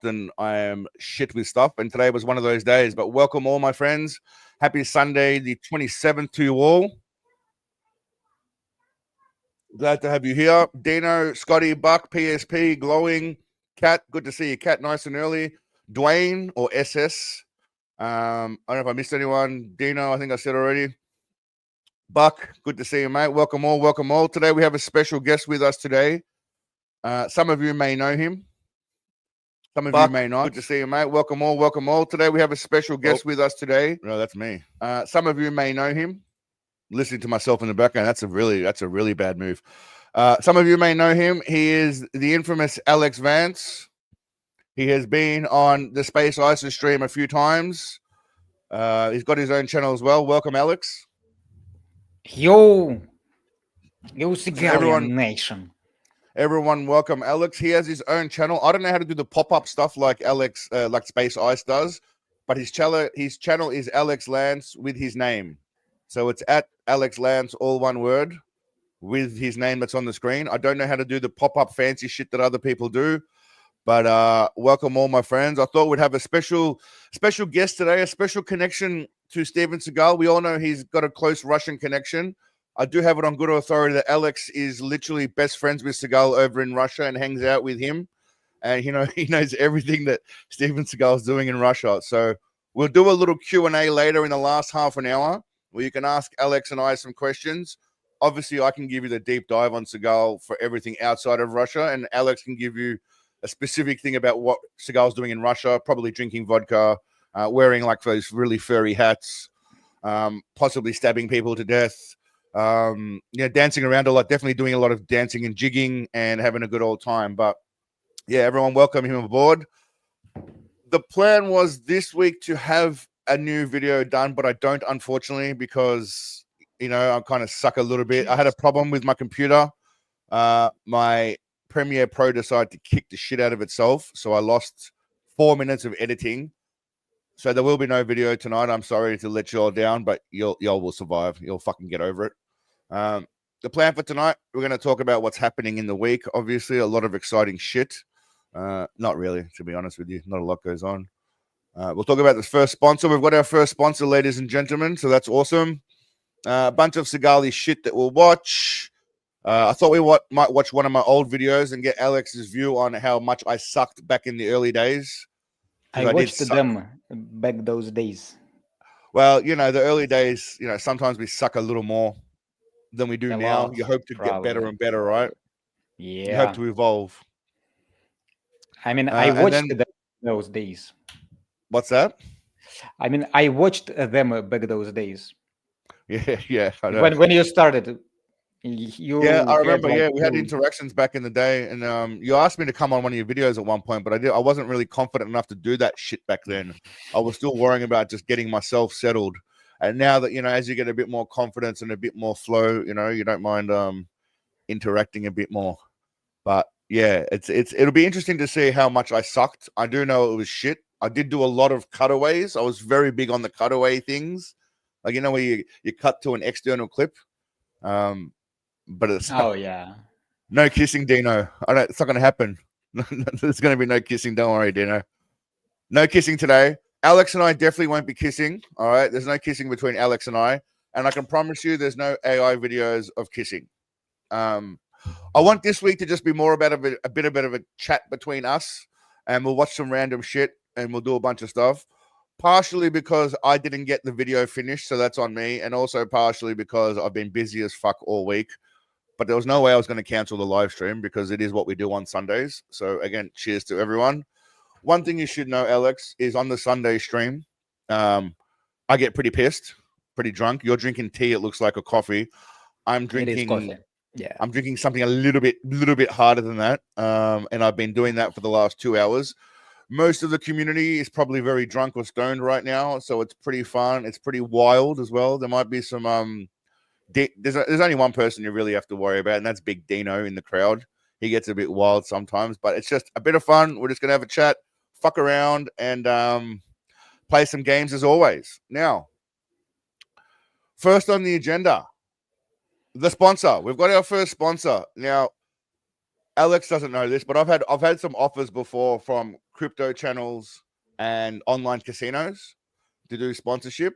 often I am shit with stuff, and today was one of those days. But welcome all my friends. Happy Sunday, the 27th to you all. Glad to have you here. Dino, Scotty, Buck, PSP, Glowing, Cat, good to see you. Cat, nice and early. Dwayne or SS. I don't know if I missed anyone. Dino, I think I said already. Buck, good to see you, mate. Welcome all, welcome all. Today we have a special guest with us today. Some of you may know him. Some of you may not. Good to see you, mate. Welcome all, welcome all. Today we have a special guest with us today. No, that's me. Some of you may know him. Listening to myself in the background, that's a really bad move. Some of you may know him. He is the infamous Alex Vance. He has been on the Space ISIS stream a few times. He's got his own channel as well. Welcome, Alex. Yo, Seagal Nation. Everyone, welcome, Alex. He has his own channel. I don't know how to do the pop-up stuff like Alex, like Space Ice does, but his channel is Alex Lance with his name. So it's at Alex Lance, all one word, with his name that's on the screen. I don't know how to do the pop-up fancy shit that other people do, but welcome all my friends. I thought we'd have a special guest today, a special connection to Steven Seagal. We all know he's got a close Russian connection. I do have it on good authority that Alex is literally best friends with Seagal over in Russia and hangs out with him. And, you know, he knows everything that Steven Seagal is doing in Russia. So we'll do a little Q&A later in the last half an hour, where you can ask Alex and I some questions. Obviously, I can give you the deep dive on Seagal for everything outside of Russia, and Alex can give you a specific thing about what Seagal's doing in Russia, probably drinking vodka, wearing like those really furry hats, possibly stabbing people to death, dancing around a lot, definitely doing a lot of dancing and jigging and having a good old time. But yeah, everyone, welcome him aboard. The plan was this week to have a new video done, but I don't, unfortunately, because I kind of suck a little bit. I had a problem with my computer. My Premiere Pro decided to kick the shit out of itself, so I lost 4 minutes of editing. So there will be no video tonight. I'm sorry to let you all down, but y'all will survive. You'll fucking get over it. The plan for tonight, we're going to talk about what's happening in the week. Obviously, a lot of exciting shit. Not really, to be honest with you. Not a lot goes on. We'll talk about the first sponsor. We've got our first sponsor, ladies and gentlemen, so that's awesome. A bunch of Seagal shit that we'll watch. I thought we might watch one of my old videos and get Alex's view on how much I sucked back in the early days. I watched them back those days. Well, the early days, sometimes we suck a little more than we do now. You hope to get better and better, right? Yeah. You hope to evolve. I mean, I watched them those days. What's that? I mean, I watched them back those days. Yeah. I know. When you started, I remember. We had interactions back in the day, and you asked me to come on one of your videos at one point, but I wasn't really confident enough to do that shit back then. I was still worrying about just getting myself settled. And now that as you get a bit more confidence and a bit more flow, you don't mind interacting a bit more. But yeah, it'll be interesting to see how much I sucked. I do know it was shit. I did do a lot of cutaways. I was very big on the cutaway things, like where you cut to an external clip. But it's no kissing, Dino. It's not going to happen. There's going to be no kissing. Don't worry, Dino. No kissing today. Alex and I definitely won't be kissing. All right, there's no kissing between Alex and I can promise you, there's no AI videos of kissing. I want this week to just be more about a bit of a chat between us, and we'll watch some random shit and we'll do a bunch of stuff. Partially because I didn't get the video finished, so that's on me, and also partially because I've been busy as fuck all week. But there was no way I was going to cancel the live stream because it is what we do on Sundays. So again, cheers to everyone. One thing you should know, Alex, is on the Sunday stream, I get pretty pissed, pretty drunk. You're drinking tea. It looks like a coffee. I'm drinking coffee. Yeah, I'm drinking something a little bit harder than that. And I've been doing that for the last 2 hours. Most of the community is probably very drunk or stoned right now, so it's pretty fun. It's pretty wild as well. There might be some there's only one person you really have to worry about, and that's Big Dino in the crowd. He gets a bit wild sometimes, but it's just a bit of fun. We're just gonna have a chat, fuck around, and play some games as always. Now, first on the agenda, the sponsor. We've got our first sponsor now. Alex doesn't know this, but I've had some offers before from crypto channels and online casinos to do sponsorship,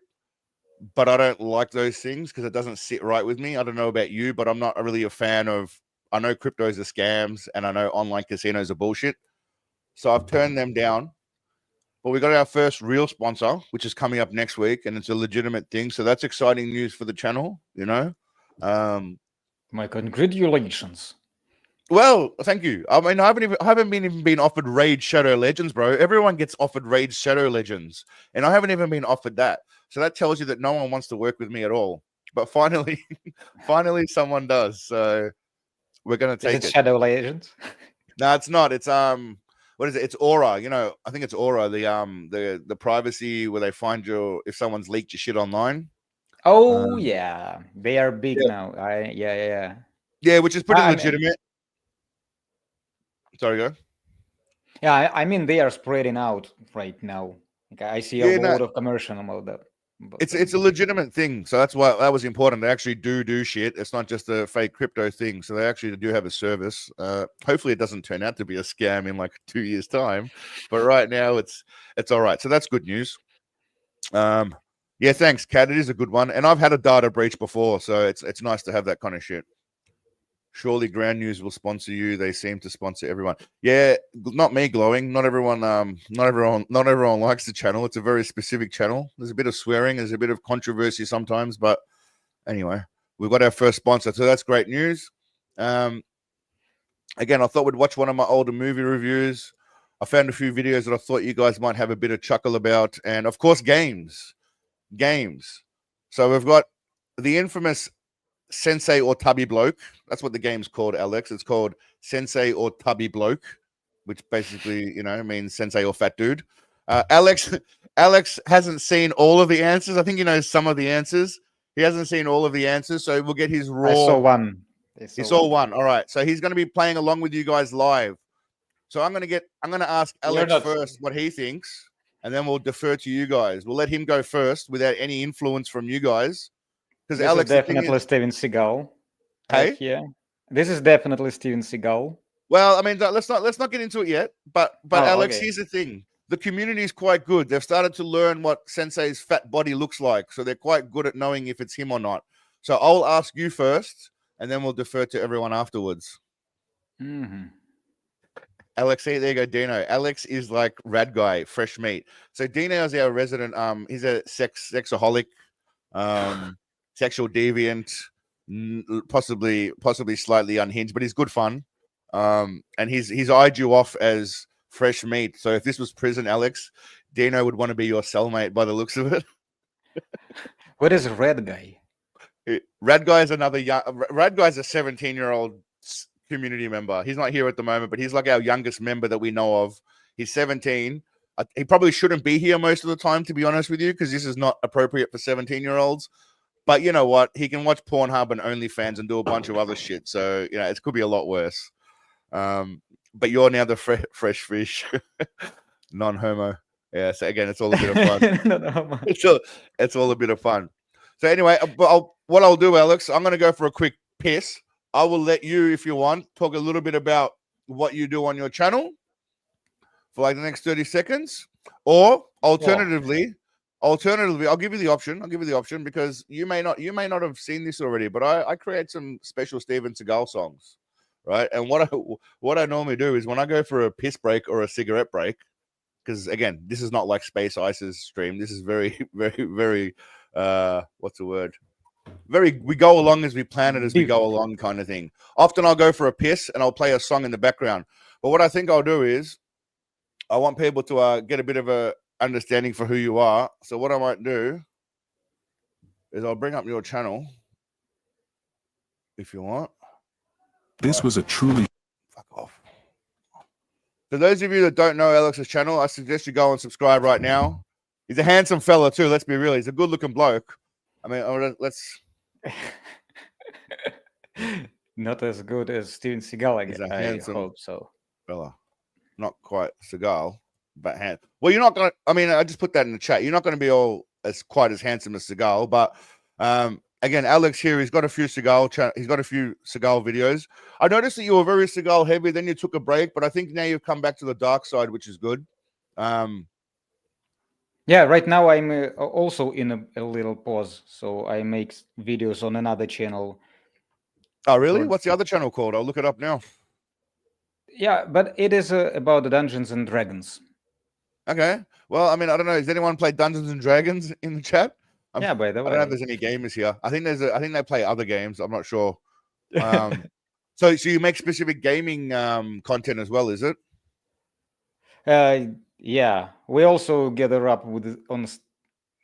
but I don't like those things because it doesn't sit right with me. I don't know about you, but I'm not really a fan of. I know cryptos are scams, and I know online casinos are bullshit, so I've turned them down. But we got our first real sponsor, which is coming up next week, and it's a legitimate thing. So that's exciting news for the channel, you know. My congratulations. Well, thank you. I mean, I haven't been offered Raid Shadow Legends, bro. Everyone gets offered Raid Shadow Legends, and I haven't even been offered that. So that tells you that no one wants to work with me at all. But finally, finally, someone does. So we're gonna take it. Shadow Legends? No, it's not. It's what is it? It's Aura. You know, I think it's Aura. The privacy where they find if someone's leaked your shit online. Oh yeah, they are big now. Yeah, which is pretty legitimate. Sorry, go. Yeah, I mean they are spreading out right now. I see a lot of commercial about that. It's a legitimate thing, so that's why that was important. They actually do shit. It's not just a fake crypto thing. So they actually do have a service. Hopefully, it doesn't turn out to be a scam in like 2 years' time. But right now, it's all right. So that's good news. Yeah, thanks, Kat. It is a good one, and I've had a data breach before, so it's nice to have that kind of shit. Surely Ground News will sponsor you. They seem to sponsor everyone. Yeah, not me, Glowing. Not everyone likes the channel. It's a very specific channel. There's a bit of swearing, there's a bit of controversy sometimes, but anyway, we've got our first sponsor, so that's great news. Again, I thought we'd watch one of my older movie reviews. I found a few videos that I thought you guys might have a bit of chuckle about, and of course, games. So we've got the infamous Sensei or Tubby Bloke. That's what the game's called, Alex. It's called Sensei or Tubby Bloke, which basically, means Sensei or Fat Dude. Alex hasn't seen all of the answers. I think he knows some of the answers. He hasn't seen all of the answers, so we'll get his raw. I saw one. He saw one. All right. So he's going to be playing along with you guys live. So I'm going to ask Alex first what he thinks, and then we'll defer to you guys. We'll let him go first without any influence from you guys. Because Alex is definitely Steven Seagal. Hey, yeah, this is definitely Steven Seagal. Well, I mean, let's not get into it yet. But Alex, here's the thing: the community is quite good. They've started to learn what Sensei's fat body looks like, so they're quite good at knowing if it's him or not. So I'll ask you first, and then we'll defer to everyone afterwards. Mm-hmm. Alex, there you go, Dino. Alex is like rad guy, fresh meat. So Dino is our resident. He's a sexaholic. Sexual deviant, possibly slightly unhinged, but he's good fun. And he's eyed you off as fresh meat. So if this was prison, Alex, Dino would want to be your cellmate by the looks of it. What is Red Guy? Red Guy is Red Guy's a 17-year-old community member. He's not here at the moment, but he's like our youngest member that we know of. He's 17. He probably shouldn't be here most of the time, to be honest with you, because this is not appropriate for 17-year-olds. But you know what? He can watch Pornhub and OnlyFans and do a bunch of other shit. So, it could be a lot worse. But you're now the fresh fish, non-homo. Yeah, so again, it's all a bit of fun. It's all a bit of fun. So anyway, what I'll do, Alex, I'm going to go for a quick piss. I will let you, if you want, talk a little bit about what you do on your channel for like the next 30 seconds. Or alternatively, I'll give you the option because you may not have seen this already, but I create some special Steven Seagal songs, right? And what I normally do is when I go for a piss break or a cigarette break, because again, this is not like Space Ice's stream. This is very, very, very what's the word? We go along as we plan it as we go along kind of thing. Often I'll go for a piss and I'll play a song in the background. But what I think I'll do is I want people to get a bit of a understanding for who you are. So what I might do is I'll bring up your channel if you want. This was a truly fuck off. For those of you that don't know Alex's channel, I suggest you go and subscribe right now. He's a handsome fella too. Let's be real. He's a good looking bloke. I mean, let's not as good as Steven Seagal, I guess. He's a handsome hope so. Fella. Not quite Seagal, but well, you're not gonna. I mean, I just put that in the chat. You're not going to be quite as handsome as Seagal, but again, Alex here, he's got a few Seagal videos. I noticed that you were very Seagal heavy, then you took a break, but I think now you've come back to the dark side, which is good. Yeah, right now I'm also in a little pause, so I make videos on another channel. Oh, really? What's the other channel called? I'll look it up now. Yeah, but it is about the Dungeons and Dragons. Okay. Well, I mean, I don't know. Has anyone played Dungeons and Dragons in the chat? Yeah, by the way. I don't know if there's any gamers here. I think they play other games. I'm not sure. So you make specific gaming content as well, is it? Yeah, we also gather up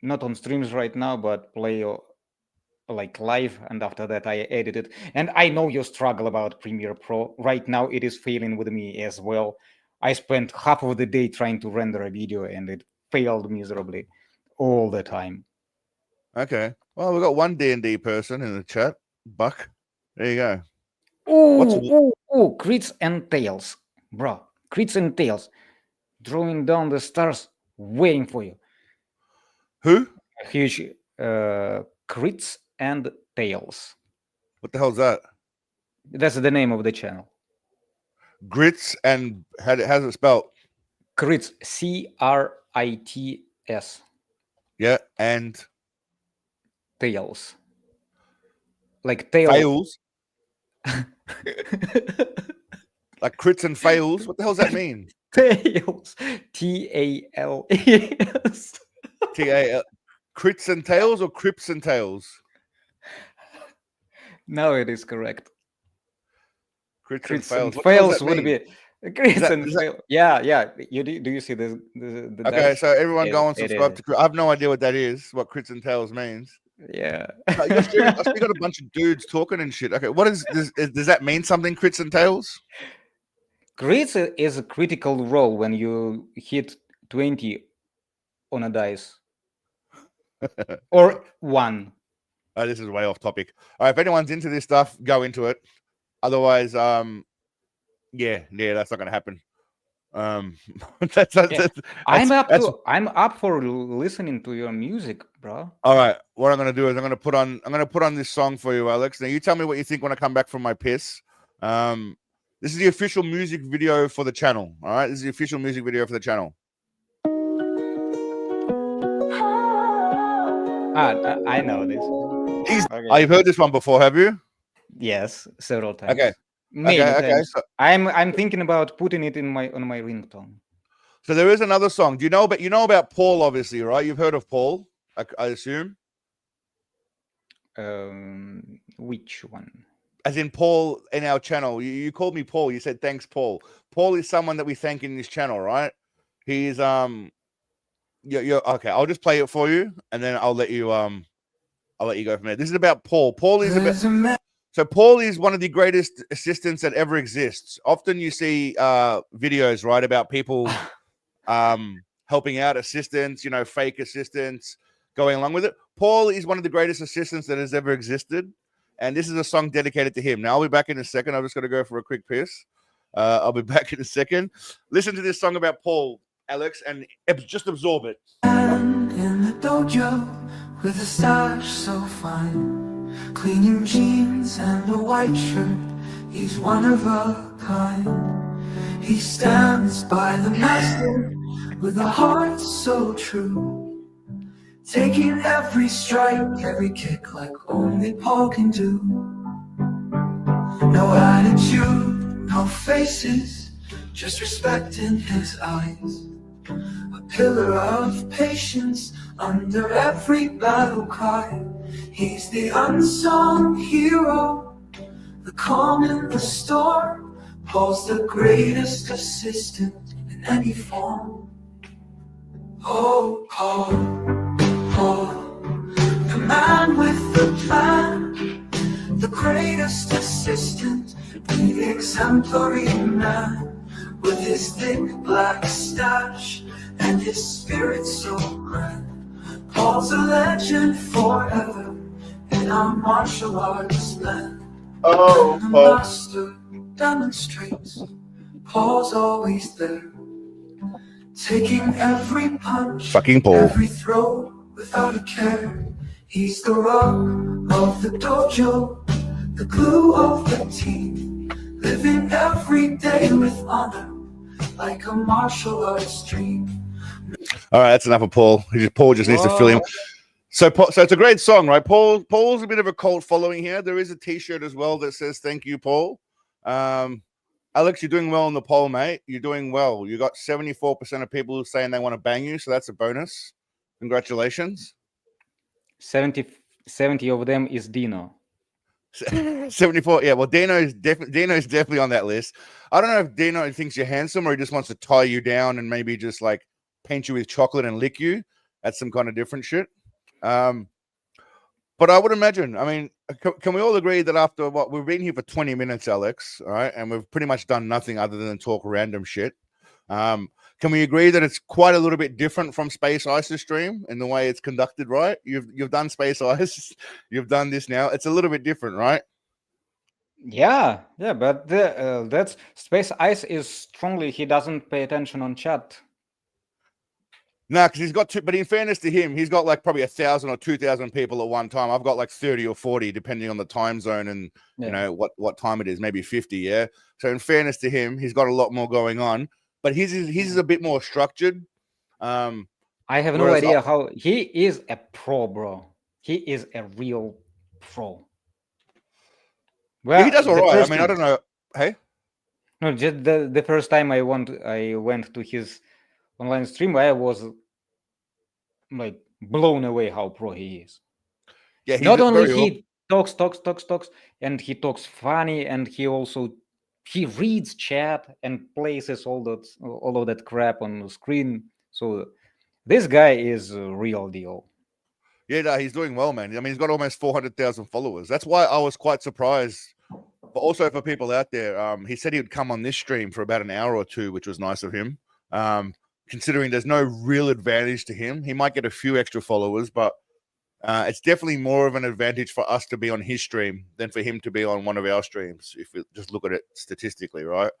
not on streams right now, but play like live, and after that I edit it. And I know you struggle about Premiere Pro. Right now it is failing with me as well. I spent half of the day trying to render a video and it failed miserably all the time. Okay. Well, we've got one D&D person in the chat. Buck. There you go. Oh, crits and tails. Bro, crits and tails. Drawing down the stars, waiting for you. Who? A huge crits and tails. What the hell's that? That's the name of the channel. Grits and how's it spelled? Crits, CRITS. Yeah, and tails. Like tails. Fails. Like crits and fails. What the hell does that mean? Tails. TALES. TAL. Crits and tails or crips and tails? No, it is correct. Crits and fails. Fails would be crits and fails. Yeah. Do you see the okay, dice? so everyone go and subscribe to. I have no idea what that is. What crits and tails means. Yeah. I still got a bunch of dudes talking and shit. Okay, what is this? Does that mean something? Crits and tails? Crits is a critical roll when you hit 20 on a dice. Or 1. Oh, this is way off topic. All right, if anyone's into this stuff, go into it. Otherwise, yeah, that's not going to happen. I'm up for listening to your music, bro. All right, what I'm going to do is I'm going to put on this song for you, Alex. Now you tell me what you think when I come back from my piss. This is the official music video for the channel. All right, this is the official music video for the channel. I know this. Okay. Oh, you've heard this one before, have you? Yes, several times. Okay. Maybe okay. So, I'm thinking about putting it on my ringtone. So there is another song. Do you know about Paul? Obviously, right? You've heard of Paul, I assume. Which one? As in Paul in our channel. You called me Paul. You said thanks, Paul. Paul is someone that we thank in this channel, right? He's you're okay. I'll just play it for you, and then I'll let you go from there. This is about Paul. Paul is one of the greatest assistants that ever exists. Often you see videos, right, about people helping out assistants, fake assistants, going along with it. Paul is one of the greatest assistants that has ever existed, and this is a song dedicated to him. Now, I'll be back in a second. I'm just going to go for a quick piss. I'll be back in a second. Listen to this song about Paul, Alex, and just absorb it. In the dojo with a stash so fine, cleaning jeans and a white shirt, he's one of a kind. He stands by the master with a heart so true, taking every strike, every kick like only Paul can do. No attitude, no faces, just respect in his eyes. A pillar of patience under every battle cry. He's the unsung hero, the calm in the storm. Paul's the greatest assistant in any form. Oh, Paul, the man with the plan, the greatest assistant, the exemplary man. With his thick black stash and his spirit so grand, Paul's a legend forever in our martial arts land. Oh, the master demonstrates, Paul's always there, taking every punch, fucking Paul, every throw without a care. He's the rock of the dojo, the glue of the team, living every day with honor, like a martial arts dream. All right, that's enough of Paul. Paul just needs to fill him. So it's a great song, right? Paul's a bit of a cult following here. There is a T-shirt as well that says "Thank you, Paul." Alex, you're doing well on the poll, mate. You're doing well. You got 74% of people saying they want to bang you, so that's a bonus. Congratulations. 70 of them is Dino. 74. Yeah, well, Dino's definitely on that list. I don't know if Dino thinks you're handsome or he just wants to tie you down and maybe just like paint you with chocolate and lick you. That's some kind of different shit. But I would imagine, I mean, can we all agree that after what we've been here for 20 minutes, Alex, all right, and we've pretty much done nothing other than talk random shit. Can we agree that it's quite a little bit different from Space Ice's stream in the way it's conducted, right? You've done Space Ice, you've done this now. It's a little bit different, right? Yeah, but that's Space Ice is strongly. He doesn't pay attention on chat. No, because he's got two. But in fairness to him, he's got like probably 1,000 or 2,000 people at one time. I've got like 30 or 40, depending on the time zone and you know what time it is. Maybe 50. Yeah. So in fairness to him, he's got a lot more going on. But his is a bit more structured. I have no idea how he is a pro, bro. He is a real pro. Well, yeah, he does all right. I mean, I don't know. Hey. No, just the first time I went to his online stream, I was like blown away how pro he is. Yeah, not only he talks, and he talks funny, and he reads chat and places all of that crap on the screen. So this guy is a real deal. Yeah, no, he's doing well, man. I mean, he's got almost 400,000 followers. That's why I was quite surprised. But also for people out there, he said he would come on this stream for about an hour or two, which was nice of him. Considering there's no real advantage to him, he might get a few extra followers, but it's definitely more of an advantage for us to be on his stream than for him to be on one of our streams, if you just look at it statistically, right?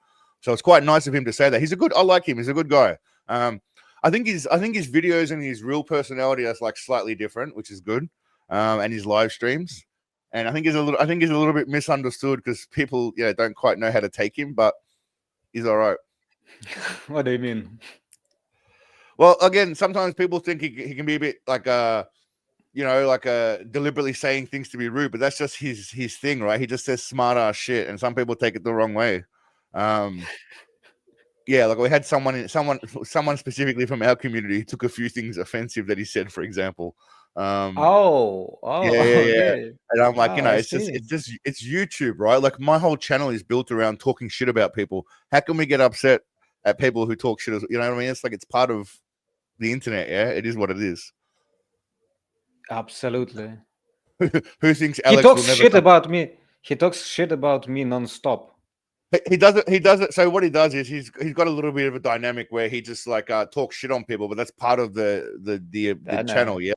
So it's quite nice of him to say that. I like him. He's a good guy. I think his videos and his real personality are like slightly different, which is good. And his live streams. And I think he's a little bit misunderstood because people, don't quite know how to take him, but he's all right. What do you mean? Well, again, sometimes people think he can be a bit like deliberately saying things to be rude, but that's just his thing, right? He just says smart ass shit, and some people take it the wrong way. Yeah, like we had someone specifically from our community who took a few things offensive that he said, for example. Yeah. Okay. And I'm like, it's YouTube, right? Like my whole channel is built around talking shit about people. How can we get upset at people who talk shit? You know what I mean? It's like it's part of the internet. Yeah, it is what it is. Absolutely. Who thinks Alex he talks shit about me? He talks shit about me nonstop. He does it. So what he does is he's got a little bit of a dynamic where he just like talks shit on people, but that's part of the channel. Yeah,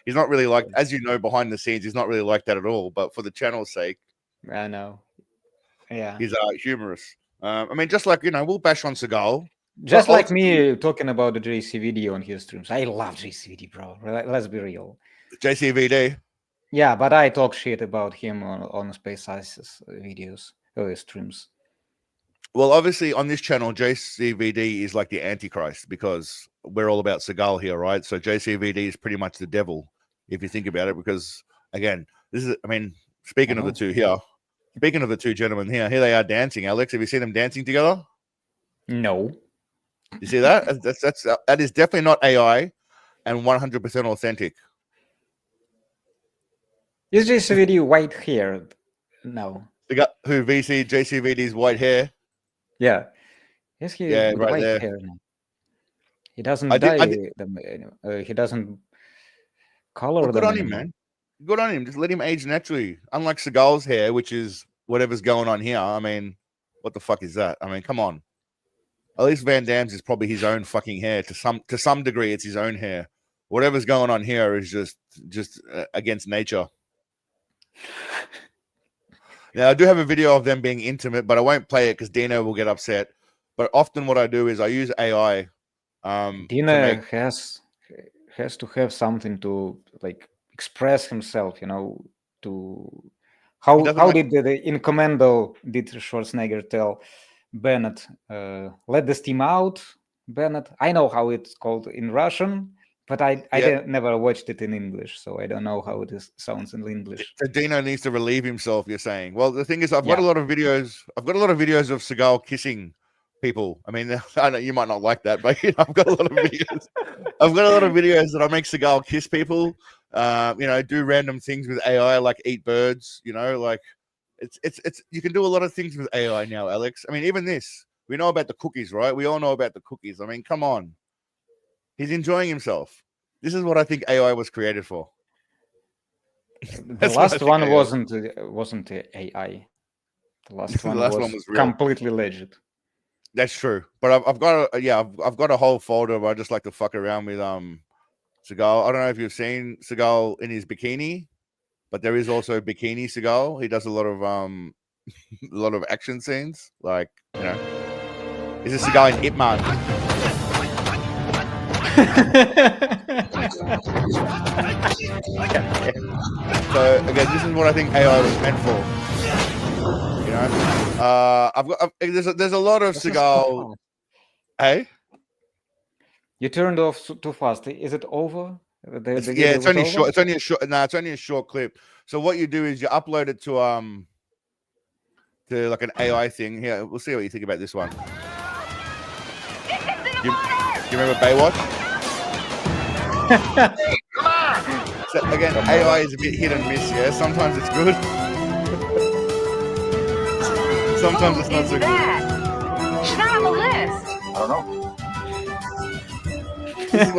he's not really like, as you know, behind the scenes, he's not really like that at all. But for the channel's sake, I know. Yeah, he's humorous. I mean, just like we'll bash on Seagal. Just like me talking about the JCVD on his streams. I love JCVD, bro. Let's be real. JCVD. Yeah, but I talk shit about him on Space Ice's videos or streams. Well, obviously on this channel, JCVD is like the Antichrist because we're all about Seagal here, right? So JCVD is pretty much the devil, if you think about it, because again, speaking of the two gentlemen here they are dancing. Alex, have you seen them dancing together? No. You see that? That is definitely not AI and 100% authentic. Is JCVD white haired? No. They got who JCVD's white hair. Yeah. Is he with right white there. hair now? He doesn't dye them. He doesn't color them. Good on him, man. Good on him. Just let him age naturally. Unlike Seagal's hair, which is whatever's going on here. I mean, what the fuck is that? I mean, come on. At least Van Damme's is probably his own fucking hair. To some degree, it's his own hair. Whatever's going on here is just against nature. Now, I do have a video of them being intimate, but I won't play it because Dino will get upset. But often what I do is I use AI. Dino has to have something to like express himself, to He doesn't how like- did in Commando did Schwarzenegger tell Bennett, let the steam out, Bennett? I know how it's called in Russian, but I Yeah. never watched it in English, so I don't know how sounds in English. So Dino needs to relieve himself. You're saying. Well, the thing is, I've got a Yeah. lot of videos. I've got a lot of videos of Seagal kissing people. I mean, I know you might not like that, but I've got a lot of videos. I've got a lot of videos that I make Seagal kiss people. Do random things with AI, like eat birds. Like it's you can do a lot of things with AI now, Alex. I mean, even this. We know about the cookies, right? We all know about the cookies. I mean, come on. He's enjoying himself. This is what I think AI was created for. The That's what I last think one AI wasn't AI. The last The one last was one was real. completely legit. That's true, but I've got I've got a whole folder where I just like to fuck around with Seagal. I don't know if you've seen Seagal in his bikini, but there is also Bikini Seagal. He does a lot of a lot of action scenes, like Is this Seagal in Ip Man? So again, this is what I think AI was meant for. There's a lot of This is too Seagal. fast. Hey. You turned off too fast. Is it over? It's video was only over? short. It's only a short. No, it's only a short clip. So what you do is you upload it to like an AI thing. Here, we'll see what you think about this one. You remember Baywatch? So again, AI is a bit hit and miss. Yeah, sometimes it's good. Sometimes it's not so good. She's not on the list. I don't know. This is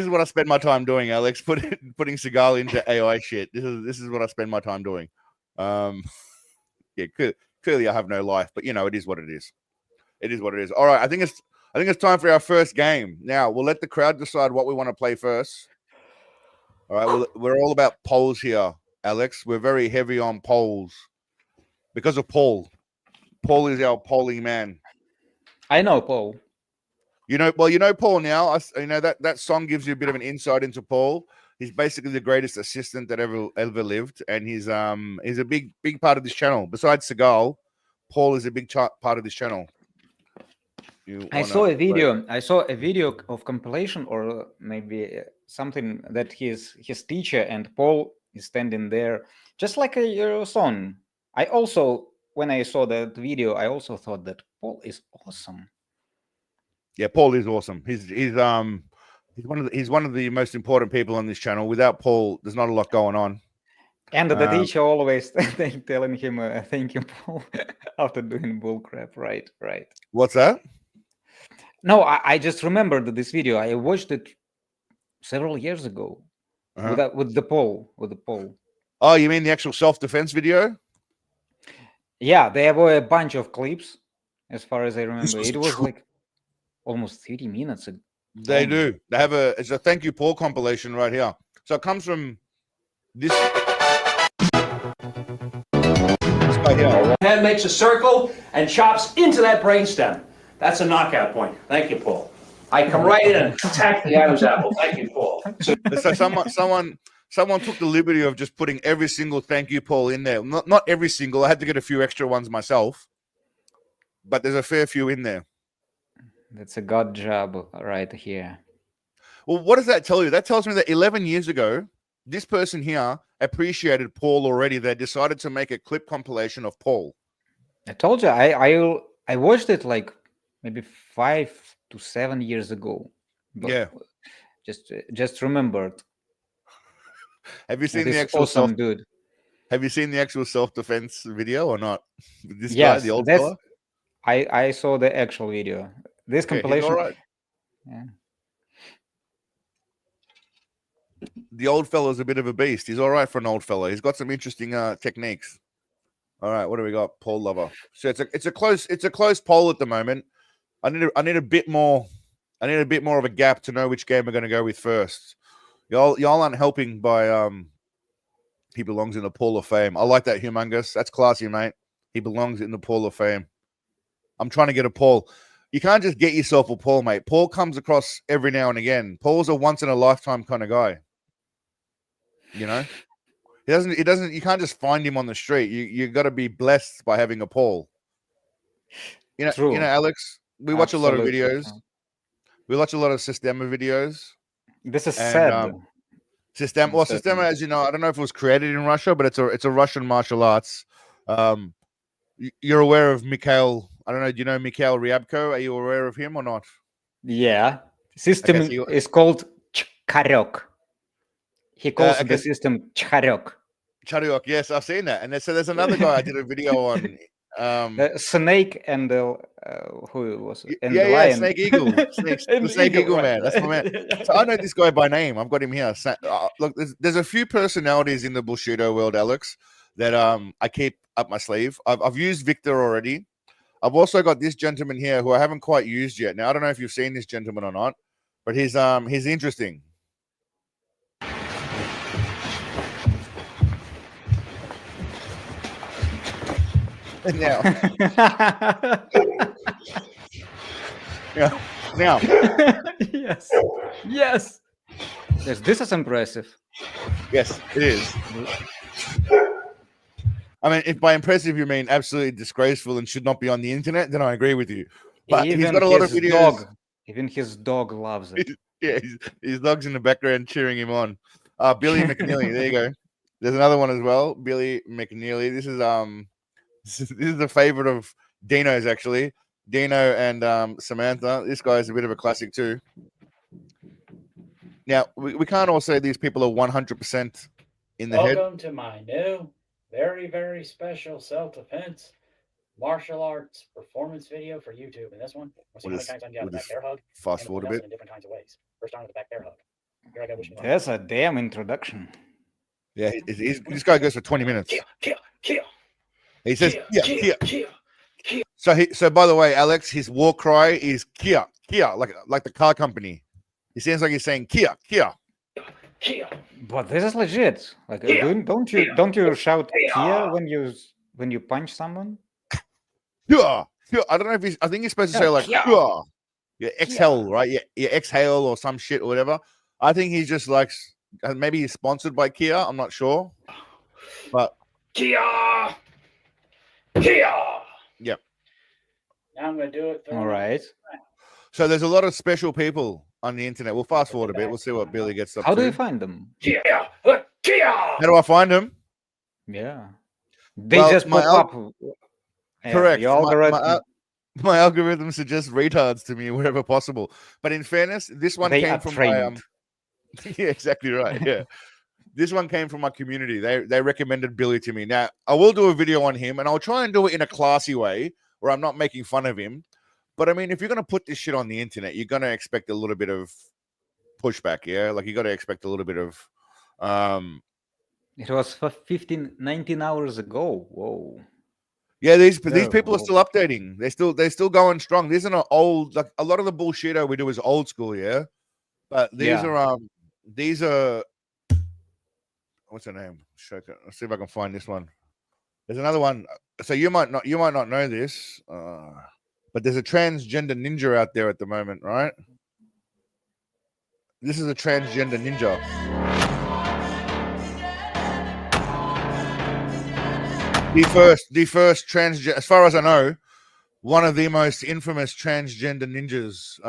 what I spend my time doing, Alex. Putting Seagal into AI shit. This is what I spend my time doing. Clearly I have no life, but it is what it is. It is what it is. All right, I think it's time for our first game. Now we'll let the crowd decide what we want to play first. All right, we're all about polls here, Alex. We're very heavy on polls because of Paul. Paul is our polling man. I know, Paul. You know Paul now. That song gives you a bit of an insight into Paul. He's basically the greatest assistant that ever lived, and he's a big part of this channel. Besides Seagal, Paul is a big part of this channel. I saw a video of compilation, or maybe something that his teacher and Paul is standing there, just like a son. I also, when I saw that video, I also thought that Paul is awesome. Yeah, Paul is awesome. He's one of the most important people on this channel. Without Paul, there's not a lot going on. And the teacher always telling him, "Thank you, Paul," after doing bullcrap. Right. What's that? No, I just remembered this video. I watched it several years ago with the Paul. Oh, you mean the actual self-defense video? Yeah, there were a bunch of clips, as far as I remember. It was like almost 30 minutes. They do. They have it's a thank you Paul compilation right here. So it comes from this guy here. Hand makes a circle and chops into that brainstem. That's a knockout point. Thank you, Paul. I come right in and attack the Adam's apple. Thank you, Paul. So someone took the liberty of just putting every single thank you Paul in there. Not every single. I had to get a few extra ones myself, but there's a fair few in there. That's a god job right here. Well, what does that tell you? That tells me that 11 years ago, this person here appreciated Paul already. They decided to make a clip compilation of Paul. I told you, I watched it like maybe 5 to 7 years ago. But yeah. Just remembered. Have you seen the actual awesome dude? Have you seen the actual self-defense video or not? This yes, guy, the old fella? I saw the actual video. This compilation. All right. Yeah. The old fella's a bit of a beast. He's all right for an old fella. He's got some interesting techniques. All right, what do we got? Paul Lover. So it's a close poll at the moment. I need a bit more. I need a bit more of a gap to know which game we're going to go with first. Y'all aren't helping by he belongs in the Hall of Fame. I like that, Humongous. That's classy, mate. He belongs in the Hall of Fame. I'm trying to get a Paul. You can't just get yourself a Paul, mate. Paul comes across every now and again. Paul's a once in a lifetime kind of guy. You know, he doesn't. You can't just find him on the street. You got to be blessed by having a Paul. True. Alex. We watch a lot of Absolutely videos. true. We watch a lot of Sistema videos. This is And, sad. Sistema, well, Sistema, as you know, I don't know if it was created in Russia, but it's a Russian martial arts. You're aware of Mikhail? I don't know. Do you know Mikhail Ryabko? Are you aware of him or not? Yeah. System Okay, so is called Chkarek. He calls okay. the system Chkarek. Charyok, yes, I've seen that. And there's another guy I did a video on. Snake and who was it? And the Yeah, lion. Snake Eagle, And the Snake Eagle right. man. That's my man. So I know this guy by name. I've got him here. Look, there's a few personalities in the Bushido world, Alex, that I keep up my sleeve. I've used Victor already. I've also got this gentleman here who I haven't quite used yet. Now I don't know if you've seen this gentleman or not, but he's interesting. Now, now, yes. Yes. Yes, this is impressive. yes, it is. I mean, if by impressive you mean absolutely disgraceful and should not be on the internet, then I agree with you. But Even he's got a lot of his videos. Even his dog loves it. Yeah, his dog's in the background cheering him on. Billy McNeely, there you go. There's another one as well, Billy McNeely. This is a favorite of Dino's actually. Dino and Samantha. This guy's a bit of a classic too. Now we can't all say these people are 100% in the head. Welcome to my new, very, very special self-defense martial arts performance video for YouTube. And this one, we'll see how many times I can get out of the back bear hug. Fast forward a bit. In different kinds of ways. First time with the back bear hug. Here I go. Wish me luck. That's a damn introduction. Yeah, this guy goes for 20 minutes. Kill. He says, Kill. Kia. So by the way, Alex, his war cry is Kia, like the car company. He sounds like he's saying Kia. But this is legit. Like, don't you shout Kia when you punch someone? Kia. I don't know if I think he's supposed to say like Kia. Yeah, exhale, right? Yeah, exhale or some shit or whatever. I think he just likes. Maybe he's sponsored by Kia. I'm not sure, but Kia. Yep. Now I'm gonna do it. All right. So there's a lot of special people on the internet. We'll fast forward a bit. We'll see what Billy gets up How to. do you find them? Kia. How do I find him? Yeah. They Well, just my pop up. Correct. The algorithm, My algorithm suggests retards to me wherever possible. But in fairness, this one they came are from trained. my yeah, exactly right. Yeah. This one came from my community. They recommended Billy to me. Now, I will do a video on him and I'll try and do it in a classy way where I'm not making fun of him. But I mean, if you're going to put this shit on the internet, you're going to expect a little bit of pushback. Yeah. Like you got to expect a little bit of, It was for 19 hours ago. Whoa. yeah, these Yeah, people are still updating. They're still going strong. These are not old. Like a lot of the bullshit we do is old school, yeah. But these are what's her name? Let's see if I can find this one. There's another one. So you might not know this, but there's a transgender ninja out there at the moment, right? This is a transgender ninja. The first transgender, as far as I know, one of the most infamous transgender ninjas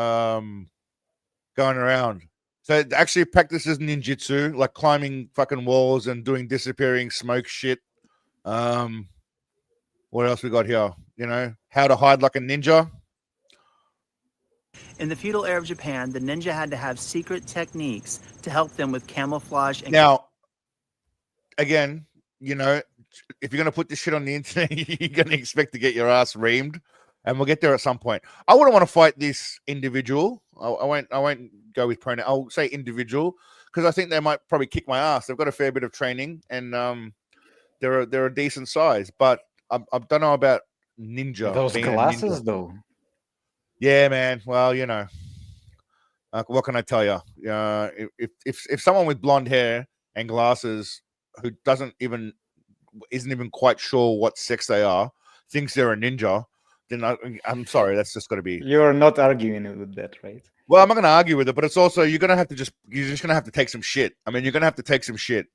going around. So it actually practices ninjutsu, like climbing fucking walls and doing disappearing smoke shit. What else we got here? You know, how to hide like a ninja. In the feudal era of Japan, the ninja had to have secret techniques to help them with camouflage and Now, again, you know, if you're going to put this shit on the internet, you're going to expect to get your ass reamed, and we'll get there at some point. I wouldn't want to fight this individual. I won't go with pronoun. I'll say individual because I think they might probably kick my ass. They've got a fair bit of training, and they're a decent size. But I don't know about ninja. Those being a glasses, ninja. though. Yeah, man. Well, you know, what can I tell you? If someone with blonde hair and glasses who isn't even quite sure what sex they are thinks they're a ninja, then I'm sorry. That's just got to be. You're not arguing with that, right? Well, I'm not going to argue with it, but it's also you're just going to have to take some shit. I mean, you're going to have to take some shit.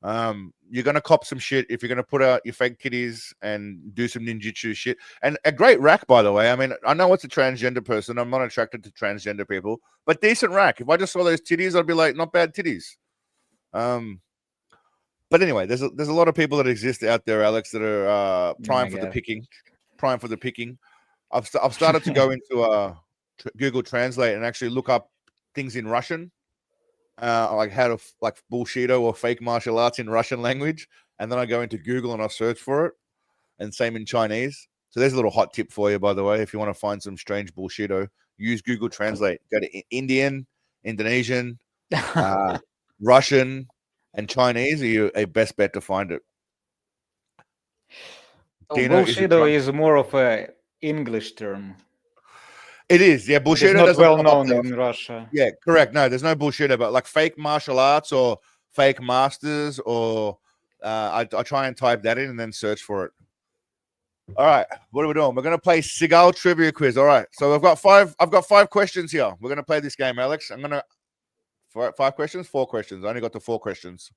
You're gonna cop some shit if you're gonna put out your fake titties and do some ninjutsu shit. And a great rack, by the way. I mean, I know it's a transgender person. I'm not attracted to transgender people, but decent rack. If I just saw those titties, I'd be like, not bad titties. But anyway, there's a lot of people that exist out there, Alex, that are prime for the picking. Prime for the picking. I've started to go into Google Translate and actually look up things in Russian. Like how to like bullshido or fake martial arts in Russian language, and then I go into Google and I search for it, and same in Chinese. So there's a little hot tip for you, by the way. If you want to find some strange bullshido, use Google Translate. Go to Indian, Indonesian, Russian, and Chinese are a best bet to find it. Bullshido is more of a English term. It is, yeah. Bullshido not well known in Russia. Yeah, correct. No, there's no bullshit about like fake martial arts or fake masters or I try and type that in and then search for it. All right, what are we doing? We're gonna play Seagal trivia quiz. All right, so I've got five questions here. We're gonna play this game, Alex. I'm gonna 4 questions. I only got to 4 questions.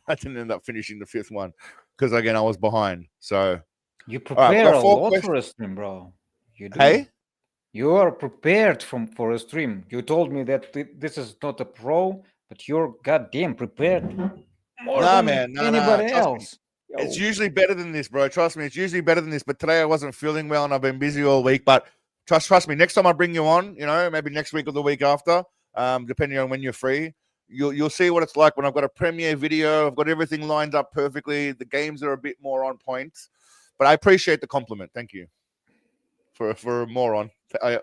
I didn't end up finishing the 5th one because again I was behind. So you prepare a lot for a stream, bro. You do. Hey. You are prepared for a stream. You told me that this is not a pro, but you're goddamn prepared more than anybody else. It's usually better than this, bro. Trust me, it's usually better than this. But today I wasn't feeling well and I've been busy all week. But trust me, next time I bring you on, maybe next week or the week after, depending on when you're free, you'll see what it's like when I've got a premiere video. I've got everything lined up perfectly. The games are a bit more on point. But I appreciate the compliment. Thank you. For a moron.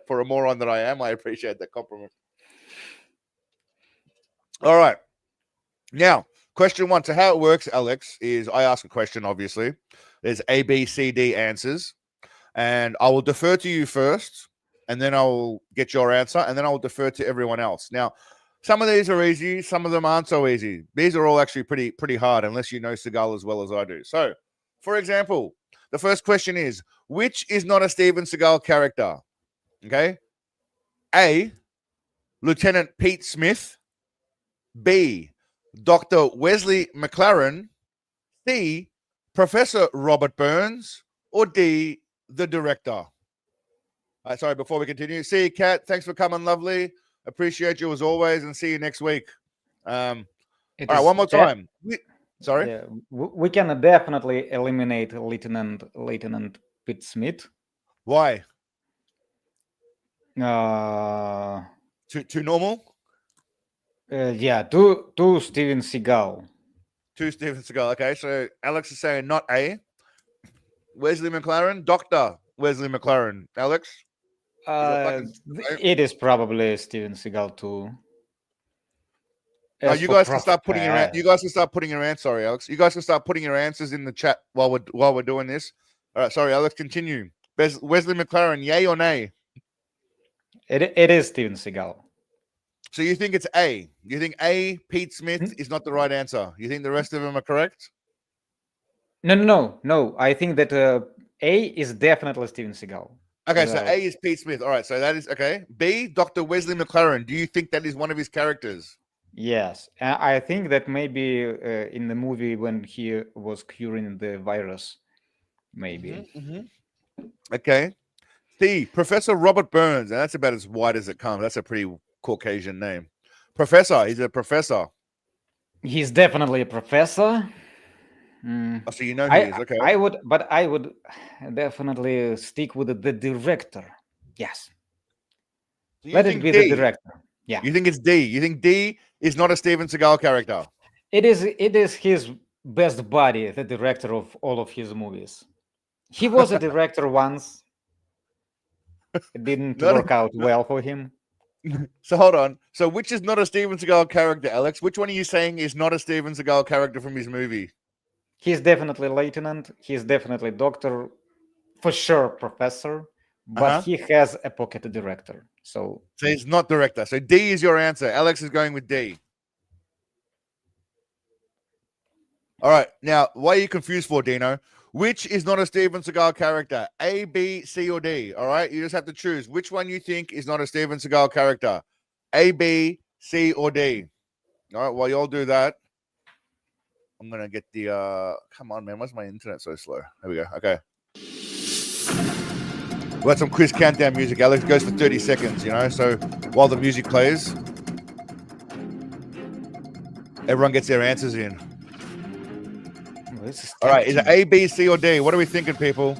For a moron that I am, I appreciate that compliment. All right. Now, question 1. So how it works, Alex, is I ask a question, obviously. There's A, B, C, D answers. And I will defer to you first, and then I will get your answer, and then I will defer to everyone else. Now, some of these are easy. Some of them aren't so easy. These are all actually pretty hard, unless you know Seagal as well as I do. So, for example, the first question is, which is not a Steven Seagal character? Okay. A, Lieutenant Pete Smith. B, Dr. Wesley McLaren. C, Professor Robert Burns. Or D, the director. Sorry, before we continue. See you, Kat. Thanks for coming, lovely. Appreciate you as always, and see you next week. All right, one more time. Sorry? Yeah, we can definitely eliminate Lieutenant Pete Smith. Why? Too normal? Yeah, to Steven Seagal. To Steven Seagal. Okay, so Alex is saying not A. Wesley McLaren, Dr. Wesley McLaren. Alex? It is probably Steven Seagal too. You guys can start putting your Sorry, Alex. You guys can start putting your answers in the chat while we're doing this. All right, sorry, Alex. Continue. Wesley McLaren, yay or nay? It is Steven Seagal. So you think it's A? You think A, Pete Smith, is not the right answer? You think the rest of them are correct? No. I think that A is definitely Steven Seagal. Okay, so A is Pete Smith. All right, so that is okay. B, Dr. Wesley McLaren. Do you think that is one of his characters? Yes, I think that maybe in the movie when he was curing the virus, maybe. Okay. C, Professor Robert Burns, and that's about as white as it comes. That's a pretty Caucasian name. Professor, he's a professor. He's definitely a professor. Oh, so you know he is, okay. I would definitely stick with the director. Yes. So let it be D? The director. Yeah. You think it's D? You think D is not a Steven Seagal character? It is his best buddy, the director of all of his movies. He was a director once. It didn't work out well for him. So hold on. So which is not a Steven Seagal character, Alex? Which one are you saying is not a Steven Seagal character from his movie? He's definitely lieutenant. He's definitely doctor. For sure, professor. But he has a pocket director. So he's not director. So D is your answer. Alex is going with D. All right. Now, why are you confused for, Dino? Which is not a Steven Seagal character? A, B, C, or D? All right. You just have to choose which one you think is not a Steven Seagal character. A, B, C, or D. All right. While you all do that, I'm gonna get the come on, man. Why's my internet so slow? There we go. Okay. We got some quiz countdown music. Alex goes for 30 seconds, you know. So while the music plays, everyone gets their answers in. This is All right, is it tempting. A, B, C, or D? What are we thinking, people?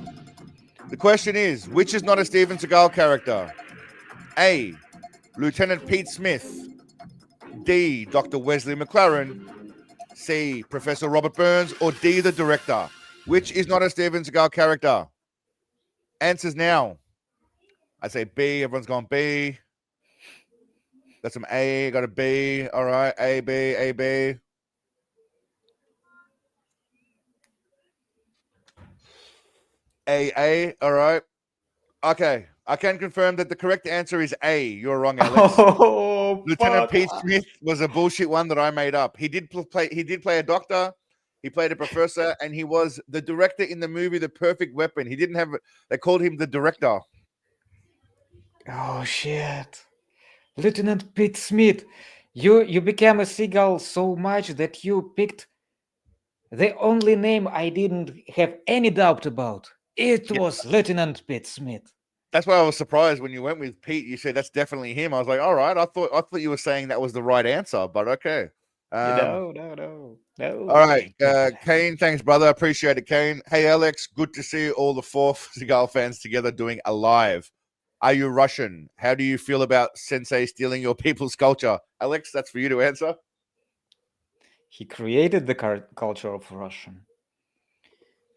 The question is, which is not a Steven Seagal character? A, Lieutenant Pete Smith. D, Dr. Wesley McLaren. C, Professor Robert Burns. Or D, the director. Which is not a Steven Seagal character? Answers now. I say B. Everyone's gone B. Got some A. Got a B. All right. A, B, A, B. A. All right. Okay. I can confirm that the correct answer is A. You're wrong, Alex. Oh, Lieutenant fuck. Pete Smith was a bullshit one that I made up. He did play a doctor. He played a professor, and he was the director in the movie The Perfect Weapon. He didn't have. They called him the director. Oh shit. Lieutenant Pete Smith, you became a Seagal so much that you picked the only name I didn't have any doubt about. It Yeah. was Lieutenant Pete Smith. That's why I was surprised when you went with Pete. You said that's definitely him. I was like, all right. I thought you were saying that was the right answer, but okay. No. All right, Kane. Thanks, brother. Appreciate it, Kane. Hey, Alex. Good to see all the 4th Seagal fans together doing a live. Are you Russian? How do you feel about Sensei stealing your people's culture? Alex, that's for you to answer. He created the culture of Russian.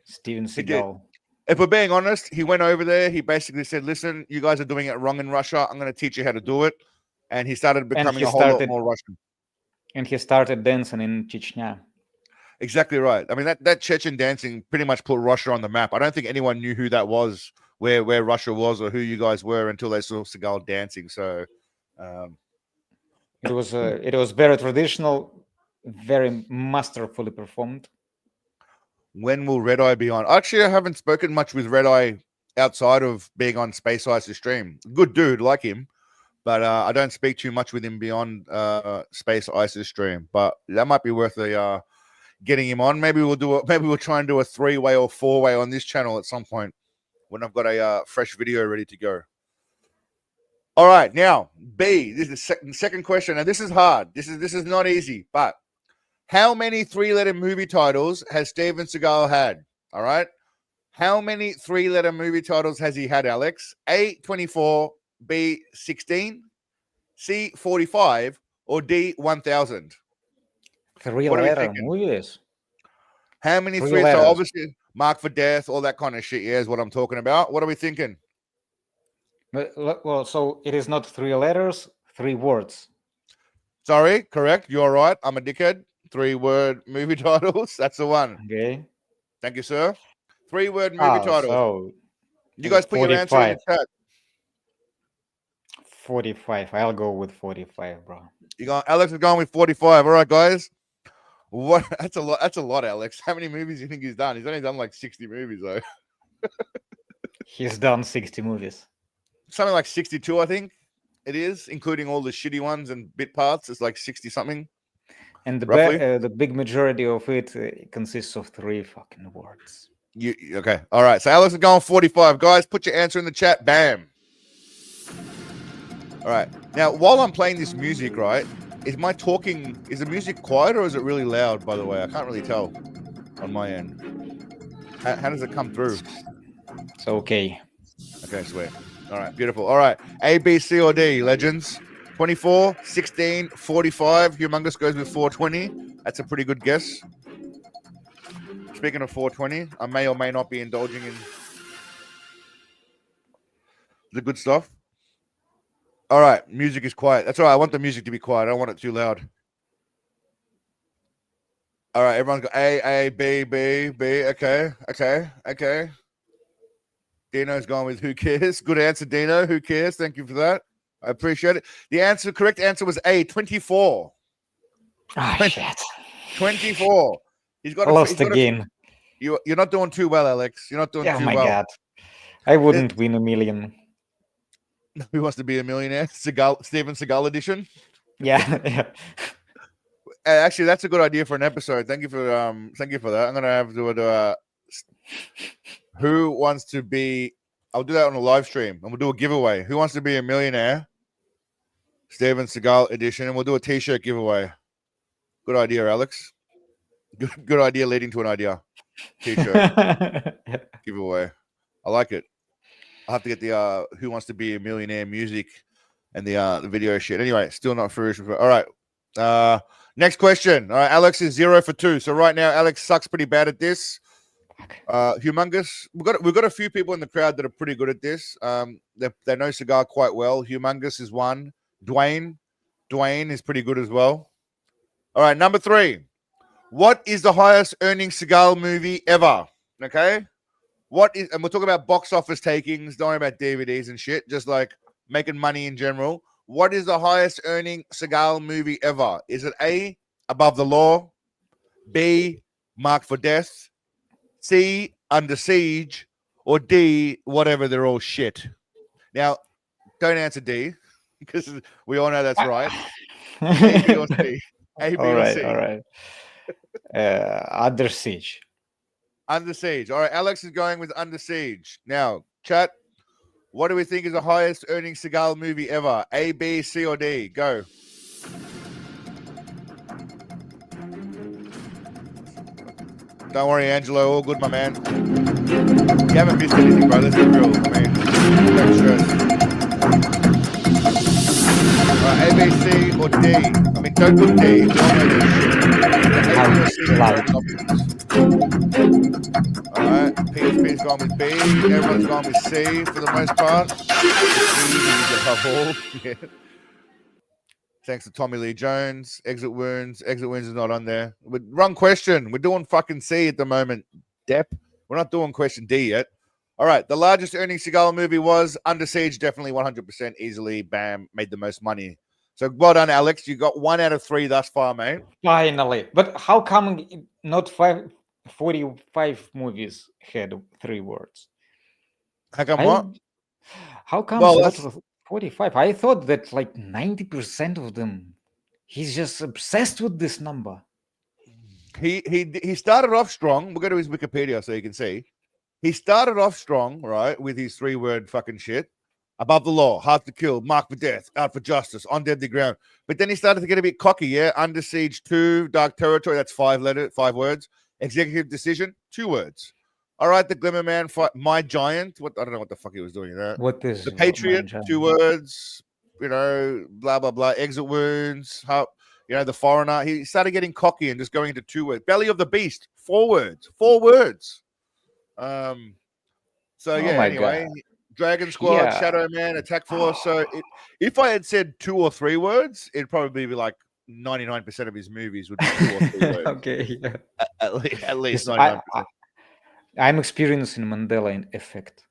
Steven He did. Seagal. If we're being honest, he went over there. He basically said, listen, you guys are doing it wrong in Russia. I'm going to teach you how to do it. And he started becoming a whole lot more Russian. And he started dancing in Chechnya. Exactly right. I mean, that Chechen dancing pretty much put Russia on the map. I don't think anyone knew who that was, where Russia was, or who you guys were until they saw Seagal dancing. So it was very traditional, very masterfully performed. When will Red Eye be on? Actually, I haven't spoken much with Red Eye outside of being on Space Ice's stream. Good dude, like him, but I don't speak too much with him beyond Space Ice's stream. But that might be worth getting him on. Maybe we'll try and do a 3-way or 4-way on this channel at some point when I've got a fresh video ready to go. All right, now B. This is the second question. Now this is hard. This is not easy, but how many 3-letter movie titles has Steven Seagal had? All right. How many 3-letter movie titles has he had, Alex? A, 24, B, 16, C, 45, or D, 1,000? 3-letter movies? How many 3 3? letters. So obviously, Mark for Death, all that kind of shit. Yeah, is what I'm talking about. What are we thinking? Well, so it is not 3 letters, 3 words. Sorry, correct. You're right. I'm a dickhead. 3-word movie titles. That's the one. Okay. Thank you, sir. 3-word movie titles. So you guys put 45. your answer in the chat. 45. I'll go with 45, bro. Alex is going with 45. All right, guys. What? That's a lot. That's a lot, Alex. How many movies do you think he's done? He's only done like 60 movies, though. He's done 60 movies. Something like 62, I think it is, including all the shitty ones and bit parts. It's like 60 something. And the big majority of it consists of 3 fucking words. Okay. All right. So Alex is going 45. Guys, put your answer in the chat. Bam. All right. Now, while I'm playing this music, right, is the music quiet or is it really loud, by the way? I can't really tell on my end. How does it come through? It's okay. Okay, sweet. All right, beautiful. All right. A, B, C, or D, legends? 24, 16, 45. Humongous goes with 420. That's a pretty good guess. Speaking of 420, I may or may not be indulging in the good stuff. All right, music is quiet. That's all right. I want the music to be quiet. I don't want it too loud. All right, everyone's got A, B, B, B. Okay. Dino's gone with who cares. Good answer, Dino. Who cares? Thank you for that. I appreciate it. The correct answer was A, 24. Shit. 24. He's got lost again. You're not doing too well, Alex. You're not doing too well. Oh my God. I wouldn't win a million. Who wants to be a millionaire? Steven Seagal edition? Yeah. Actually, that's a good idea for an episode. Thank you for that. I'm gonna have to do who wants to be. I'll do that on a live stream, and we'll do a giveaway. Who wants to be a millionaire? Steven Seagal edition, and we'll do a T-shirt giveaway. Good idea, Alex. Good idea, leading to an idea. T-shirt giveaway. I like it. I'll have to get the Who Wants to Be a Millionaire music and the video shit. Anyway, still not fruition. All right. Next question. All right, Alex is 0 for 2. So right now, Alex sucks pretty bad at this. Humongous. We've got a few people in the crowd that are pretty good at this. They know Seagal quite well. Humongous is one. Dwayne is pretty good as well. All right, number 3. What is the highest earning Seagal movie ever? Okay. And we'll talk about box office takings, don't worry about DVDs and shit, just like making money in general. What is the highest earning Seagal movie ever? Is it A, Above the Law, B, Marked for Death, C, Under Siege, or D, whatever, they're all shit? Now, don't answer D, because we all know that's right. A, B, or C? A, B, or C? All right. Under Siege. Under Siege. All right, Alex is going with Under Siege. Now, chat, what do we think is the highest earning Seagal movie ever? A, B, C, or D? Go. Don't worry, Angelo. All good, my man. You haven't missed anything, bro. Let's be real. I mean, don't stress. All right, A, B, C, or D? I mean, don't put D. We all know this shit. A, B, or C are correct options. All right, PSP's gone with B. Everyone's gone with C for the most part. Yeah. Thanks to Tommy Lee Jones. Exit Wounds. Exit Wounds is not on there. Wrong question. We're doing fucking C at the moment, Depp. We're not doing question D yet. All right, the largest earning Seagal movie was Under Siege. Definitely 100% easily. Bam, made the most money. So well done, Alex. You got 1 out of 3 thus far, mate. Finally. But how come not 45 movies had 3 words? How come what? How come Well, not 45? I thought that like 90% of them, he's just obsessed with this number. He started off strong. We'll go to his Wikipedia so you can see. He started off strong, right, with his 3-word fucking shit. Above the Law, Hard to Kill, Marked for Death, Out for Justice, On Deadly Ground. But then he started to get a bit cocky, yeah? Under Siege 2, Dark Territory, that's 5 words. Executive Decision, 2 words. All right, The Glimmer Man, My Giant. I don't know what the fuck he was doing there. What is The Patriot, 2 words. You know, blah, blah, blah. Exit Wounds, The Foreigner. He started getting cocky and just going into 2 words. Belly of the Beast, 4 words. 4 words. So, yeah, anyway. God. Dragon Squad, Shadow Man, Attack Force. So if I had said 2 or 3 words, it'd probably be like 99% of his movies would be 2 or 3 words. Okay, yeah. At least 99%. I'm experiencing Mandela effect.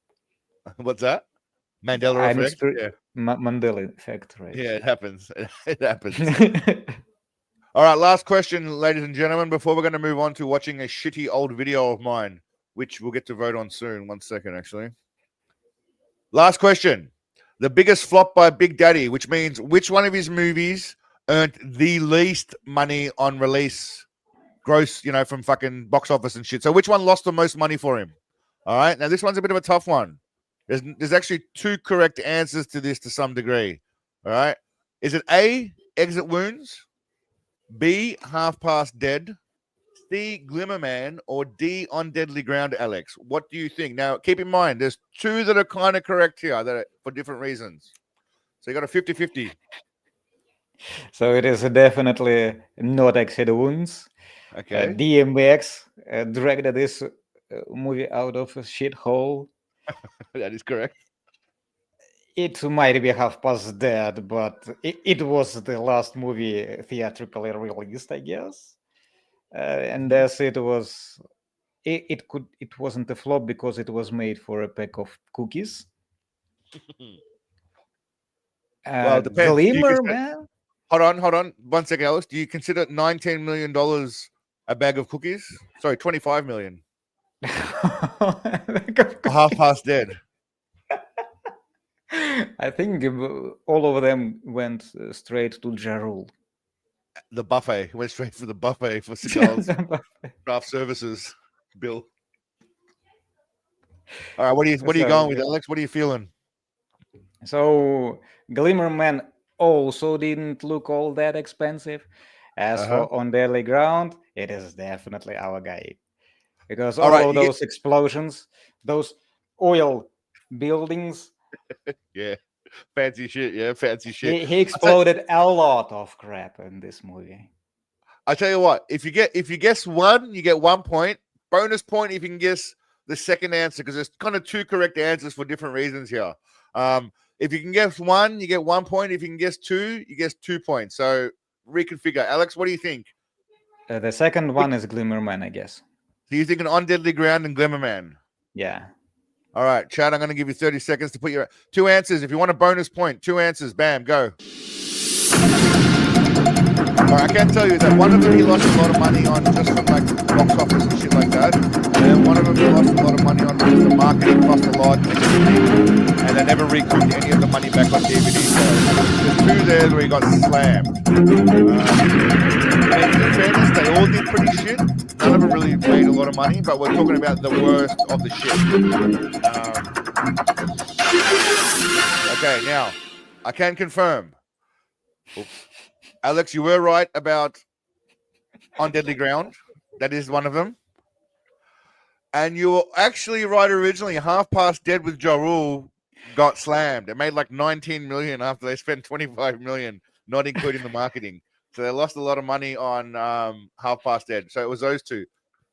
What's that? Mandela effect? Yeah. Mandela effect, right? Yeah, it happens. It happens. All right, last question, ladies and gentlemen, before we're going to move on to watching a shitty old video of mine, which we'll get to vote on soon. 1 second, actually. Last question. The biggest flop by Big Daddy, which means which one of his movies earned the least money on release, gross, from fucking box office and shit. So which one lost the most money for him? All right. Now, this one's a bit of a tough one. There's actually 2 correct answers to this to some degree. All right. Is it A, Exit Wounds, B, Half Past Dead, C, Glimmer Man, or D, On Deadly Ground, Alex? What do you think? Now, keep in mind, there's 2 that are kind of correct here that are for different reasons. So you got a 50-50. So it is definitely not Exit Wounds. Okay. DMX dragged this movie out of a shithole. That is correct. It might be Half Past Dead, but it was the last movie theatrically released, I guess. And as it was, it wasn't a flop because it was made for a pack of cookies. Well, it depends. Glimmer Man. Hold on. 1 second, Alice. Do you consider $19 million a bag of cookies? Sorry, $25 million. Half Past Dead. I think all of them went straight to Ja Rule. The buffet. He went straight for the buffet for Seagal's craft services bill. All right, what are you going with, Alex? What are you feeling? So Glimmerman also didn't look all that expensive. As for On Deadly Ground, it is definitely our guy. Because all of those explosions, those oil buildings. Yeah. Fancy shit. Yeah, fancy shit. He exploded a lot of crap in this movie. I tell you what, if you guess one, you get 1 point. Bonus point if you can guess the second answer, because there's kind of two correct answers for different reasons here. If you can guess one, you get 1 point. If you can guess two, you guess 2 points. So reconfigure. Alex, what do you think? The second one is Glimmerman, I guess. So you're thinking On Deadly Ground and Glimmerman? Yeah. All right, Chad, I'm going to give you 30 seconds to put your two answers. If you want a bonus point, two answers. Bam, go. All right, I can tell you that one of them he lost a lot of money on just from like box office and shit like that. And then one of them he lost a lot of money on because the marketing cost a lot and they never recouped any of the money back on DVD. So there's two there where he got slammed. And in fairness, they all did pretty shit. None of them really made a lot of money, but we're talking about the worst of the shit. Okay, now I can confirm. Oops. Alex, you were right about On Deadly Ground. That is one of them. And you were actually right originally. Half Past Dead with Ja Rule got slammed. It made like 19 million after they spent 25 million, not including the marketing. So they lost a lot of money on Half Past Dead. So it was those two.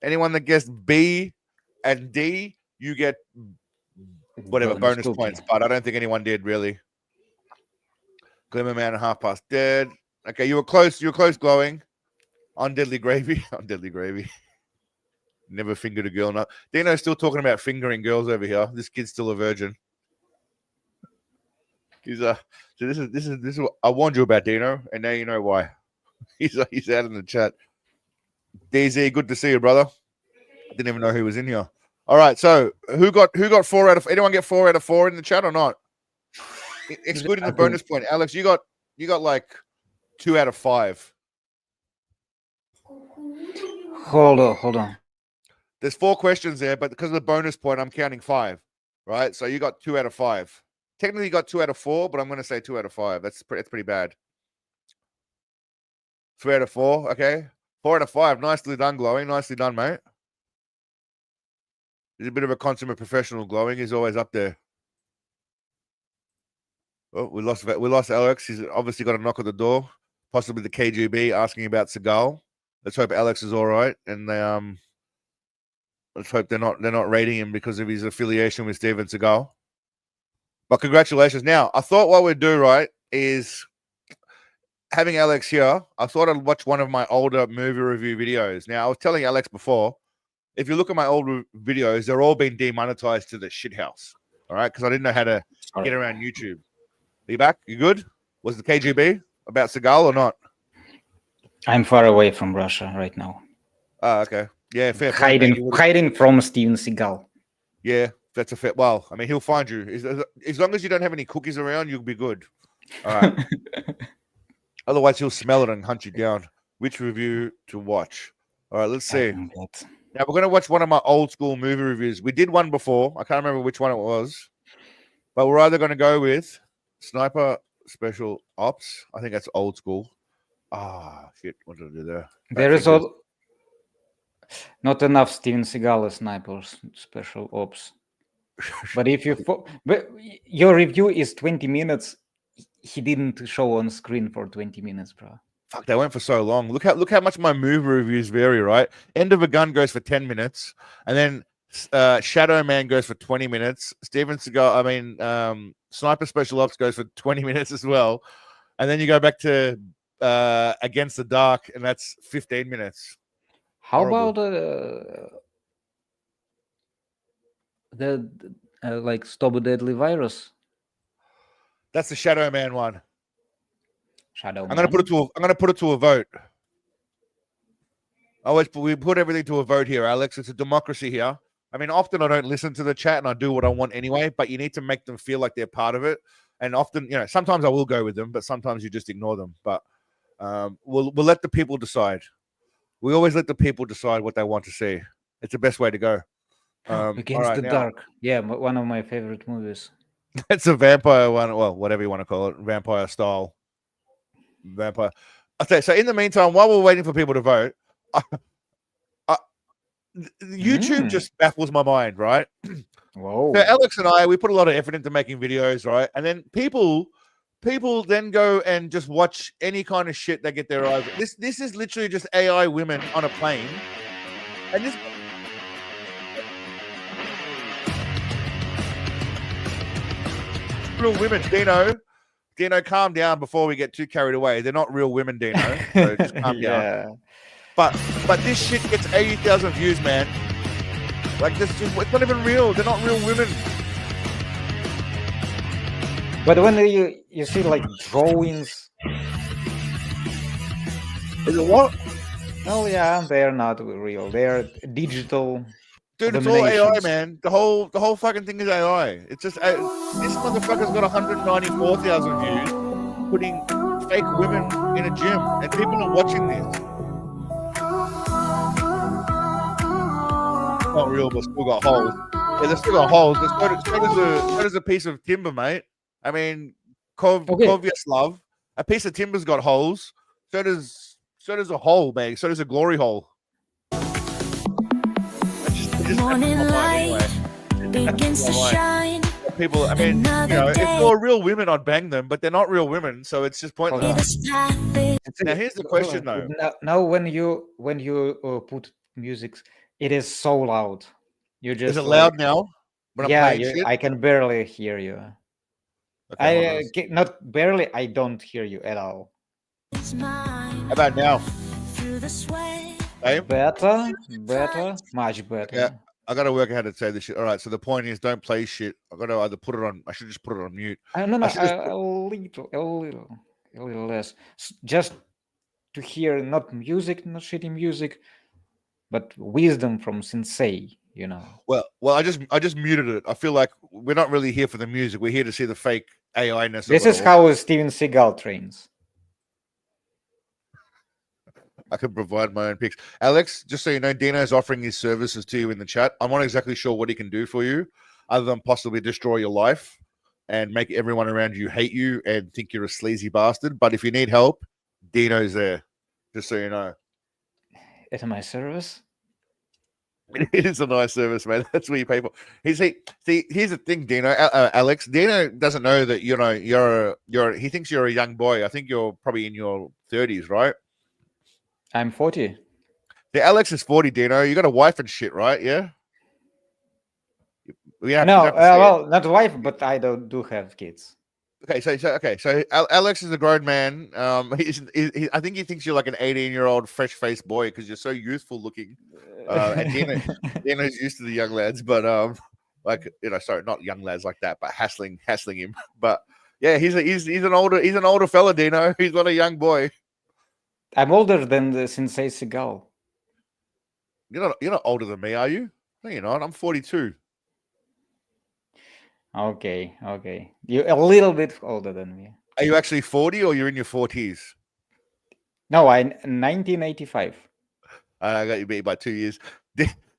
Anyone that guessed B and D, you get whatever bonus points. But I don't think anyone did really. Glimmerman and Half Past Dead. Okay, you were close. You were close, Glowing. On Deadly Gravy. On Deadly Gravy. Never fingered a girl. No. Dino's still talking about fingering girls over here. This kid's still a virgin. He's so this is what I warned you about, Dino, and now you know why. He's out in the chat. DZ, good to see you, brother. Didn't even know who was in here. All right, so who got 4 out of? Anyone get 4 out of 4 in the chat or not? Excluding the bonus point, Alex, you got like 2 out of 5. Hold on. There's 4 questions there, but because of the bonus point, I'm counting 5. Right, so you got 2 out of 5. Technically, you got 2 out of 4, but I'm going to say 2 out of 5. That's pretty bad. 3 out of 4. Okay, 4 out of 5. Nicely done, Glowing. Nicely done, mate. He's a bit of a consummate professional, Glowing. He's always up there. Oh, we lost Alex. He's obviously got a knock at the door. Possibly the KGB asking about Seagal. Let's hope Alex is all right, and they let's hope they're not raiding him because of his affiliation with Steven Seagal. But congratulations. Now, I thought what we'd do, right, is having Alex here, I thought I'd watch one of my older movie review videos. Now, I was telling Alex before, if you look at my old videos, they're all been demonetized to the shithouse. All right, because I didn't know how to get around YouTube. Are you back? You good? Was the KGB about Seagal or not? I'm far away from Russia right now. Oh, okay. Yeah, fair. Hiding from Steven Seagal. Yeah, that's a fair. Well, I mean, he'll find you. As long as you don't have any cookies around, you'll be good. All right. Otherwise, he'll smell it and hunt you down. Which review to watch? All right, let's see. Now, we're going to watch one of my old school movie reviews. We did one before. I can't remember which one it was. But we're either going to go with Sniper Special Ops. I think that's old school. Ah, shit. What did I do there? There is not enough Steven Seagal snipers special ops. But if but your review is 20 minutes, he didn't show on screen for 20 minutes, bro. Fuck, they went for so long. Look how much my movie reviews vary, right? End of a Gun goes for 10 minutes, and then Shadow Man goes for 20 minutes. Steven Seagal, Sniper Special Ops goes for 20 minutes as well, and then you go back to Against the Dark, and that's 15 minutes. How Horrible. about the Stop a Deadly Virus? That's the Shadow Man one. I'm gonna put it to a vote. We put everything to a vote here, Alex. It's a democracy here. I mean, often I don't listen to the chat and I do what I want anyway, but you need to make them feel like they're part of it. And often, sometimes I will go with them, but sometimes you just ignore them. But We'll let the people decide. We always let the people decide what they want to see. It's the best way to go. All Against right, the now, Dark. Yeah, one of my favorite movies. it's a vampire one. Well, whatever you want to call it, vampire style. Vampire. Okay, so in the meantime, while we're waiting for people to vote, YouTube just baffles my mind, right? Whoa. So Alex and I, we put a lot of effort into making videos, right? And then people then go and just watch any kind of shit they get their eyes. This is literally just AI women on a plane, and this. Real women, Dino, calm down before we get too carried away. They're not real women, Dino. So just calm down. But this shit gets 80,000 views, man. Like this, it's not even real. They're not real women. But when you see like drawings, Is it what? oh yeah, they're not real. They're digital. Dude, it's all AI, abominations. man. The whole fucking thing is AI. It's just this motherfucker's got 194,000 views, putting fake women in a gym, and people are watching this. Not real, but still got holes. Yeah, they still got holes. So does a piece of timber, mate. I mean, Kovyaslav, a piece of timber's got holes. So does a hole, mate. So does a glory hole. Morning light begins to shine. People, I mean, if they were real women, I'd bang them, but they're not real women, so it's just pointless. Now, here's the question, though. Now, when you put music, it is so loud. You just is it loud now? When I'm playing shit? I can barely hear you. Okay, not barely. I don't hear you at all. How about now? Hey? Better, much better. Yeah, I gotta work out how to say this shit. All right, so the point is, don't play shit. I gotta either put it on. I should just put it on mute. No, a little less, just to hear not music, not shitty music, but wisdom from Sensei. You know. Well, I just muted it. I feel like we're not really here for the music. We're here to see the fake AI-ness. This is how Steven Seagal trains. I can provide my own picks. Alex, just so you know, Dino's offering his services to you in the chat. I'm not exactly sure what he can do for you, other than possibly destroy your life and make everyone around you hate you and think you're a sleazy bastard. But if you need help, Dino's there, just so you know. At my service? It is a nice service, man. That's what you pay for. See, here's the thing, Dino. Alex, Dino doesn't know that you're. He thinks you're a young boy. I think you're probably in your 30s, right? I'm 40. Yeah, Alex is 40, Dino. You got a wife and shit, right? Yeah. Well, not wife, but I do have kids. Okay, so Alex is a grown man. I think he thinks you're like an 18-year-old fresh-faced boy because you're so youthful looking. And Dino's used to the young lads, but sorry, not young lads like that, but hassling him. But yeah, he's an older fella, Dino. He's not a young boy. I'm older than the Sensei Seagal. You're not older than me, are you? No, you're not. I'm 42. Okay. You're a little bit older than me. Are you actually 40 or you're in your 40s? No, I'm 1985. I got you beat by 2 years.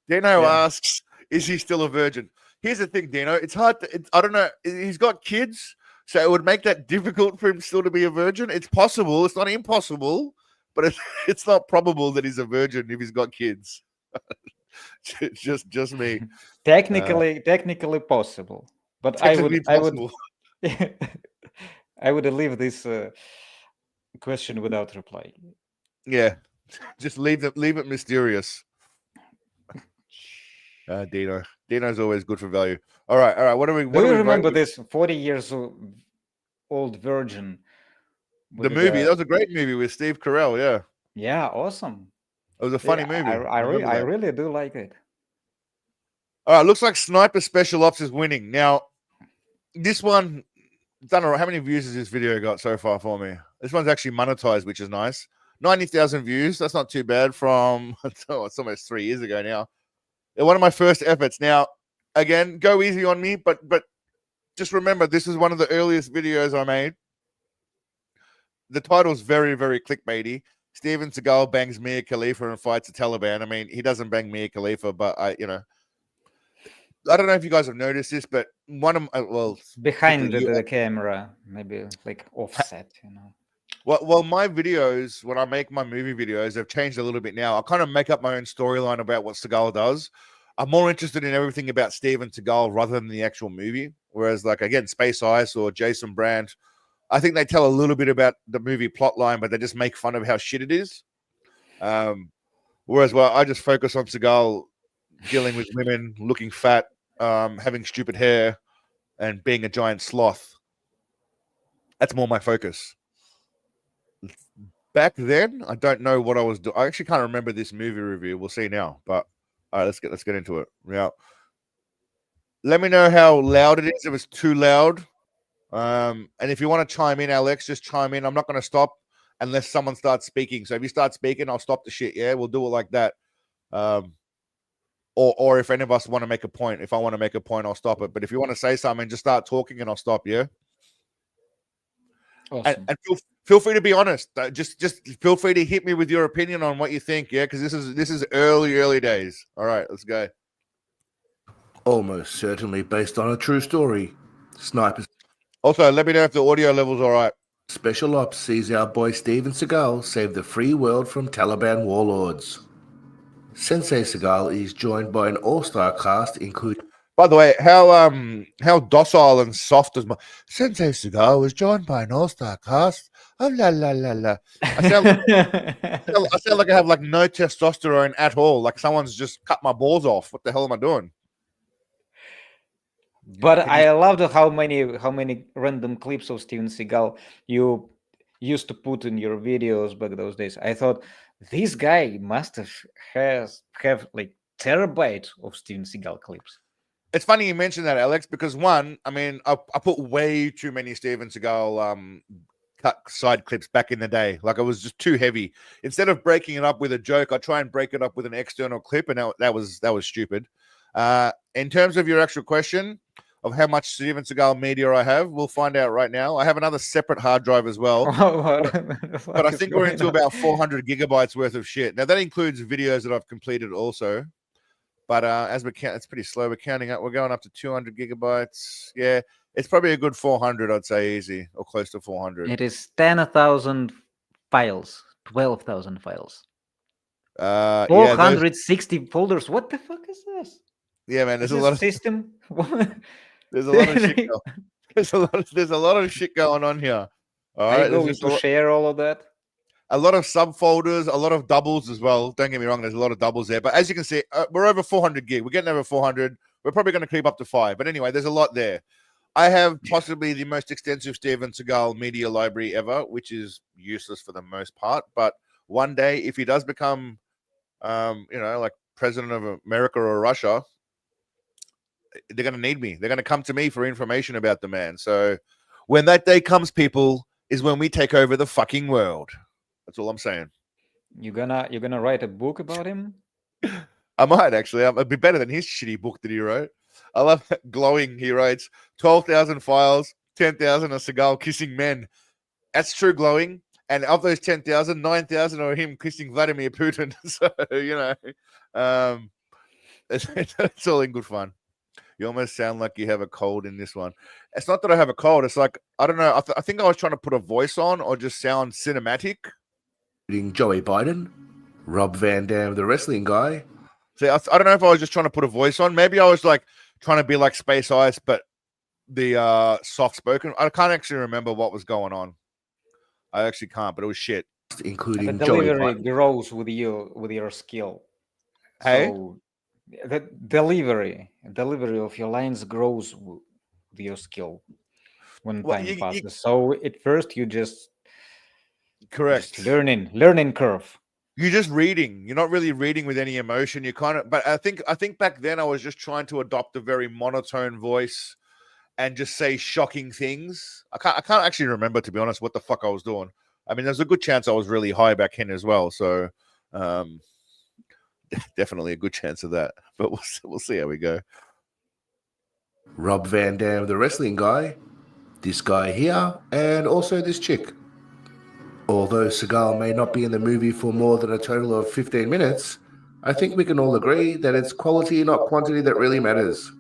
Dino asks, is he still a virgin? Here's the thing, Dino. It's hard. I don't know. He's got kids, so it would make that difficult for him still to be a virgin. It's possible. It's not impossible, but it's not probable that he's a virgin if he's got kids. just me. Technically possible, but I would leave this question without reply. Yeah, just leave it mysterious. Dino's always good for value. All right. What do you remember this 40 years old virgin? The movie, that was a great movie with Steve Carell. Yeah, awesome. It was a funny movie. I really do like it. All right, looks like Sniper Special Ops is winning. Now, this one, don't know how many views has this video got so far for me. This one's actually monetized, which is nice. 90,000 views. That's not too bad from, it's almost 3 years ago now. One of my first efforts. Now, again, go easy on me, but just remember, this is one of the earliest videos I made. the title's very, very clickbaity. Steven Seagal bangs Mia Khalifa and fights the Taliban. I mean, he doesn't bang Mia Khalifa, but I don't know if you guys have noticed this, but one of behind particularly the camera, maybe like offset, Well, my videos, when I make my movie videos, have changed a little bit now. I kind of make up my own storyline about what Seagal does. I'm more interested in everything about Steven Seagal rather than the actual movie. Whereas, like, again, Space Ice or Jason Brandt, I think they tell a little bit about the movie plotline, but they just make fun of how shit it is. Whereas, I just focus on Seagal dealing with women, looking fat, having stupid hair, and being a giant sloth. That's more my focus. Back then, I don't know what I was doing. I actually can't remember this movie review. We'll see now. But all right, let's get into it. Now, let me know how loud it is. If it's too loud, and if you want to chime in, Alex, just chime in. I'm not going to stop unless someone starts speaking. So if you start speaking, I'll stop the shit. Yeah, we'll do it like that. Or if any of us want to make a point, if I want to make a point, I'll stop it. But if you want to say something, just start talking and I'll stop. Yeah. Awesome. And feel free to be honest. Just feel free to hit me with your opinion on what you think. Yeah, because this is early days. All right, let's go. Almost certainly based on a true story. Snipers. Also, let me know if the audio level's all right. Special Ops sees our boy Steven Seagal save the free world from Taliban warlords. Sensei Seagal is joined by an all-star cast including... By the way, how docile and soft is my Sensei Seagal was joined by an all-star cast. Oh la la la la. I sound like I have like no testosterone at all. Like someone's just cut my balls off. What the hell am I doing? But I loved how many random clips of Steven Seagal you used to put in your videos back those days. I thought this guy must have like terabytes of Steven Seagal clips. It's funny you mentioned that, Alex, because one, I mean, I put way too many Steven Seagal cut side clips back in the day. Like it was just too heavy. Instead of breaking it up with a joke, I try and break it up with an external clip, and that was stupid. In terms of your actual question of how much Steven Seagal media I have, we'll find out right now. I have another separate hard drive as well, but I think we're into about 400 gigabytes worth of shit. Now that includes videos that I've completed also. But as we count, it's pretty slow. We're counting up. We're going up to 200 gigabytes. Yeah, it's probably a good 400, I'd say, easy or close to 400. It is 10,000 files, 12,000 files. 460 folders. What the fuck is this? Yeah, man. There's a lot of system. There's a lot of shit. There's a lot of shit going on here. All right, are you going to share all of that? A lot of subfolders, a lot of doubles as well. Don't get me wrong, there's a lot of doubles there. But as you can see, we're over 400 gig. We're getting over 400. We're probably going to creep up to 5. But anyway, there's a lot there. I have possibly the most extensive Steven Seagal media library ever, which is useless for the most part. But one day, if he does become, like president of America or Russia, they're going to need me. They're going to come to me for information about the man. So when that day comes, people, is when we take over the fucking world. That's all I'm saying. You're gonna write a book about him? I might actually. It'd be better than his shitty book that he wrote. I love glowing. He writes 12,000 files, 10,000 are Seagal kissing men. That's true glowing. And of those 10,000, 9,000 are him kissing Vladimir Putin. So it's all in good fun. You almost sound like you have a cold in this one. It's not that I have a cold. It's like I don't know. I think I was trying to put a voice on or just sound cinematic. Joey Biden, Rob Van Dam, the wrestling guy. See, I don't know if I was just trying to put a voice on. Maybe I was like trying to be like Space Ice, but the soft spoken. I can't actually remember what was going on. I actually can't, but it was shit. Including the delivery grows with your skill. Hey, so the delivery of your lines grows with your skill when time passes. So at first you just learning curve. You're just reading. You're not really reading with any emotion. You kind of, but I think back then I was just trying to adopt a very monotone voice and just say shocking things. I can't actually remember, to be honest, what the fuck I was doing. I mean, there's a good chance I was really high back in as well. So, definitely a good chance of that. But we'll see how we go. Rob Van Dam, the wrestling guy. This guy here, and also this chick. Although Seagal may not be in the movie for more than a total of 15 minutes, I think we can all agree that it's quality, not quantity, that really matters.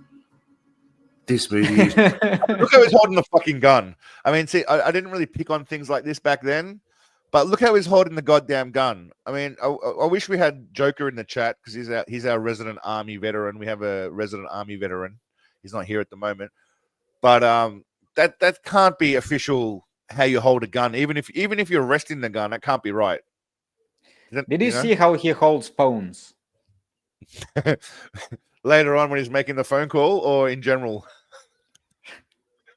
This movie is... Look how he's holding the fucking gun. I mean, see, I didn't really pick on things like this back then, but look how he's holding the goddamn gun. I mean, I wish we had Joker in the chat because he's our resident army veteran. We have a resident army veteran. He's not here at the moment, but that can't be official how you hold a gun. Even if you're resting the gun, that can't be right. Did you see how he holds phones? Later on when he's making the phone call, or in general?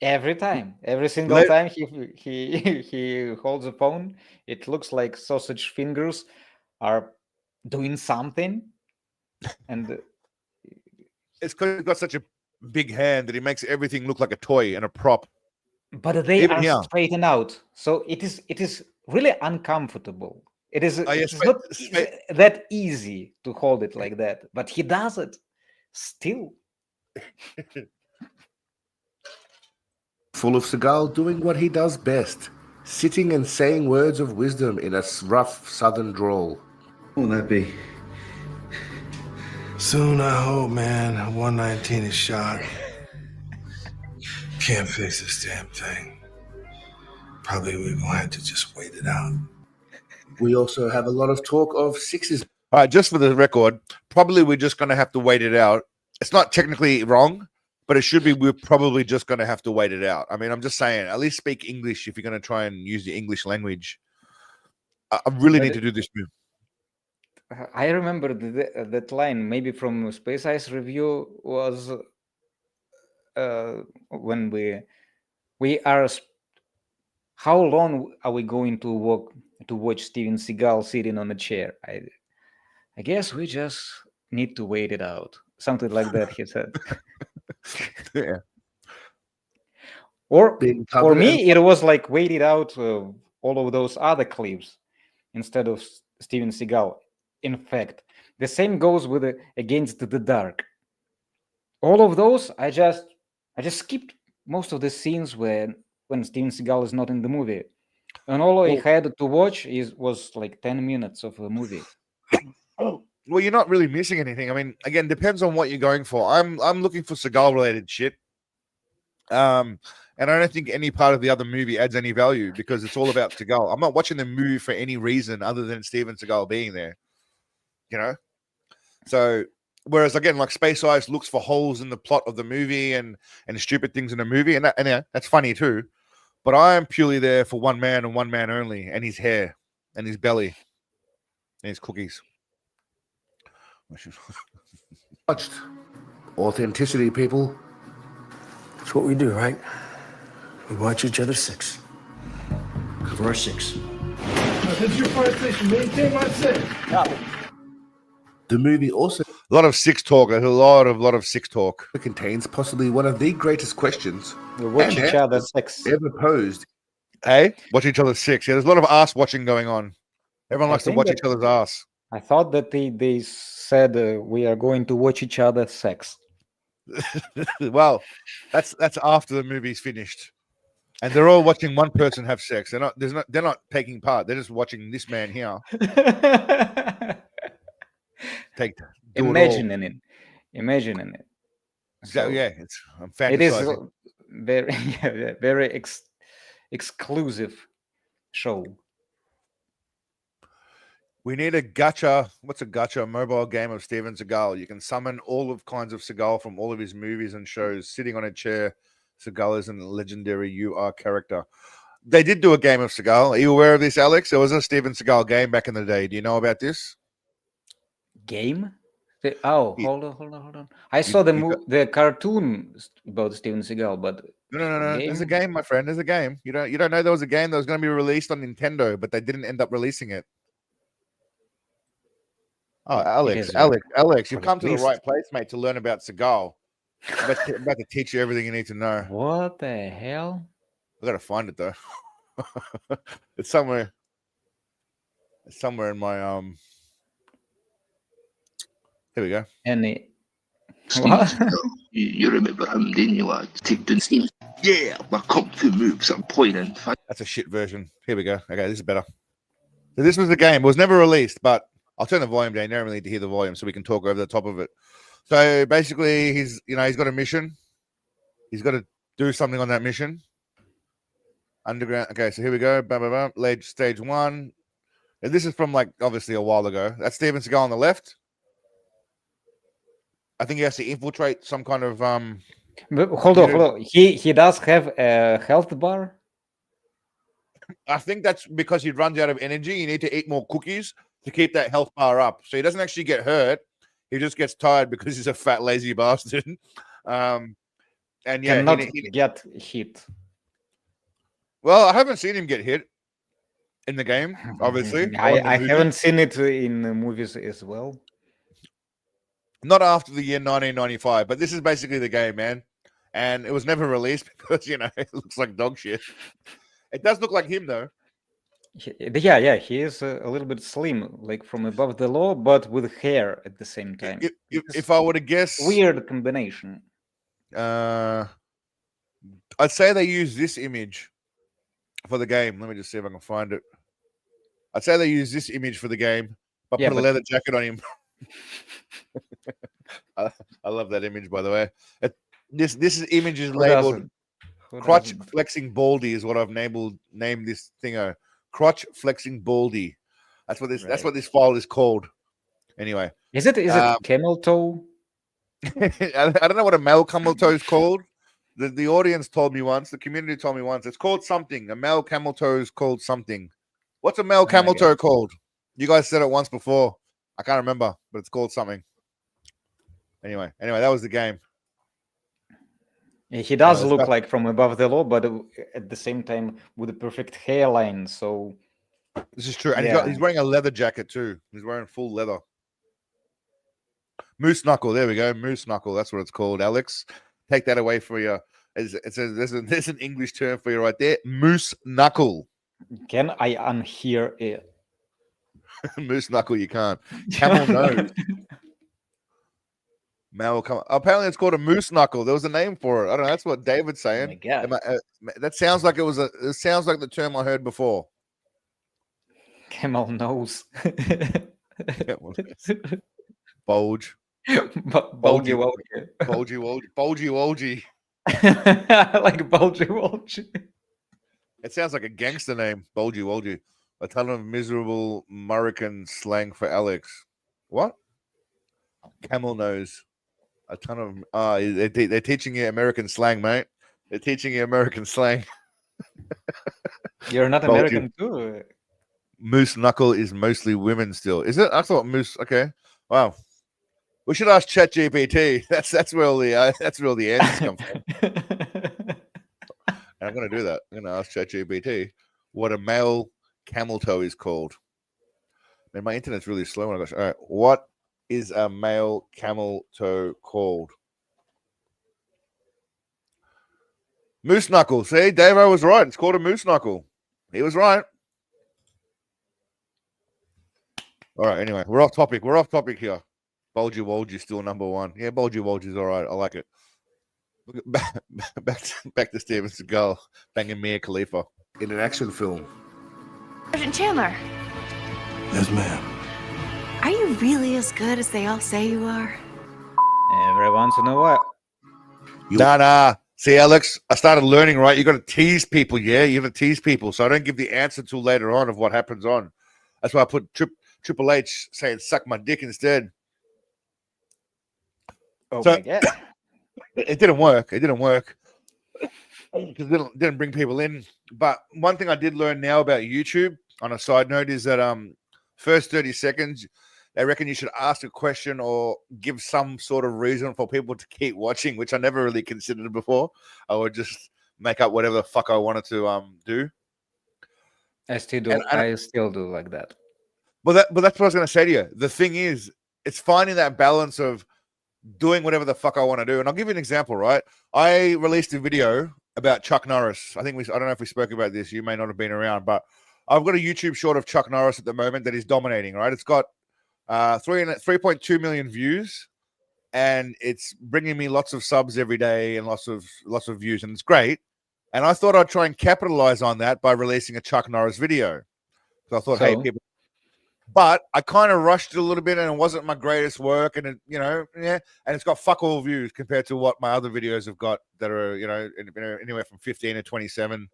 Every time, every single time he holds a phone, it looks like sausage fingers are doing something, and it's because he's got such a big hand that he makes everything look like a toy and a prop. But they are straightened out, so it is really uncomfortable. It is it's not that easy to hold it like that, but he does it still. Full of Seagal doing what he does best, sitting and saying words of wisdom in a rough southern drawl. Won't that be? Soon, I hope, man. 119 is shot. Can't fix this damn thing. Probably we're gonna have to just wait it out. We also have a lot of talk of sixes. All right, just for the record, probably we're just going to have to wait it out. It's not technically wrong, but it should be we're probably just going to have to wait it out. I mean, I'm just saying, at least speak English if you're going to try and use the English language. I really need to do this move. I remember that line, maybe from Space Ice review, was when we are... How long are we going to watch Steven Seagal sitting on a chair? I guess we just need to wait it out. Something like that, he said. Yeah. Or for me, it was like waited out all of those other clips instead of Steven Seagal. In fact, the same goes with Against the Dark. All of those, I just skipped most of the scenes when Steven Seagal is not in the movie, and all I had to watch was like 10 minutes of a movie. Well, you're not really missing anything. I mean, again, depends on what you're going for. I'm looking for Seagal related shit, and I don't think any part of the other movie adds any value because it's all about Seagal. I'm not watching the movie for any reason other than Steven Seagal being there, you know. So whereas again, like Space Ice looks for holes in the plot of the movie and stupid things in the movie, and that's funny too. But I am purely there for one man and one man only, and his hair, and his belly, and his cookies. Watched. Authenticity, people. That's what we do, right? We watch each other six. Cover our six. This is your fire station. Maintain my six. Copy. The movie also... A lot of six talk. There's a lot of six talk. It contains possibly one of the greatest questions we watch each other six ever posed. Hey, watch each other six. Yeah, there's a lot of ass watching going on. Everyone likes to watch each other's ass. I thought that they said we are going to watch each other sex. Well, that's after the movie's finished, and they're all watching one person have sex. They're not taking part. They're just watching this man here. Imagining it. So, yeah, I'm fantasizing. It is very exclusive show. We need a gacha. What's a gacha? A mobile game of Steven Seagal. You can summon all kinds of Seagal from all of his movies and shows. Sitting on a chair, Seagal is a legendary UR character. They did do a game of Seagal. Are you aware of this, Alex? There was a Steven Seagal game back in the day. Do you know about this? Game? Hold on. I saw the cartoon about Steven Seagal, but no. There's a game, my friend. There's a game. You don't know there was a game that was going to be released on Nintendo, but they didn't end up releasing it. Oh, Alex, you've come to the right place, mate, to learn about Seagal. I'm about to teach you everything you need to know. What the hell? I gotta find it though. It's somewhere. It's somewhere in my Here we go. What? You remember him, didn't you, lad? Take the steam. Yeah, my kung fu moves. I'm pointing. That's a shit version. Here we go. Okay, this is better. So this was the game. It was never released, but I'll turn the volume down. You don't really need to hear the volume, so we can talk over the top of it. So basically, he's got a mission. He's got to do something on that mission. Underground. Okay, so here we go. Blah, blah, blah. Ledge stage 1. And this is from like obviously a while ago. That's Steven Seagal on the left. I think he has to infiltrate some kind of But hold on. He does have a health bar. I think that's because he runs out of energy. You need to eat more cookies to keep that health bar up. So he doesn't actually get hurt. He just gets tired because he's a fat, lazy bastard. And yeah, cannot get hit. Well, I haven't seen him get hit in the game, obviously. I haven't seen it in the movies as well. Not after the year 1995, but this is basically the game, man. And it was never released because, it looks like dog shit. It does look like him, though. Yeah, he is a little bit slim, like from above the law, but with hair at the same time. If I were to guess... Weird combination. I'd say they use this image for the game. Let me just see if I can find it. I'd say they use this image for the game, but put a leather jacket on him. I love that image, by the way. This image is labeled crotch flexing baldy is what I've named this thing. Crotch flexing baldy. That's what this file is called. Anyway, is it camel toe? I don't know what a male camel toe is called. The audience told me once. The community told me once. It's called something. A male camel toe is called something. What's a male camel toe called? You guys said it once before. I can't remember, but it's called something. Anyway, that was the game. He does look like from above the law, but at the same time with a perfect hairline. So this is true, and he's wearing a leather jacket too. He's wearing full leather. Moose knuckle. There we go. Moose knuckle. That's what it's called. Alex, take that away for you. There's an English term for you right there. Moose knuckle. Can I unhear it? Moose knuckle. You can't. Camel nose. Apparently, it's called a moose knuckle. There was a name for it. I don't know. That's what David's saying. Oh my God. That sounds like it sounds like the term I heard before. Camel nose. Bulge. Bulgy wolgy. Bulgy wolgy. Like bulgy wolgy. It sounds like a gangster name. Bulgy wolgy. A ton of miserable American slang for Alex. What? Camel nose. A ton of they're teaching you American slang, mate. They're teaching you American slang. You're not American too. Moose knuckle is mostly women still. Is it? I thought moose. Okay. Wow. We should ask ChatGPT. That's where all the answers come from. And I'm gonna do that. I'm gonna ask ChatGPT what a male camel toe is called. Man, my internet's really slow. When I go, all right, what is a male camel toe called? Moose knuckle. See, Davo was right. It's called a moose knuckle. He was right. All right. Anyway, we're off topic. We're off topic here. Bulgy Wolgy still number one. Yeah, Bulgy Wolgy's all right. I like it. Back to Steven Seagal banging Mia Khalifa in an action film. Sergeant Chandler. Yes, ma'am. Are you really as good as they all say you are? Every once in a while. Nah. See, Alex, I started learning, right? You got to tease people, yeah? You got to tease people. So I don't give the answer till later on of what happens on. That's why I put Triple H saying suck my dick instead. Oh, my God. It didn't work. It didn't work. Because it didn't bring people in. But one thing I did learn now about YouTube, on a side note, is that first 30 seconds, they reckon you should ask a question or give some sort of reason for people to keep watching, which I never really considered before. I would just make up whatever the fuck I wanted to do. I still do like that. But that's what I was going to say to you. The thing is, it's finding that balance of doing whatever the fuck I want to do. And I'll give you an example, right? I released a video about Chuck Norris. I don't know if we spoke about this. You may not have been around, but I've got a YouTube short of Chuck Norris at the moment that is dominating, right? It's got 3.2 million views, and it's bringing me lots of subs every day and lots of views, and it's great. And I thought I'd try and capitalize on that by releasing a Chuck Norris video. So I thought, hey, people. But I kind of rushed it a little bit, and it wasn't my greatest work, and and it's got fuck all views compared to what my other videos have got that are anywhere from 15 to 27,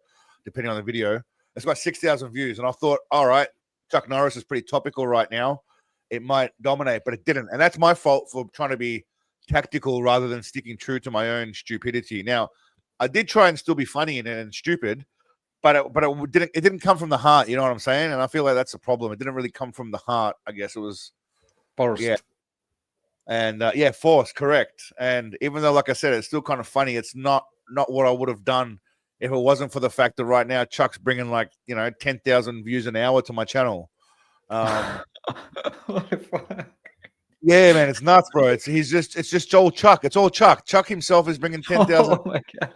depending on the video. It's got 6,000 views, and I thought, all right, Chuck Norris is pretty topical right now. It might dominate, but it didn't, and that's my fault for trying to be tactical rather than sticking true to my own stupidity. Now, I did try and still be funny and stupid. But it didn't come from the heart, you know what I'm saying? And I feel like that's the problem. It didn't really come from the heart. I guess it was forced. Yeah. And forced, correct. And even though, like I said, it's still kind of funny, it's not what I would have done if it wasn't for the fact that right now Chuck's bringing 10,000 views an hour to my channel. What the fuck? Yeah, man, it's nuts, bro. It's just all Chuck. It's all Chuck. Chuck himself is bringing 10,000. Oh my God.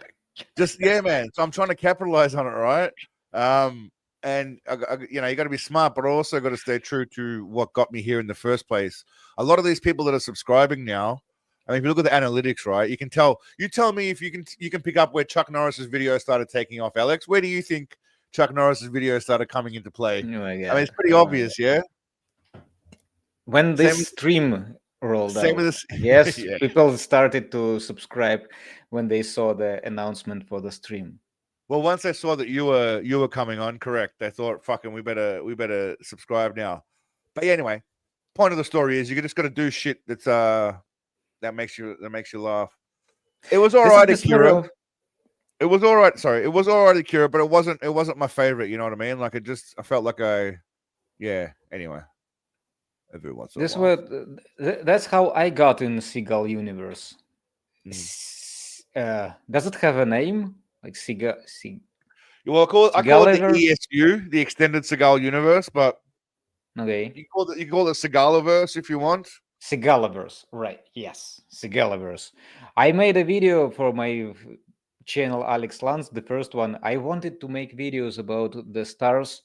Man. So I'm trying to capitalize on it, right? And you got to be smart, but also got to stay true to what got me here in the first place. A lot of these people that are subscribing now, I mean, if you look at the analytics, right, you can tell. You tell me if you can pick up where Chuck Norris's video started taking off, Alex. Where do you think Chuck Norris's video started coming into play? Oh my God. I mean, it's pretty obvious, yeah. When this stream rolled out, yes, yeah. People started to subscribe when they saw the announcement for the stream. Well, once they saw that you were coming on, correct, they thought, "Fucking, we better subscribe now." But yeah, anyway, point of the story is you just got to do shit that's that makes you laugh. It was all right, Akira. It was all right. Sorry, it was all right, Akira, but it wasn't my favorite. You know what I mean? Like I felt like Anyway. Every once in a while. That's how I got in Seagal universe. Does it have a name? Like Seagal? Well, I call it the ESU, the Extended Seagal Universe, but okay, you call it Segaliverse if you want. Segaliverse, right? Yes, Segaliverse. I made a video for my channel, Alex Lance, the first one. I wanted to make videos about the stars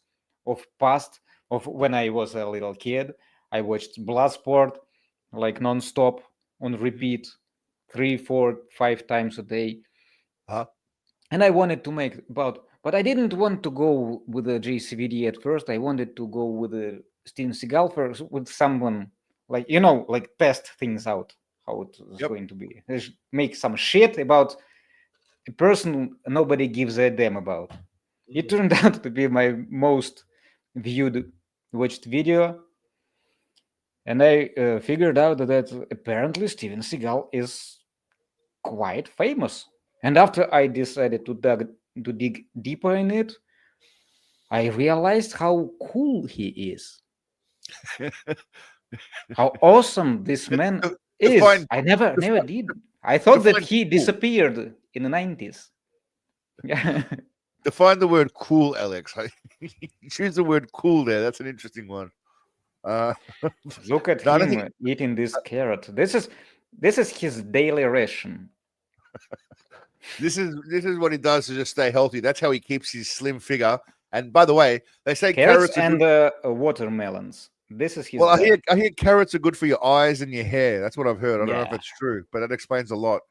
of past of when I was a little kid. I watched Bloodsport like non-stop on repeat 3, 4, 5 times a day. And I wanted to make but I didn't want to go with the JCVD at first. I wanted to go with the Steven Seagal first, with someone like test things out, how it's going to be. Make some shit about a person nobody gives a damn about. It turned out to be my most watched video. And I figured out that apparently Steven Seagal is quite famous. And after I decided to dig deeper in it, I realized how cool he is. How awesome this man is. I never did. I thought that he disappeared in the 90s. Yeah. Define the word cool, Alex. Choose the word cool there. That's an interesting one. Look at him eating this carrot. This is his daily ration. This is what he does to just stay healthy. That's how he keeps his slim figure. And by the way, they say carrots and watermelons. This is his. Well, I hear carrots are good for your eyes and your hair. That's what I've heard. I don't know if it's true, but that explains a lot.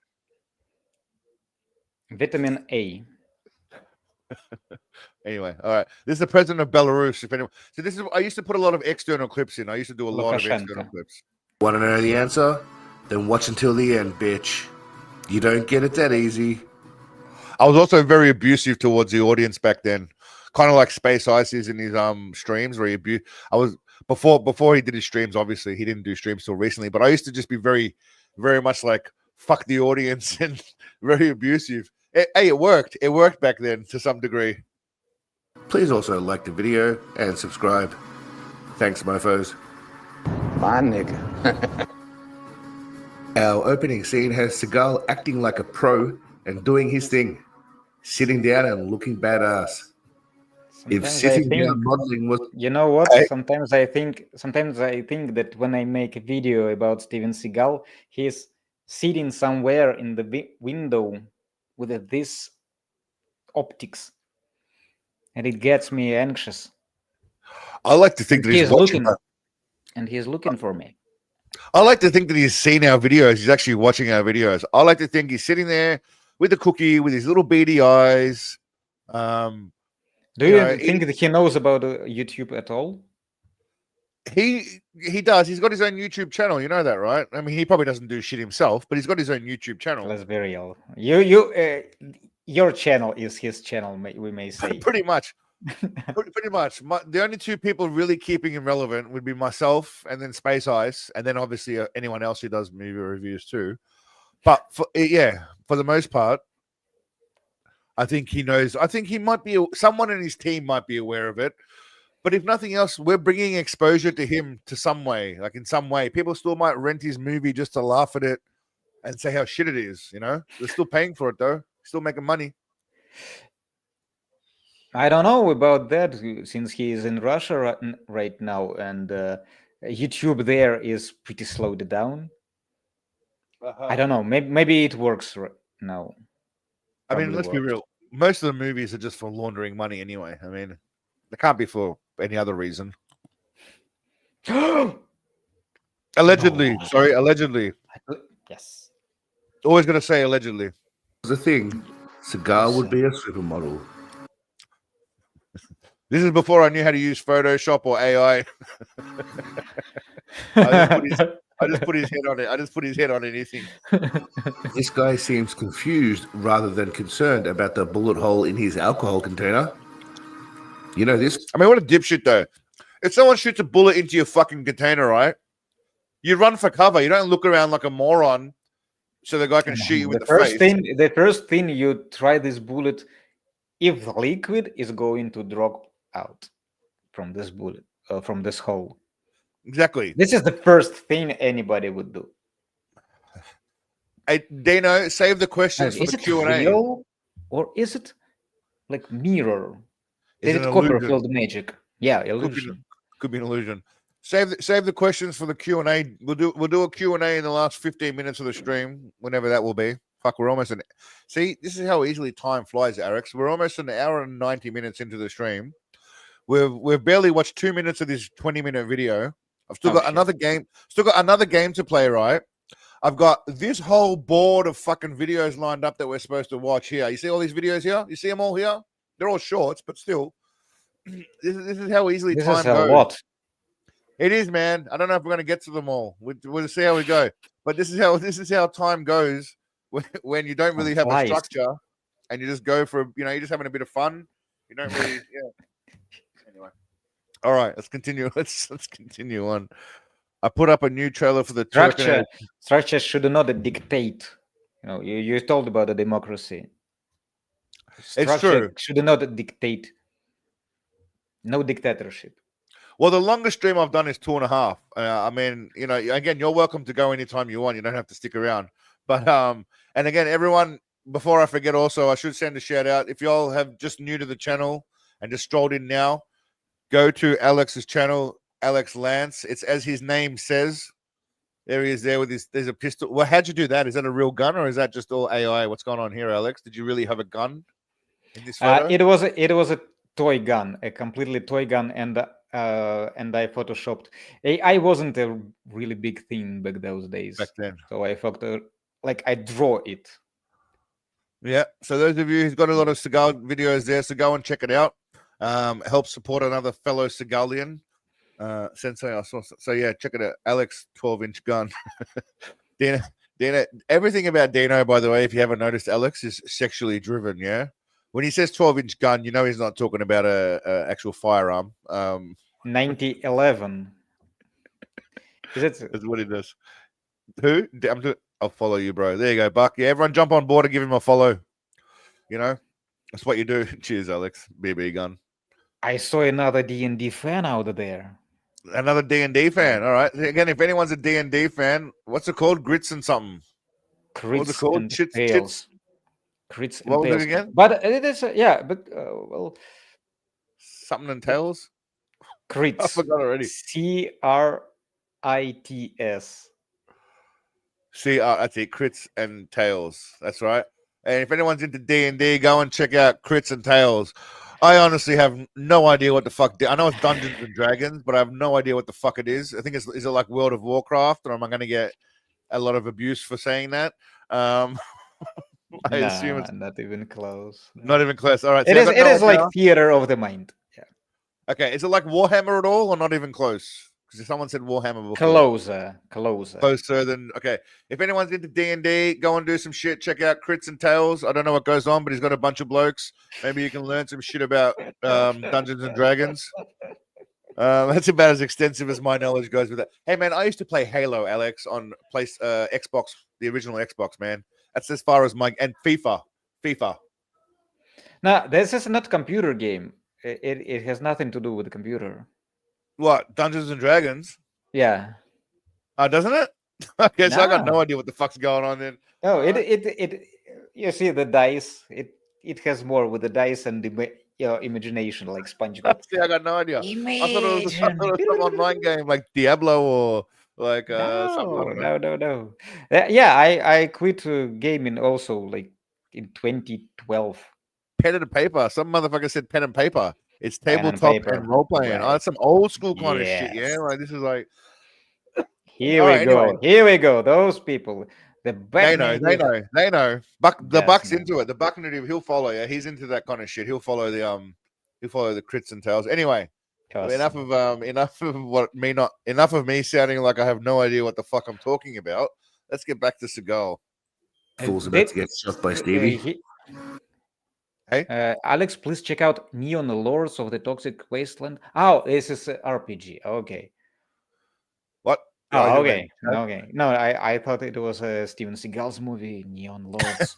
Vitamin A. Anyway, all right. This is the president of Belarus. If anyone, so this is. I used to put a lot of external clips in. I used to do a lot of external clips. Want to know the answer? Then watch until the end, bitch. You don't get it that easy. I was also very abusive towards the audience back then, kind of like Space Ice is in his streams, where I was before he did his streams. Obviously, he didn't do streams till recently, but I used to just be very, very much like fuck the audience and very abusive. It worked. It worked back then to some degree. Please also like the video and subscribe. Thanks, mofos. My nigga. Our opening scene has Seagal acting like a pro and doing his thing, sitting down and looking badass. If sitting down modeling was, you know what? Sometimes I think that when I make a video about Steven Seagal, he's sitting somewhere in the window with this optics, and it gets me anxious. I like to think that he's watching and he's looking for me. I like to think that he's seen our videos. He's actually watching our videos. I like to think he's sitting there with a cookie, with his little beady eyes. Do you think that he knows about YouTube at all? He does. He's got his own YouTube channel. You know that, right? I mean, he probably doesn't do shit himself, but he's got his own YouTube channel. Let's be real. Your channel is his channel. We may say pretty much. Pretty much. The only two people really keeping him relevant would be myself and then Space Ice, and then obviously anyone else who does movie reviews too. But for the most part, I think he knows. I think he might be someone in his team might be aware of it. But if nothing else, we're bringing exposure to him to some way. Like in some way, people still might rent his movie just to laugh at it and say how shit it is. You know, they're still paying for it though. Still making money. I don't know about that since he is in Russia right now, and YouTube there is pretty slowed down. I don't know. Maybe it works now. I mean, let's be real. Most of the movies are just for laundering money anyway. I mean, they can't be for any other reason. Allegedly. No. Sorry, allegedly. Yes. Always going to say allegedly. The thing, Seagal would be a supermodel. This is before I knew how to use Photoshop or AI. I just put his head on it. I just put his head on anything. This guy seems confused rather than concerned about the bullet hole in his alcohol container. You know this? I mean, what a dipshit, though. If someone shoots a bullet into your fucking container, right? You run for cover. You don't look around like a moron so the guy can shoot you with the face. The first thing you try this bullet, if the liquid is going to drop out from this bullet, from this hole. Exactly. This is the first thing anybody would do. Hey, Dino, save the questions for the Q&A. Real, or is it like mirror? David Copperfield magic. Yeah, illusion. Could be an illusion. Save the questions for the Q&A. We'll do a Q&A in the last 15 minutes of the stream, whenever that will be. Fuck, we're almost see, this is how easily time flies, Alex. We're almost an hour and 90 minutes into the stream. We've barely watched 2 minutes of this 20-minute video. I've still got another game. Still got another game to play, right? I've got this whole board of fucking videos lined up that we're supposed to watch here. You see all these videos here? You see them all here? They're all shorts, but still, this is how easily time goes. What? It is, man. I don't know if we're going to get to them all. We'll see how we go. But this is how time goes when you don't really have a structure and you just go for you're just having a bit of fun. You don't really, Anyway, all right. Let's continue. Let's continue on. I put up a new trailer for the structure should not dictate. You told about the democracy. It's true. Should not dictate. No dictatorship. Well, the longest stream I've done is 2.5. I mean, again, you're welcome to go anytime you want. You don't have to stick around. But and again, everyone, before I forget, also I should send a shout out. If y'all have just new to the channel and just strolled in now, go to Alex's channel, Alex Lance. It's as his name says. There he is there with there's a pistol. Well, how'd you do that? Is that a real gun or is that just all AI? What's going on here, Alex? Did you really have a gun in this photo? It was a toy gun, a completely toy gun, and I photoshopped. AI wasn't a really big thing back those days. Back then. So I I draw it. Yeah. So those of you who's got a lot of Seagal videos there, so go and check it out. Help support another fellow Seagalian. Sensei, I saw. So yeah, check it out. Alex 12-inch gun. Dino, everything about Dino, by the way, if you haven't noticed, Alex is sexually driven. Yeah. When he says 12-inch gun, he's not talking about a actual firearm. 9011. That's what he does. Who? I'll follow you, bro. There you go, Buck. Yeah, everyone jump on board and give him a follow. That's what you do. Cheers, Alex. BB gun. I saw another D&D fan out there. Another D&D fan. All right. Again, if anyone's a D&D fan, what's it called? Grits and something. What's it called? Chits. Crits and what was tails. it again? But it is, something and tails. Crits. I forgot already. CRITS. That's it. Crits and tails. That's right. And if anyone's into D&D, go and check out Crits and Tails. I honestly have no idea what the fuck. I know it's Dungeons and Dragons, but I have no idea what the fuck it is. I think is it like World of Warcraft, or am I going to get a lot of abuse for saying that? I assume it's not even close. No. not even close. All right, It so is. It is like theater of the mind. Yeah. Okay, is it like Warhammer at all, or not even close? Because someone said Warhammer before. Closer than okay. If anyone's into D&D, go and do some shit. Check out Crits and Tales. I don't know what goes on, but he's got a bunch of blokes. Maybe you can learn some shit about Dungeons and Dragons. That's about as extensive as my knowledge goes with that. Hey man, I used to play Halo, Alex, on Xbox, the original Xbox. Man, that's as far as my and FIFA. Now, this is not computer game. It has nothing to do with the computer. What, Dungeons and Dragons? Yeah. Doesn't it? Okay, so I got no idea what the fuck's going on then. No, it you see the dice. It has more with the dice and the imagination, like SpongeBob. See, I got no idea. I thought it was some online game like Diablo or like something. No. Yeah, I quit gaming also like in 2012. Pen and paper. Some motherfucker said pen and paper. It's Pen and tabletop paper, and role playing. right. Oh, that's some old school kind of shit. Yeah, Yes. like this is like. Here All we right, go. anyway. Here we go. Those people. The They know. Batman. They know. The Yes, Buck's man. into it. The Buck native, he'll follow. Yeah, he's into that kind of shit. He'll follow the Crits and Tales. Anyway, enough of me sounding like I have no idea what the fuck I'm talking about. Let's get back to Seagal. Fool's about to get shot by Stevie. Hey, Alex, please check out Neon Lords of the Toxic Wasteland. Oh, this is a RPG. Okay. What? Oh, okay. Okay. No, I thought it was Steven Seagal's movie, Neon Lords.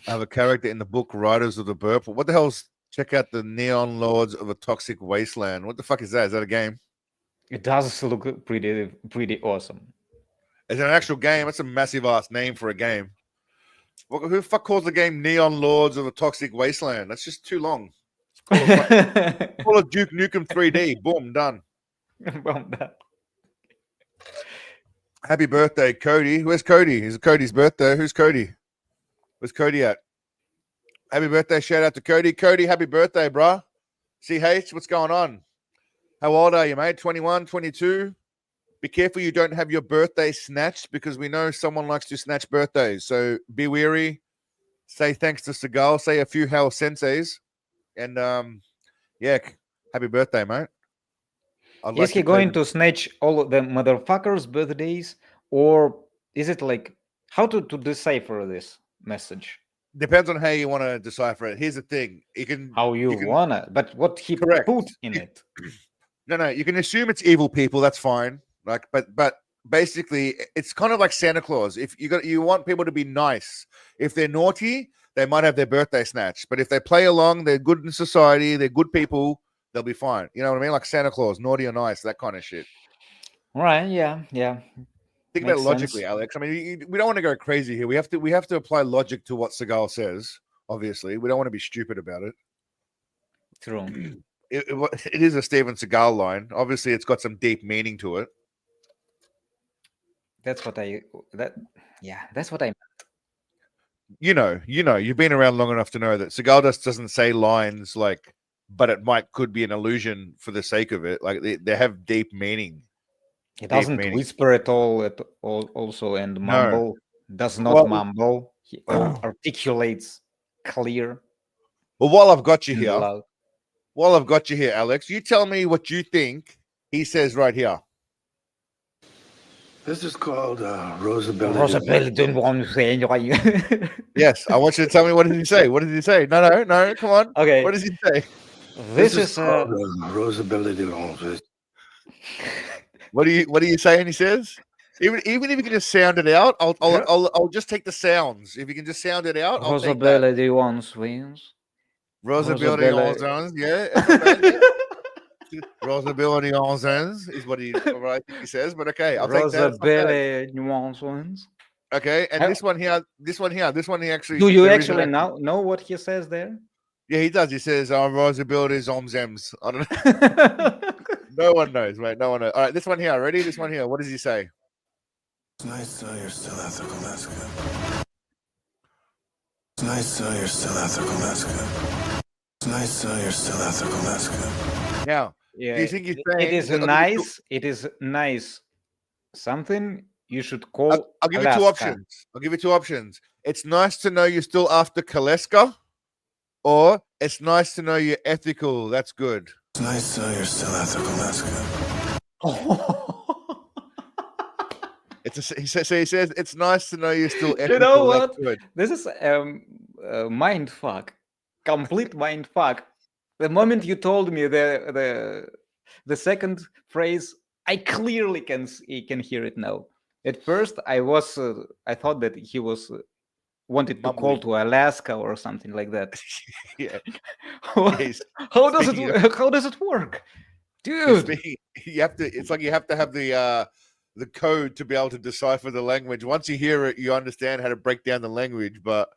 I have a character in the book Riders of the Burp. What the hell's check out the Neon Lords of a Toxic Wasteland? What the fuck is that? Is that a game? It does look pretty awesome. Is it an actual game? That's a massive ass name for a game. Who the fuck calls the game Neon Lords of a Toxic Wasteland? That's just too long. Call it Duke Nukem 3D. Boom, done. Boom, done. Happy birthday, Cody. Where's Cody? Is it Cody's birthday? Who's Cody? Where's Cody at? Happy birthday. Shout out to Cody. Cody, happy birthday, bruh. CH, what's going on? How old are you, mate? 21, 22? Be careful you don't have your birthday snatched because we know someone likes to snatch birthdays. So be wary. Say thanks to Seagal. Say a few hell senseis. And yeah, happy birthday, mate. Is he going to snatch all of the motherfuckers' birthdays? Or is it like how to decipher this message? Depends on how you want to decipher it. Here's the thing. You can wanna, but what he put in it. No, you can assume it's evil people, that's fine. Like, but basically it's kind of like Santa Claus. If you want people to be nice. If they're naughty, they might have their birthday snatched. But if they play along, they're good in society, they're good people, they'll be fine. You know what I mean? Like Santa Claus, naughty or nice, that kind of shit. Right, yeah. Think about it logically, Alex. I mean, we don't want to go crazy here. We have to apply logic to what Seagal says. Obviously, we don't want to be stupid about it. True. It is a Steven Seagal line. Obviously, it's got some deep meaning to it. That's what I meant. You know, you've been around long enough to know that Seagal just doesn't say lines like, but it could be an illusion for the sake of it. Like they have deep meaning. He doesn't whisper at all also and mumble. Does not mumble. He articulates clear. Well, while I've got you here, Alex, you tell me what you think he says right here. This is called Rosabella. Rosabella didn't want to say anything. Yes, I want you to tell me what did he say. What did he say? No, come on. Okay. What does he say? This is called Rosabella de Londres. What are you saying? He says, even if you can just sound it out, I'll just take the sounds. If you can just sound it out, I'll take that. Rosabella de Wins. Rosabella de Londres, yeah. Rosabella de Londres is what I think he says. But okay, I'll take that. Rosabella nuances. Okay, and this one he actually. Do you actually know what he says there? Yeah, he does. He says, Rosabella de Zomzems. I don't know. No one knows, mate. No one knows. All right, this one here. Ready? This one here. What does he say? It's nice you're still ethical. That's good. It's nice you're still ethical. That's good. It's nice you're still ethical, that's good. Now, Yeah, do you think he's it saying? is nice. It is nice. Something you should call. I'll give you two Alaska. options. I'll give you two options. It's nice to know you're still after Kaleska, or it's nice to know you're ethical. That's good. It's nice you're still ethical, that's good. He says it's nice to know you're still ethical. You know That's what? good. This is mind fuck, complete mind fuck. The moment you told me the second phrase, I clearly can hear it now. At first, I thought that he was wanted to call to Alaska or something like that. Yeah. How does it work, dude? You have to. It's like you have to have the code to be able to decipher the language. Once you hear it, you understand how to break down the language. But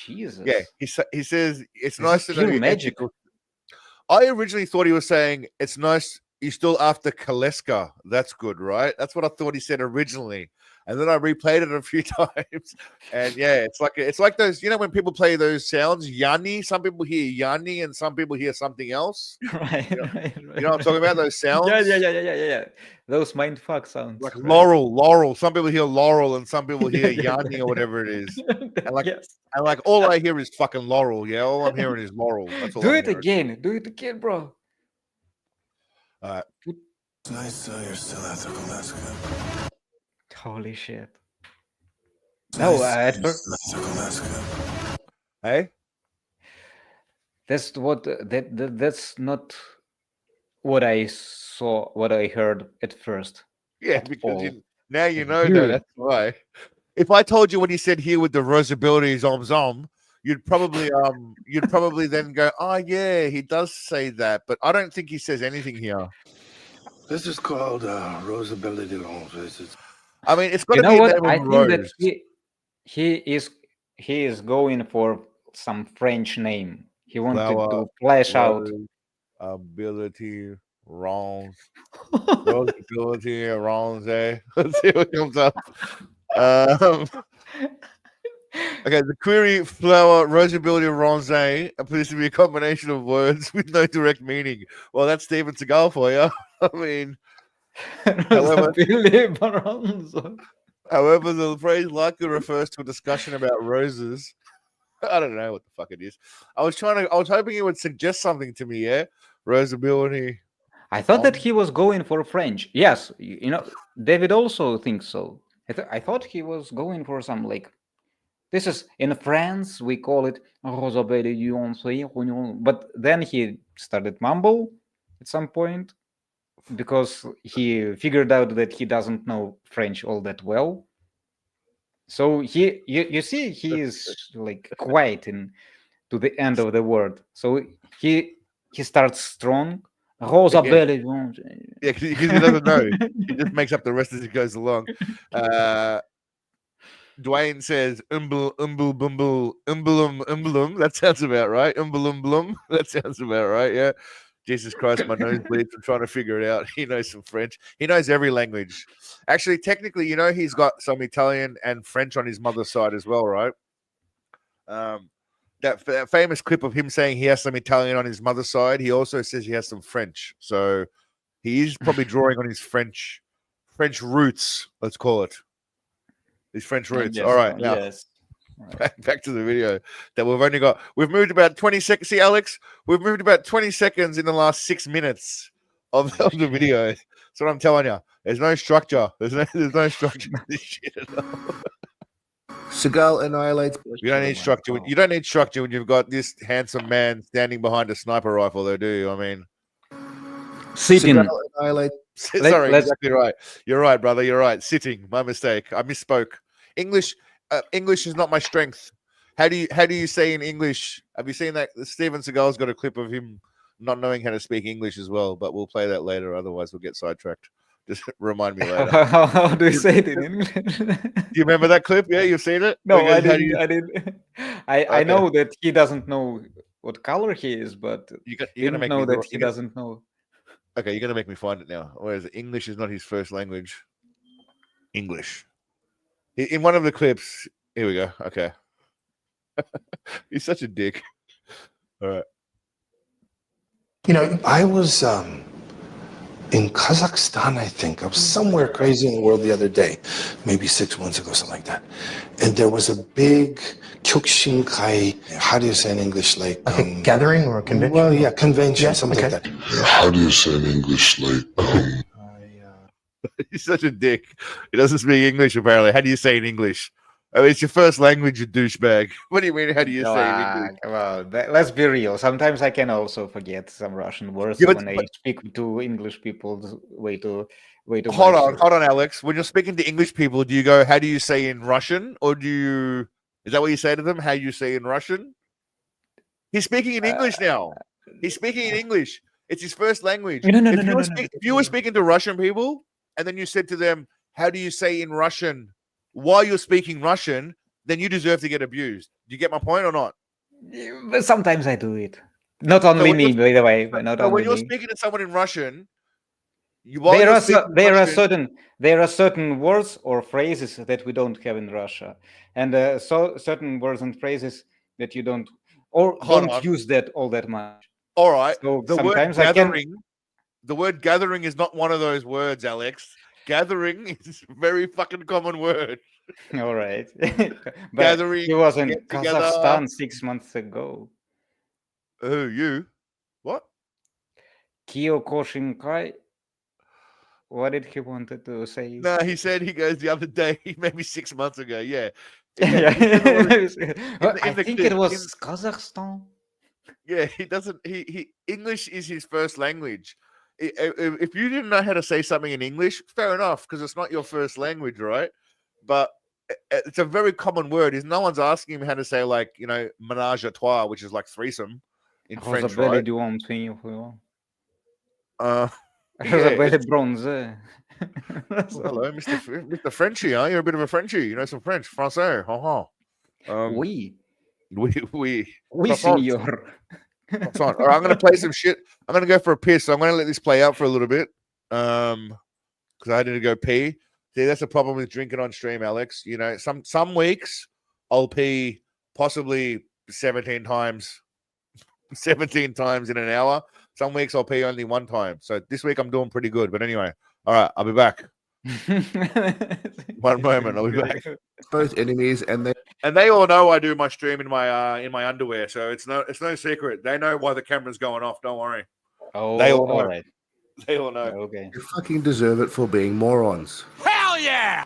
Jesus, yeah, he says it's This nice is to know pure you're magic. ethical. I originally thought he was saying it's nice you're still after Kaleska. That's good, right? That's what I thought he said originally. And then I replayed it a few times. And yeah, it's like those, when people play those sounds, yanni, some people hear yanni and some people hear something else. Right, You know, right. you know what I'm talking about? Those sounds? Yeah. Those mindfuck sounds. Like right. Laurel. Some people hear Laurel and some people hear yanni or whatever it is. And Yes. and all I hear is fucking Laurel. Yeah, all I'm hearing is Laurel. That's all Do I'm it hearing. again. Do it again, bro. All right. It's nice you're still ethical, that's good. Holy shit. It's No, nice you're still ethical, that's good. Hey? That's what that's not what I saw, what I heard at first. Yeah, at because all. now you know that. Dude. That's why. If I told you what he said here with the rosability zom, you'd probably then go, oh yeah, he does say that, but I don't think he says anything here. This is called rosability long. I mean, it's got You to know be a what? name I of think that rose. he is going for some French name. He wanted Flower, to flash out. rose, ability, wrongs, rosability, wrongs. Let's see what comes up. Okay, the query flower rosability rosé appears to be a combination of words with no direct meaning. Well, that's Steven Seagal for you. I mean, however, the phrase likely refers to a discussion about roses. I don't know what the fuck it is. I was hoping it would suggest something to me. Yeah, rosability. I thought that he was going for French. Yes, David also thinks so. I thought he was going for some this is in France we call it rosability, but then he started mumble at some point because he figured out that he doesn't know French all that well. So you see, he is quiet to the end of the word. So he starts strong. Rosability. Yeah, because he doesn't know. He just makes up the rest as he goes along. Dwayne says umble bumble umbulum. That sounds about right. Blum. That sounds about right. Yeah. Jesus Christ, my nose bleeds. I'm trying to figure it out. He knows some French. He knows every language. Actually, technically, he's got some Italian and French on his mother's side as well, right? That famous clip of him saying he has some Italian on his mother's side. He also says he has some French. So he is probably drawing on his French roots. Let's call it his French roots. All right, now yes. back to the video that we've moved about 20 seconds. See, Alex, we've moved about 20 seconds in the last 6 minutes of the video. That's what I'm telling you. There's no structure. There's no structure to this shit at all. Seagal annihilates. You don't need structure. You don't need structure when you've got this handsome man standing behind a sniper rifle, though, do you? I mean, sitting. Seagal annihilates. Sorry, exactly right. You're right, brother. You're right. Sitting. My mistake. I misspoke. English is not my strength. How do you say in English? Have you seen that? Steven Seagal's got a clip of him not knowing how to speak English as well, but we'll play that later. Otherwise, we'll get sidetracked. Just remind me later. How do you say it in English? Do you remember that clip? Yeah, you've seen it? No, I didn't. I know that he doesn't know what color he is, but you're gonna make know me that he doesn't know. Okay, you're gonna make me find it now. Whereas English is not his first language. English. In one of the clips, here we go. Okay. He's such a dick. All right. You know, I was in Kazakhstan, I think. I was somewhere crazy in the world the other day, maybe 6 months ago, something like that. And there was a big Kyokushinkai, how do you say in English? Like a gathering or a convention? Well, yeah, convention, something like that. How do you say in English, like, He's such a dick. He doesn't speak English, apparently. How do you say in English? Oh, it's your first language, you douchebag. What do you mean, how do you say in English? Come on, let's be real. Sometimes I can also forget some Russian words Yeah, when I speak to English people way too Hold much. on, Alex. When you're speaking to English people, do you go, how do you say in Russian? Or is that what you say to them? How you say in Russian? He's speaking in English now. He's speaking in English. It's his first language. If you were speaking to Russian people and then you said to them, how do you say in Russian while you're speaking Russian, then you deserve to get abused. Do you get my point or not? But sometimes I do it. Not only me, by the way. But not only when you're me. speaking to someone in Russian, There are certain words or phrases that we don't have in Russia, and certain words and phrases that you don't use that all that much. All right. So The word gathering is not one of those words, Alex. Gathering is a very fucking common word. All right. Gathering. He was in get Kazakhstan together. 6 months ago. Who, you? What? Kyokushinkai. What did he wanted to say? No, he said he goes the other day, maybe 6 months ago. Yeah. I think it was Kazakhstan. Yeah, he doesn't. He English is his first language. If you didn't know how to say something in English, fair enough, because it's not your first language, right? But it's a very common word. Is no one's asking him how to say, like, ménage à trois, which is like threesome in French, right? Bronze. Hello, Mr. Frenchie, huh? You're a bit of a Frenchie. You know some French, français. Oui, senor. All right, I'm going to play some shit. I'm going to go for a piss. So I'm going to let this play out for a little bit because I had to go pee. See, that's the problem with drinking on stream, Alex. Some weeks I'll pee possibly 17 times in an hour. Some weeks I'll pee only one time. So this week I'm doing pretty good. But anyway, all right, I'll be back. One moment, I'll be back. Both enemies, and they all know I do my stream in my underwear, so it's no secret. They know why the camera's going off. Don't worry. Oh, they all know. All right. They all know. Okay. You fucking deserve it for being morons. Hell yeah!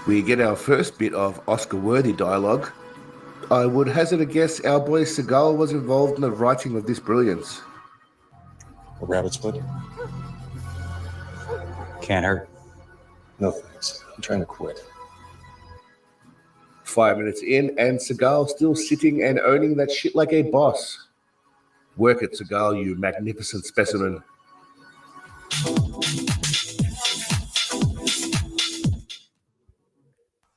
We get our first bit of Oscar-worthy dialogue. I would hazard a guess our boy Seagal was involved in the writing of this brilliance. A rabbit split? Can't hurt. No thanks. I'm trying to quit. 5 minutes in, and Seagal still sitting and owning that shit like a boss. Work it, Seagal, you magnificent specimen.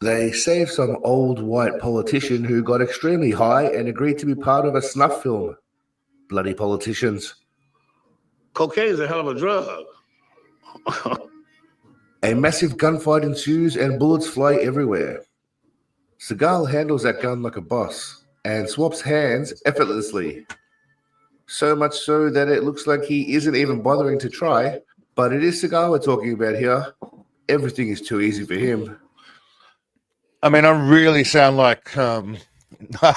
They save some old white politician who got extremely high and agreed to be part of a snuff film. Bloody politicians. Cocaine's a hell of a drug. A massive gunfight ensues and bullets fly everywhere. Seagal handles that gun like a boss and swaps hands effortlessly. So much so that it looks like he isn't even bothering to try, but it is Seagal we're talking about here. Everything is too easy for him. I mean, I really sound like I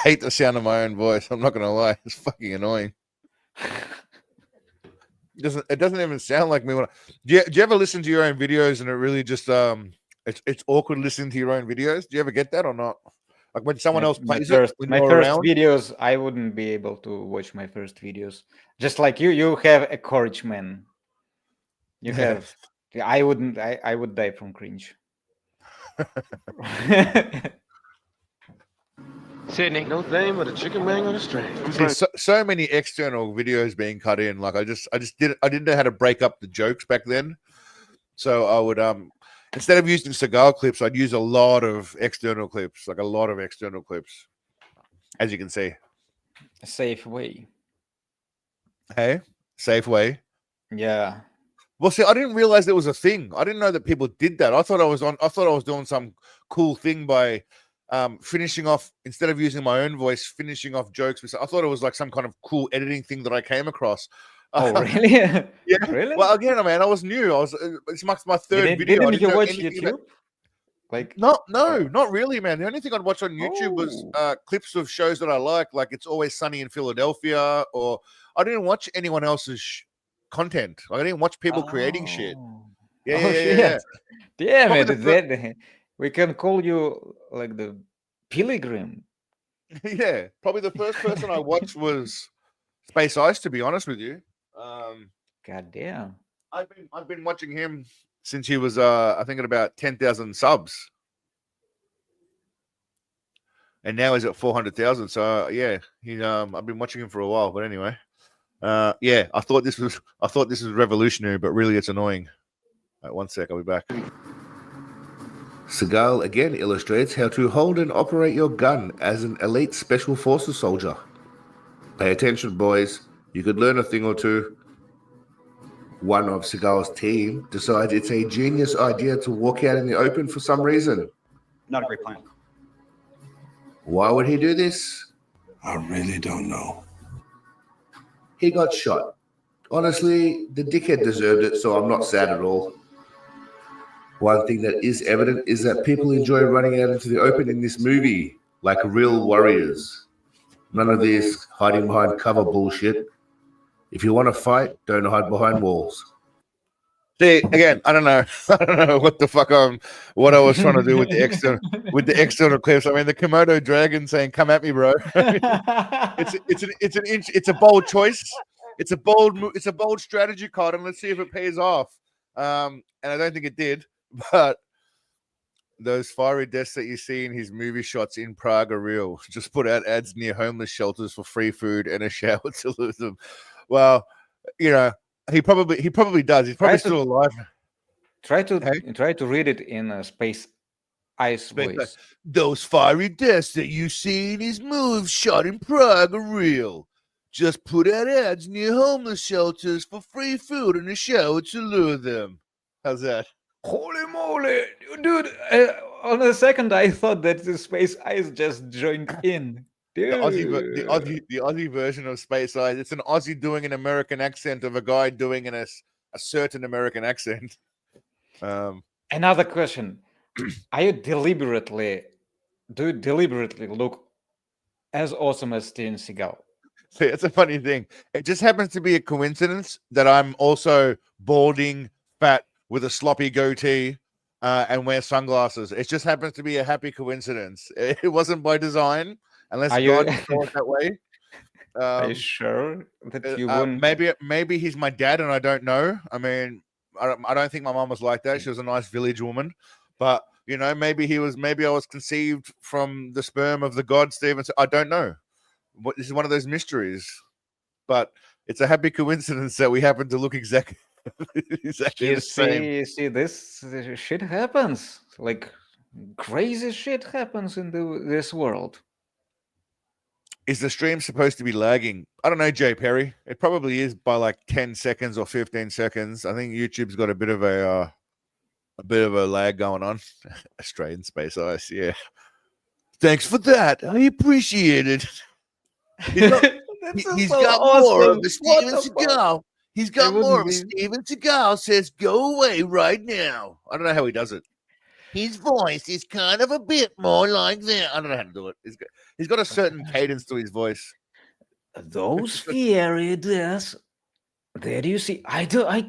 hate the sound of my own voice. I'm not gonna lie, it's fucking annoying. It doesn't even sound like me. Do you ever listen to your own videos and it really just it's awkward listening to your own videos? Do you ever get that or not? Like when someone else plays my first videos, I wouldn't be able to watch my first videos. Just like you have a courage, man. You have. I wouldn't. I would die from cringe. Sydney, no thing but a chicken wing on a string. There's so many external videos being cut in. Like I didn't know how to break up the jokes back then. So I would instead of using Seagal clips, I'd use a lot of external clips, as you can see. A safe way. Hey, safe way. Yeah. Well, see, I didn't realize there was a thing. I didn't know that people did that. I thought I was doing some cool thing by finishing off, instead of using my own voice, finishing off jokes. I thought it was like some kind of cool editing thing that I came across. Oh, really? Yeah. Really? Well, again, man, I was new. It's my third video. I Didn't you know watch anything YouTube? about- Like No, not really, man. The only thing I'd watch on YouTube was Oh. clips of shows that I like It's Always Sunny in Philadelphia, or I didn't watch anyone else's content. Like, I didn't watch people creating shit. Yeah, Oh, yeah. Damn Probably it! the fir- That we can call you like the pilgrim. Yeah, probably the first person I watched was Space Ice. To be honest with you, God damn. I've been watching him since he was I think at about 10,000 subs, and now he's at 400,000. So yeah, I've been watching him for a while. But anyway, yeah, I thought this was revolutionary, but really it's annoying. Right, one sec, I'll be back. Seagal again illustrates how to hold and operate your gun as an elite special forces soldier. Pay attention, boys. You could learn a thing or two. One of Seagal's team decides it's a genius idea to walk out in the open for some reason. Not a great plan. Why would he do this? I really don't know. He got shot. Honestly, the dickhead deserved it, so I'm not sad at all. One thing that is evident is that people enjoy running out into the open in this movie, like real warriors. None of this hiding behind cover bullshit. If you want to fight, don't hide behind walls. See, again, I don't know what the fuck what I was trying to do with the external clips. I mean, the Komodo dragon saying, "Come at me, bro." It's a bold choice. It's a bold strategy card, and let's see if it pays off. And I don't think it did, but those fiery deaths that you see in his movie shots in Prague are real. Just put out ads near homeless shelters for free food and a shower to lose them. Well, he probably does. He's probably still alive. Try to read it in a Space Ice voice. Those fiery deaths that you see in his movies shot in Prague are real. Just put out ads near homeless shelters for free food and a shower to lure them. How's that? Holy moly, dude! On a second, I thought that the Space Ice just joined in. The Aussie version of Space Ice. It's an Aussie doing an American accent of a guy doing a certain American accent. Another question: do you deliberately look as awesome as Steven Seagal? See, it's a funny thing. It just happens to be a coincidence that I'm also balding, fat, with a sloppy goatee, and wear sunglasses. It just happens to be a happy coincidence. It wasn't by design, unless God saw it that way. Are you sure that you wouldn't? Maybe he's my dad, and I don't know. I mean, I don't think my mom was like that. She was a nice village woman, but maybe I was conceived from the sperm of the god Stephen. I don't know. This is one of those mysteries, but it's a happy coincidence that we happen to look exactly the same. You see, this shit happens. Like crazy shit happens in this world. Is the stream supposed to be lagging? I don't know, Jay Perry. It probably is by like 10 seconds or 15 seconds. I think YouTube's got a bit of a lag going on. Australian Space Ice, yeah. Thanks for that. I appreciate it. He's got more of the Steven Seagal. He's got more of a Steven Seagal says, "Go away right now." I don't know how he does it. His voice is kind of a bit more like that. I don't know how to do it. He's got a certain cadence to his voice. Those fiery deaths. There you see. I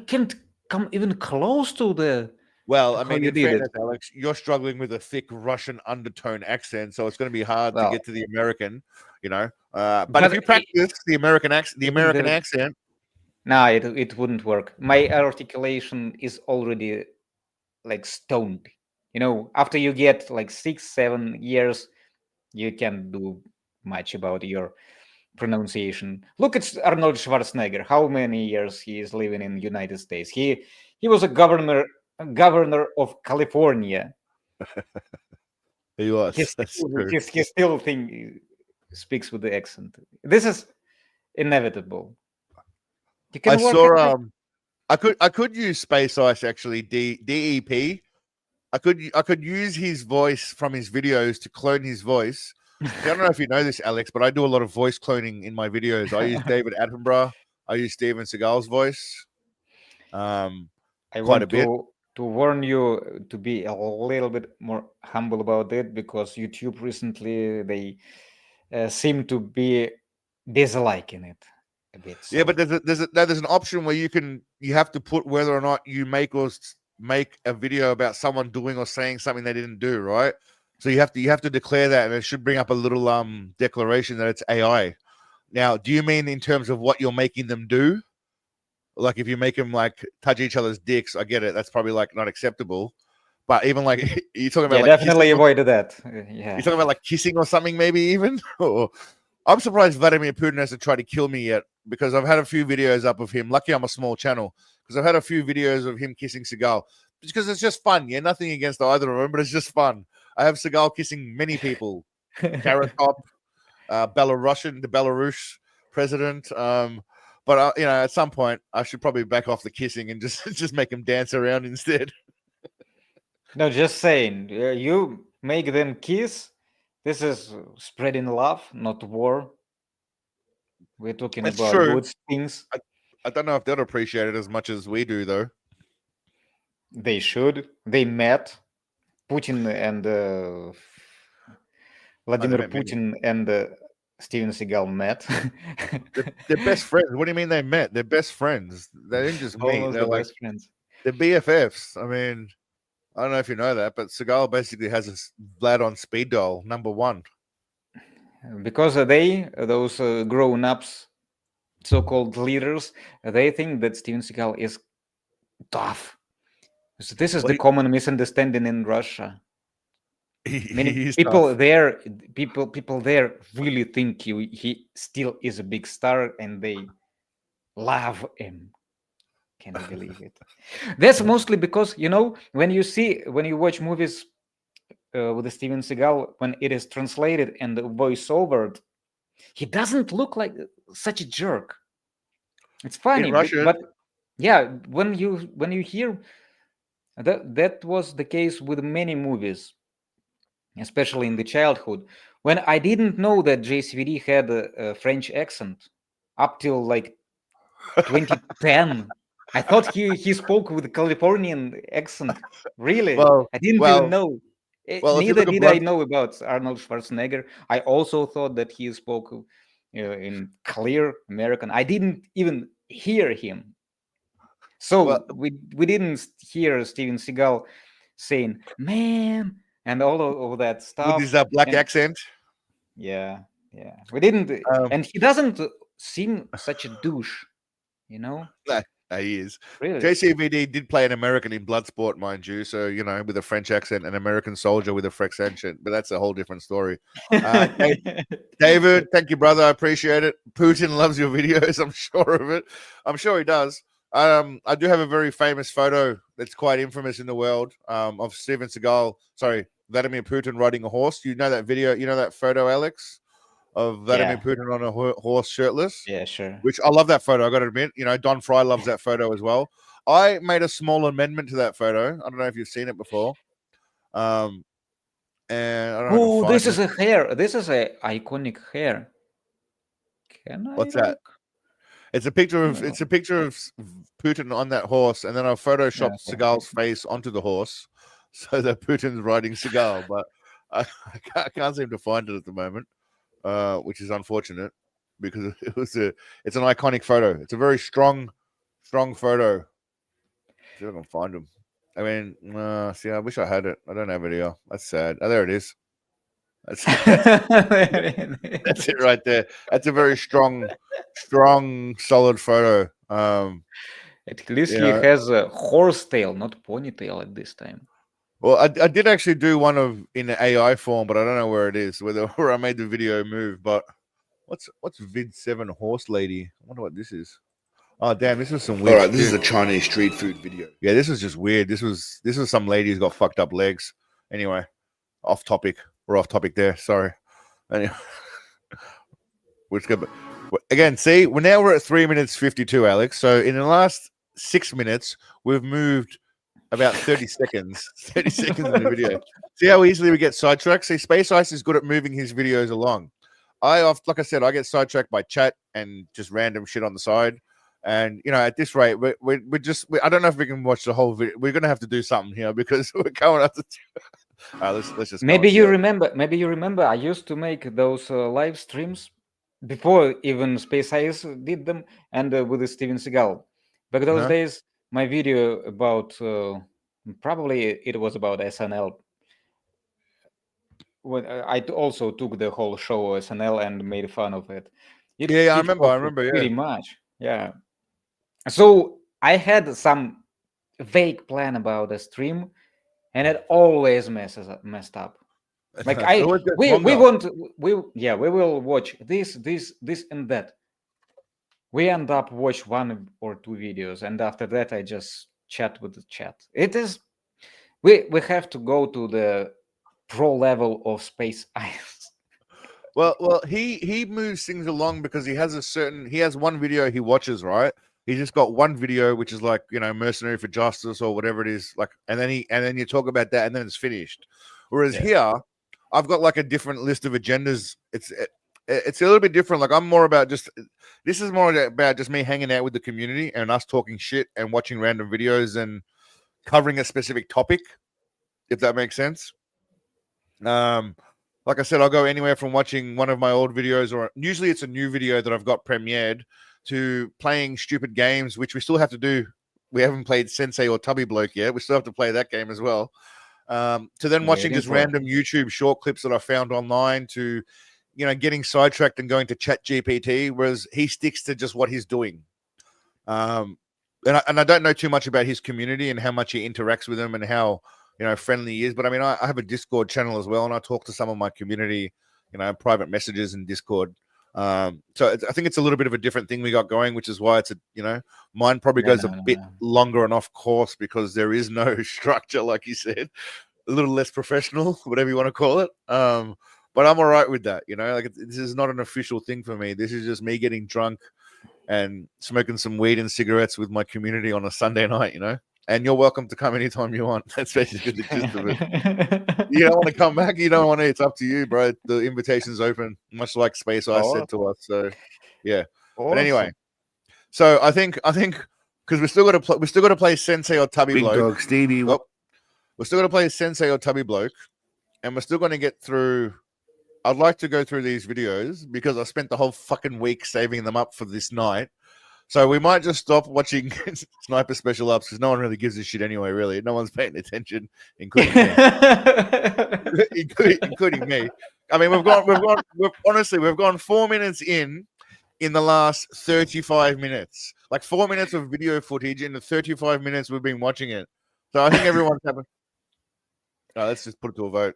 can't come even close to the. Well, I mean, in fairness, Alex, you're struggling with a thick Russian undertone accent, so it's going to be hard to get to the American, But if you practice the American accent, no, it wouldn't work. My articulation is already like stoned. After you get like 6-7 years, you can't do much about your pronunciation. Look at Arnold Schwarzenegger. How many years he is living in the United States? He was a governor of California. He was. He still speaks with the accent. This is inevitable. I saw. I could use Space Ice actually. DEP. I could use his voice from his videos to clone his voice. I don't know if you know this, Alex, but I do a lot of voice cloning in my videos. I use David Attenborough. I use Steven Seagal's voice. I Quite want a bit. to warn you to be a little bit more humble about it, because YouTube recently they seem to be disliking it a bit. Yeah, so- but there's an option where you have to put whether or not you make a video about someone doing or saying something they didn't do, right? So you have to declare that, and it should bring up a little declaration that it's AI. Now, do you mean in terms of what you're making them do? Like if you make them like touch each other's dicks, I get it. That's probably like not acceptable. But even like you're talking about yeah, like definitely kissing avoided that. Yeah. you're talking about like kissing or something, maybe even. Or I'm surprised Vladimir Putin hasn't tried to kill me yet, because I've had a few videos up of him. Lucky I'm a small channel, because I've had a few videos of him kissing Seagal, because it's just fun. Yeah, nothing against either of them, but it's just fun. I have Seagal kissing many people. Carrot Top, the Belarus president. But at some point, I should probably back off the kissing and just make him dance around instead. No, just saying. You make them kiss. This is spreading love, not war. We're talking That's about true. good things. I don't know if they'll appreciate it as much as we do, though. They should. They met. Putin and Vladimir met many. Putin and Steven Seagal met. They're best friends. What do you mean they met? They're best friends. They didn't just meet. Almost They're the like best friends. they're BFFs. I mean, I don't know if you know that, but Seagal basically has Vlad on speed dial, #1. Because those grown-ups, so-called leaders, they think that Steven Seagal is tough. So this is the common misunderstanding in Russia. Many people there really think he still is a big star, and they love him. Can you believe it? That's mostly because, when you watch movies with Steven Seagal, when it is translated and voice-overed, he doesn't look like such a jerk. It's funny, but yeah, when you hear that was the case with many movies, especially in the childhood, when I didn't know that JCVD had a French accent up till like 2010. I thought he spoke with a Californian accent. Really? Well, I didn't even know. Neither did I know about Arnold Schwarzenegger. I also thought that he spoke in clear American. I didn't even hear him. So we didn't hear Steven Seagal saying "man" and all of that stuff with his black accent. Yeah, we didn't, and he doesn't seem such a douche, No, he is. Really? JCVD did play an American in Bloodsport, mind you. So, with a French accent, an American soldier with a French accent. But that's a whole different story. David, thank you, brother. I appreciate it. Putin loves your videos. I'm sure of it. I'm sure he does. I do have a very famous photo that's quite infamous in the world of Steven Seagal. Sorry, Vladimir Putin riding a horse. You know that video? You know that photo, Alex? Of Vladimir Putin on a horse shirtless. Yeah, sure. Which I love that photo. I got to admit, Don Fry loves that photo as well. I made a small amendment to that photo. I don't know if you've seen it before. And I don't know. Oh, this is a hair. This is a iconic hair. What's that? It's a picture of Putin on that horse, and then I photoshopped Seagal's face onto the horse, so that Putin's riding Seagal. But I can't seem to find it at the moment. Which is unfortunate, because it's an iconic photo. It's a very strong photo. See if I can find them. I mean, see, I wish I had it. I don't have it here. That's sad. Oh, there it is. That's it right there. That's a very strong, solid photo. At least he has a horse tail, not ponytail at this time. Well, I did actually do one in the AI form, but I don't know where it is, where I made the video move. But what's Vid7 horse lady? I wonder what this is. Oh damn, this was some weird. All right, this is a Chinese street food video. Yeah, this was just weird. This was some lady who's got fucked up legs. Anyway, off topic. We're off topic there. Sorry. Anyway, we're just gonna again. See, we're at 3 minutes 52, Alex. So in the last 6 minutes, we've moved about 30 seconds. 30 seconds in the video. See how easily we get sidetracked? See, Space Ice is good at moving his videos along. Like I said, I get sidetracked by chat and just random shit on the side. And at this rate, I don't know if we can watch the whole video. We're gonna have to do something here because we're going up to. All right, let's just. Maybe you remember. Maybe you remember. I used to make those live streams before even Space Ice did them, and with Steven Seagal. Back those days, my video about probably it was about SNL. When I also took the whole show SNL and made fun of it. I remember. Pretty much, yeah. So I had some vague plan about the stream, and it always messed up. Like we will watch this, and that. We end up watch 1 or 2 videos, and after that I just chat with the chat. It is we have to go to the pro level of Space Ice. Well, he moves things along because he has one video he watches, right? He's just got one video which is like, Mercenary for Justice or whatever it is, like, and then you talk about that and then it's finished. Whereas here, I've got like a different list of agendas. It's a little bit different. Like I'm more about this is more about just me hanging out with the community and us talking shit and watching random videos and covering a specific topic, if that makes sense. Like I said, I'll go anywhere from watching one of my old videos, or usually it's a new video that I've got premiered, to playing stupid games, which we still have to do. We haven't played Sensei or Tubby Bloke yet. We still have to play that game as well. To then watching just random YouTube short clips that I found online, to getting sidetracked and going to Chat GPT, whereas he sticks to just what he's doing. And I don't know too much about his community and how much he interacts with them and how friendly he is. But I mean, I have a Discord channel as well, and I talk to some of my community, private messages in Discord. So I think it's a little bit of a different thing we got going, which is why it's mine probably goes a bit longer and off course because there is no structure, like you said, a little less professional, whatever you want to call it. But I'm all right with that, like this is not an official thing for me. This is just me getting drunk and smoking some weed and cigarettes with my community on a Sunday night, and you're welcome to come anytime you want. That's basically the gist of it. You don't want to come back, you don't want to, it's up to you, bro. The invitation's open, much like Space Ice said to us. So yeah. Awesome. But anyway, so I think because we're still got to play Sensei or Tubby Bloke. Big Dog Stevie. We're still going to play Sensei or Tubby Bloke, and we're still going to get through. I'd like to go through these videos because I spent the whole fucking week saving them up for this night. So we might just stop watching Sniper Special Ops because no one really gives a shit anyway, really. No one's paying attention, including me. including me. I mean, we've gone 4 minutes in the last 35 minutes. Like 4 minutes of video footage in the 35 minutes we've been watching it. So I think everyone's having... let's just put it to a vote.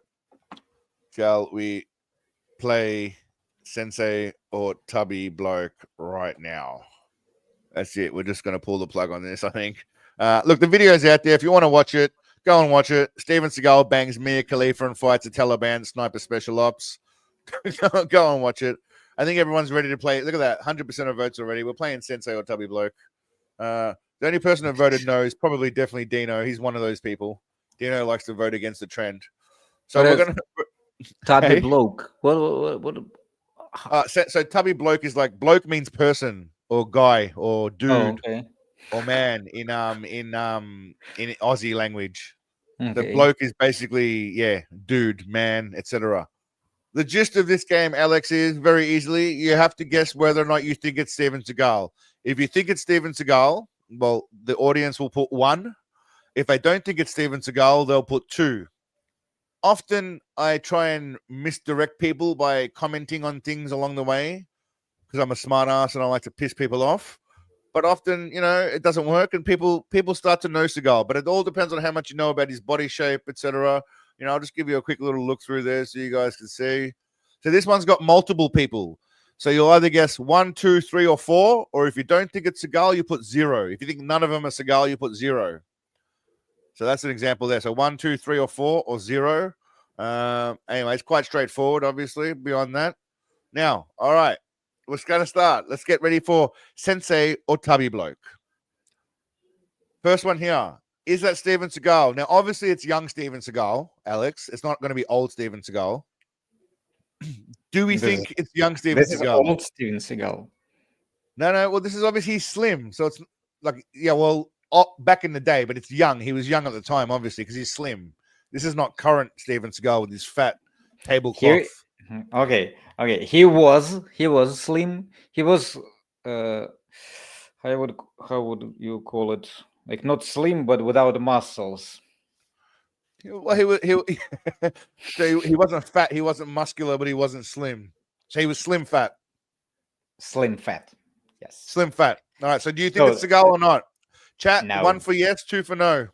Shall we play Sensei or Tubby Bloke right now? That's it. We're just going to pull the plug on this, I think. Look, the video's out there. If you want to watch it, go and watch it. Steven Seagal bangs Mia Khalifa and fights a Taliban Sniper Special Ops. Go and watch it. I think everyone's ready to play. Look at that. 100% of votes already. We're playing Sensei or Tubby Bloke. The only person who voted no is probably definitely Dino. He's one of those people. Dino likes to vote against the trend. So we're going to... Tubby Bloke. What? So Tubby Bloke is like... Bloke means person. Or guy, or dude, or man in Aussie language. Okay. The bloke is basically dude, man, etc. The gist of this game, Alex, is very easily you have to guess whether or not you think it's Steven Seagal. If you think it's Steven Seagal, well, the audience will put 1. If they don't think it's Steven Seagal, they'll put 2. Often I try and misdirect people by commenting on things along the way, because I'm a smart ass and I like to piss people off. But often, it doesn't work and people start to know Seagal. But it all depends on how much you know about his body shape, etc. I'll just give you a quick little look through there so you guys can see. So this one's got multiple people. So you'll either guess 1, 2, 3, or 4. Or if you don't think it's Seagal, you put 0. If you think none of them are Seagal, you put 0. So that's an example there. So 1, 2, 3, or 4, or 0. Anyway, it's quite straightforward, obviously, beyond that. Now, all right. We're going to start. Let's get ready for Sensei or Tubby Bloke. First one here. Is that Steven Seagal? Now, obviously, it's young Steven Seagal, Alex. It's not going to be old Steven Seagal. Do we think it's young Steven This is Seagal? old Steven Seagal. No. Well, this is obviously slim, so it's like well, back in the day, but it's young. He was young at the time, obviously, because he's slim. This is not current Steven Seagal with his fat tablecloth. Okay. He was slim. He was how would you call it? Like not slim, but without muscles. Well, so he wasn't fat. He wasn't muscular, but he wasn't slim. So he was slim fat. Slim fat. Yes. Slim fat. All right. So do you think it's Seagal or not? Chat. No. 1 for yes, 2 for no.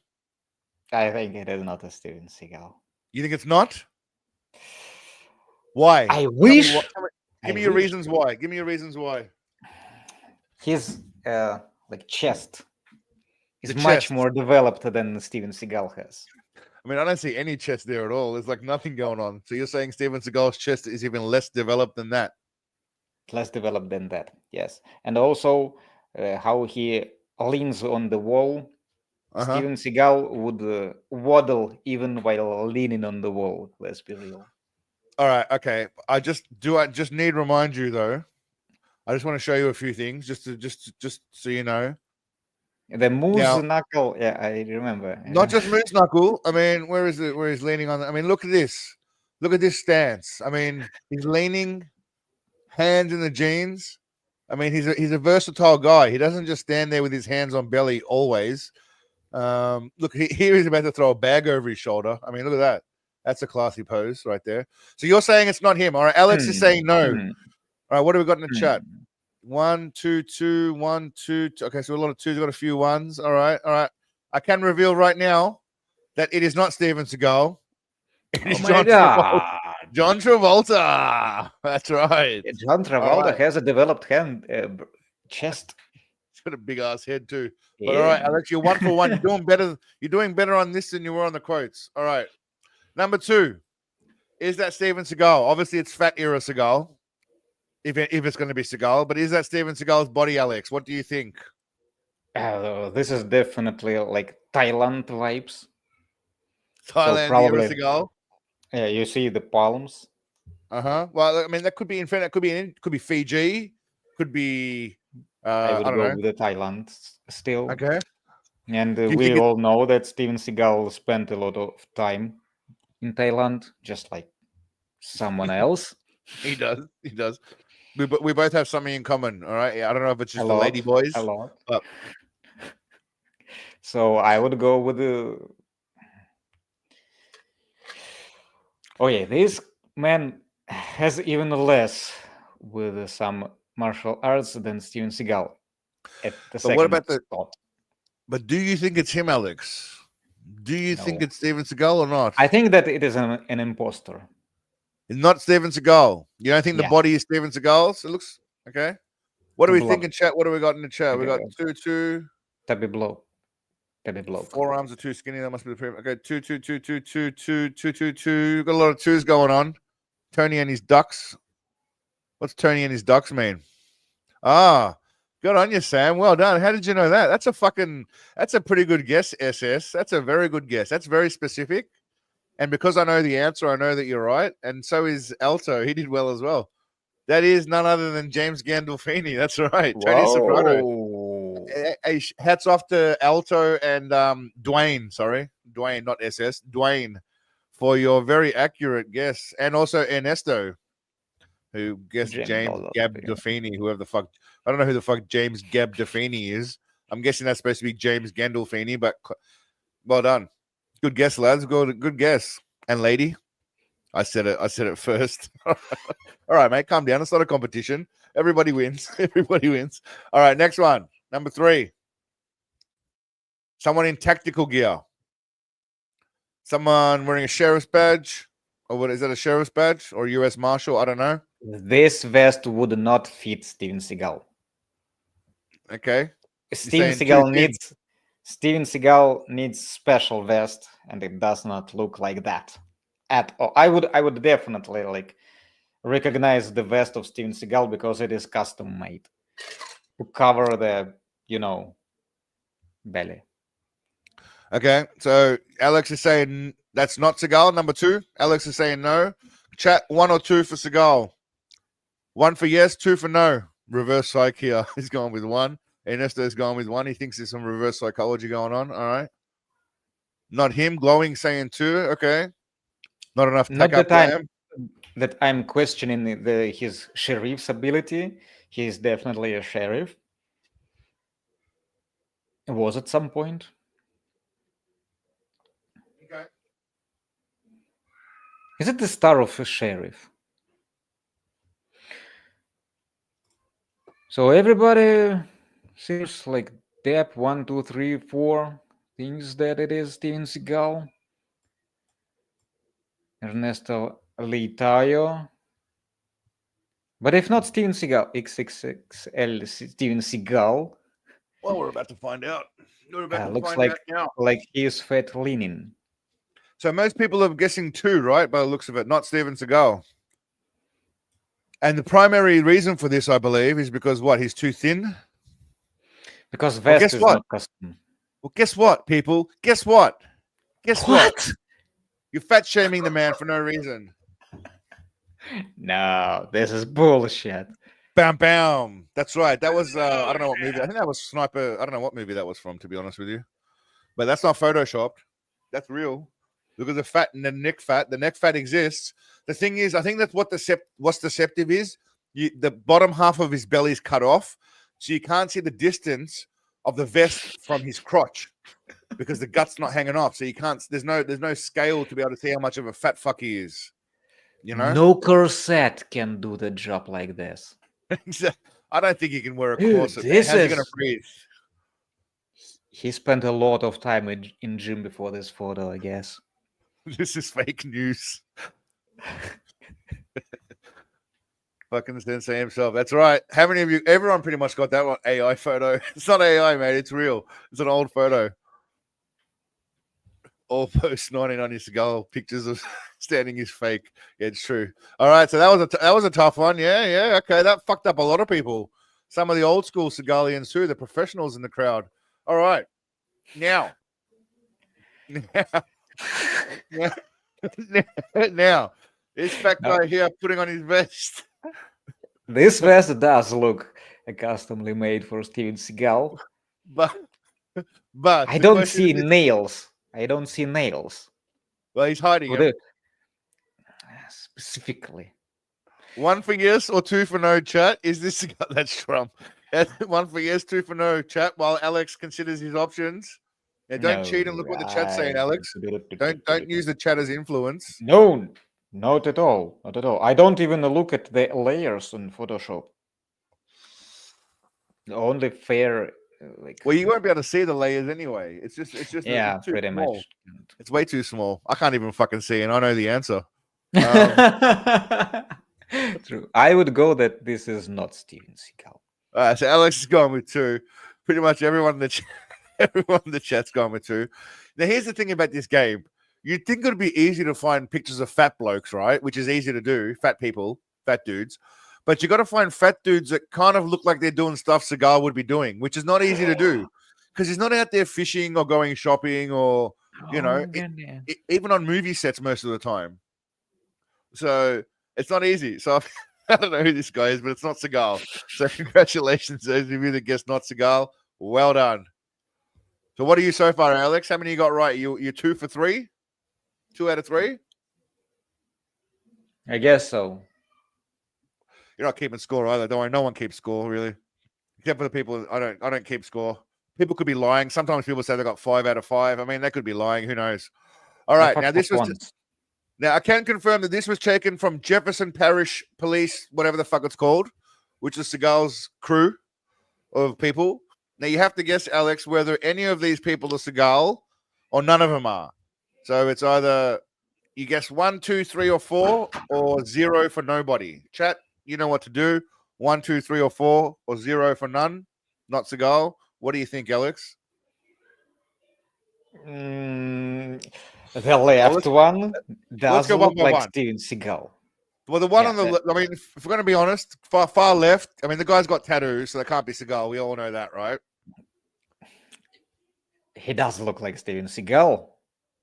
I think it is not a Steven Seagal. You think it's not? Why? I wish. Give me your reasons why. Give me your reasons why. His like chest is much more developed than Steven Seagal has. I mean, I don't see any chest there at all. There's like nothing going on. So you're saying Steven Seagal's chest is even less developed than that? Less developed than that, yes. And also how he leans on the wall. Steven Seagal would waddle even while leaning on the wall. Let's be real. All right, okay. I just need to remind you though. I just want to show you a few things, just so you know. The moose knuckle, yeah, I remember. Not just moose knuckle. I mean, where is it? Where he's leaning on? I mean, look at this. Look at this stance. I mean, he's leaning, hands in the jeans. I mean, he's a versatile guy. He doesn't just stand there with his hands on belly always. Look, here he's about to throw a bag over his shoulder. I mean, look at that. That's a classy pose right there. So you're saying it's not him. All right, Alex is saying no. All right, what have we got in the chat? 1, 2, 2, 1, 2. Okay, so a lot of twos, got a few ones. All right. I can reveal right now that it is not Steven Seagal. It is John Travolta. John Travolta. That's right. John Travolta has a developed chest. He's got a big ass head too. But all right, Alex, you're 1 for 1. You're doing better. You're doing better on this than you were on the quotes. All right. Number 2. Is that Steven Seagal? Obviously, it's fat era Seagal. If it's going to be Seagal, but is that Steven Seagal's body, Alex? What do you think? This is definitely like Thailand vibes. Thailand era Seagal. Yeah, you see the palms. Well, I mean, that could be in fact, that could be Fiji, could be. I would don't go know. with the Thailand still. Okay. And we all know that Steven Seagal spent a lot of time in Thailand, just like someone else. He does. We both have something in common. All right. I don't know if it's just the lady boys. A lot. But... So I would go with the. Oh yeah, this man has even less with some martial arts than Steven Seagal. At the but what about spot. But do you think it's him, Alex? Do you think it's Steven Seagal or not? I think that it is an imposter. It's not Steven Seagal. You don't think the body is Steven Seagal's? It looks okay. What do we think in chat? What do we got in the chat? We got 2. Tabby blow. 4 arms are too skinny. That must be the previous. Okay, 2. Got a lot of twos going on. Tony and his ducks. What's Tony and his ducks mean? Good on you, Sam. Well done. How did you know that? That's a pretty good guess, SS. That's a very good guess. That's very specific. And because I know the answer, I know that you're right. And so is Alto. He did well as well. That is none other than James Gandolfini. That's right. Tony Soprano. Hey, hats off to Alto and Dwayne. Sorry. Dwayne, not SS. Dwayne, for your very accurate guess. And also Ernesto, who guessed James Gandolfini, whoever the fuck. I don't know who the fuck James Gandolfini is. I'm guessing that's supposed to be James Gandolfini, but well done. Good guess, lads. Good guess. And lady, I said it first. All right, mate. Calm down. It's not a competition. Everybody wins. Everybody wins. All right, next one. Number 3. Someone in tactical gear. Someone wearing a sheriff's badge. Or what is that, a sheriff's badge or U.S. Marshal? I don't know. This vest would not fit Steven Seagal. Okay. Steven Seagal needs special vest, and it does not look like that at all. I would definitely like recognize the vest of Steven Seagal because it is custom made to cover the belly. Okay, so Alex is saying that's not Seagal. Number 2, Alex is saying no. Chat 1 or 2 for Seagal. 1 for yes, 2 for no. Reverse psych here. He's going with 1. Ernesto is going with 1. He thinks there's some reverse psychology going on. All right. Not him. Glowing saying 2. Okay. Not enough Not tech up that I'm questioning his sheriff's ability. He's definitely a sheriff. Was at some point. Okay. Is it the star of a sheriff? So everybody seems like Dep 1, 2, 3, 4 thinks that it is Steven Seagal. Ernesto Leitayo. But if not Steven Seagal, XXXL Steven Seagal. Well, we're about to find out. We're about to Looks find like out now. like he is fat leaning. So most people are guessing 2, right? By the looks of it, not Steven Seagal. And the primary reason for this, I believe, is because what? He's too thin. Because vest is not custom. Well, guess what, people? Guess what? Guess what? You're fat shaming the man for no reason. No, this is bullshit. Bam, bam. That's right. That was I don't know what movie. I think that was Sniper. I don't know what movie that was from, to be honest with you. But that's not photoshopped. That's real. Look at the fat and the neck fat. The neck fat exists. The thing is, I think that's what's deceptive is the bottom half of his belly is cut off, so you can't see the distance of the vest from his crotch because the gut's not hanging off. So you can't. There's no scale to be able to see how much of a fat fuck he is. You know, no corset can do the job like this. I don't think he can wear a Dude, corset. How's he gonna breathe? He spent a lot of time in gym before this photo, I guess. This is fake news. Fucking Sensei himself. That's right. How many of you? Everyone pretty much got that one AI photo. It's not AI, mate. It's real. It's an old photo. All post 1990 Seagal pictures of standing is fake. Yeah, it's true. All right, so that was a tough one. Yeah. Okay, that fucked up a lot of people. Some of the old school Seagalians too. The professionals in the crowd. All right, now. Now, this fat guy here putting on his vest. This vest does look customly made for Steven Seagal. But I don't see nails. I don't see nails. Well, he's hiding them. Specifically. 1 for yes or 2 for no, chat. Is this that's Trump? 1 for yes, 2 for no, chat. While Alex considers his options. Now, don't cheat and look what the chat's saying, Alex. Don't use the chat as influence. No, not at all. Not at all. I don't even look at the layers in Photoshop. The only fair, well, you won't be able to see the layers anyway. It's just yeah, it's too pretty small. much. It's way too small. I can't even fucking see, and I know the answer. True. I would go that this is not Steven Seagal. All right, so Alex is going with 2. Pretty much everyone in the chat's going with 2. Now, here's the thing about this game. You'd think it would be easy to find pictures of fat blokes, right? Which is easy to do. Fat people, fat dudes. But you got to find fat dudes that kind of look like they're doing stuff Seagal would be doing, which is not easy to do because he's not out there fishing or going shopping or, even on movie sets most of the time. So it's not easy. So I don't know who this guy is, but it's not Seagal. So congratulations, those of you that guessed not Seagal. Well done. So what are you so far, Alex? How many you got right? You're 2 for 3? 2 out of 3? I guess so. You're not keeping score either. Don't worry, no one keeps score really, except for the people. I don't keep score. People could be lying. Sometimes people say they got 5 out of 5. I mean, they could be lying. Who knows? All right, now this was. Now I can confirm that this was taken from Jefferson Parish Police, whatever the fuck it's called, which is Seagal's crew of people. Now you have to guess, Alex, whether any of these people are Seagal or none of them are. So it's either you guess 1, 2, 3, or 4, or 0 for nobody. Chat. You know what to do. 1, 2, 3, or 4, or 0 for none. Not Seagal. What do you think, Alex? The left one does look like Steven Seagal. Well, the one on the left, I mean, if we're going to be honest, far left, I mean, the guy's got tattoos, so they can't be Seagal. We all know that, right? He does look like Steven Seagal.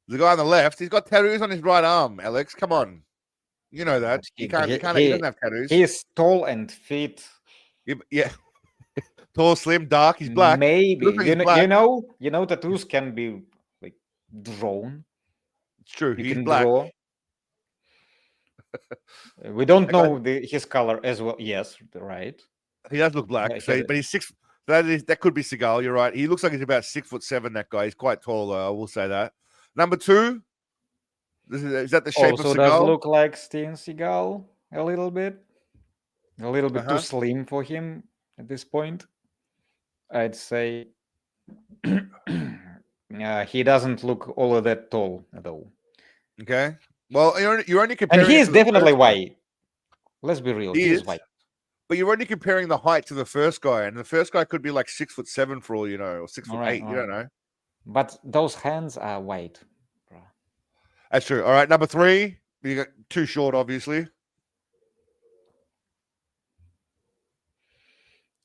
The guy on the left, he's got tattoos on his right arm. Alex, come on, you know that he doesn't have tattoos. He's tall and fit. Yeah. Tall, slim, dark. He's black. Maybe Looks like he's you black. know tattoos can be like drawn. It's true. You He's can black. draw. We don't know his color as well. Yes, right. He does look black, but he's 6. That could be Seagal. You're right. He looks like he's about 6'7". That guy. He's quite tall, though. I will say that. Number 2. Is that the shape Also of Seagal? does look like Steven Seagal a little bit too slim for him at this point. I'd say he doesn't look all of that tall at all. Okay. Well, you're only comparing. And he is definitely white. Let's be real. He is white. But you're only comparing the height to the first guy, and the first guy could be like 6'7" for all you know, or 6'8". You don't know. But those hands are white. Bro. That's true. All right, number 3. You got too short, obviously.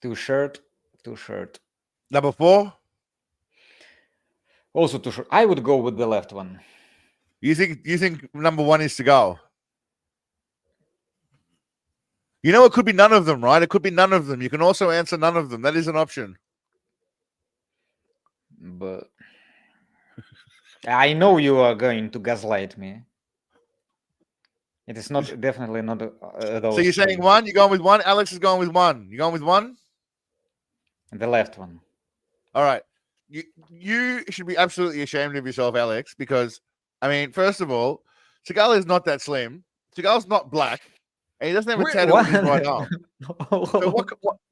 Too short. Number 4. Also too short. I would go with the left one. You think number 1 is Seagal? You know, it could be none of them, right? It could be none of them. You can also answer none of them. That is an option. But I know you are going to gaslight me. It is not definitely not those. So you're saying 1? You're going with 1? Alex is going with 1. You going with 1? The left one. All right. You should be absolutely ashamed of yourself, Alex, because, I mean, first of all, Seagal is not that slim. Seagal's not black. And he doesn't have a tattoo on his right arm. So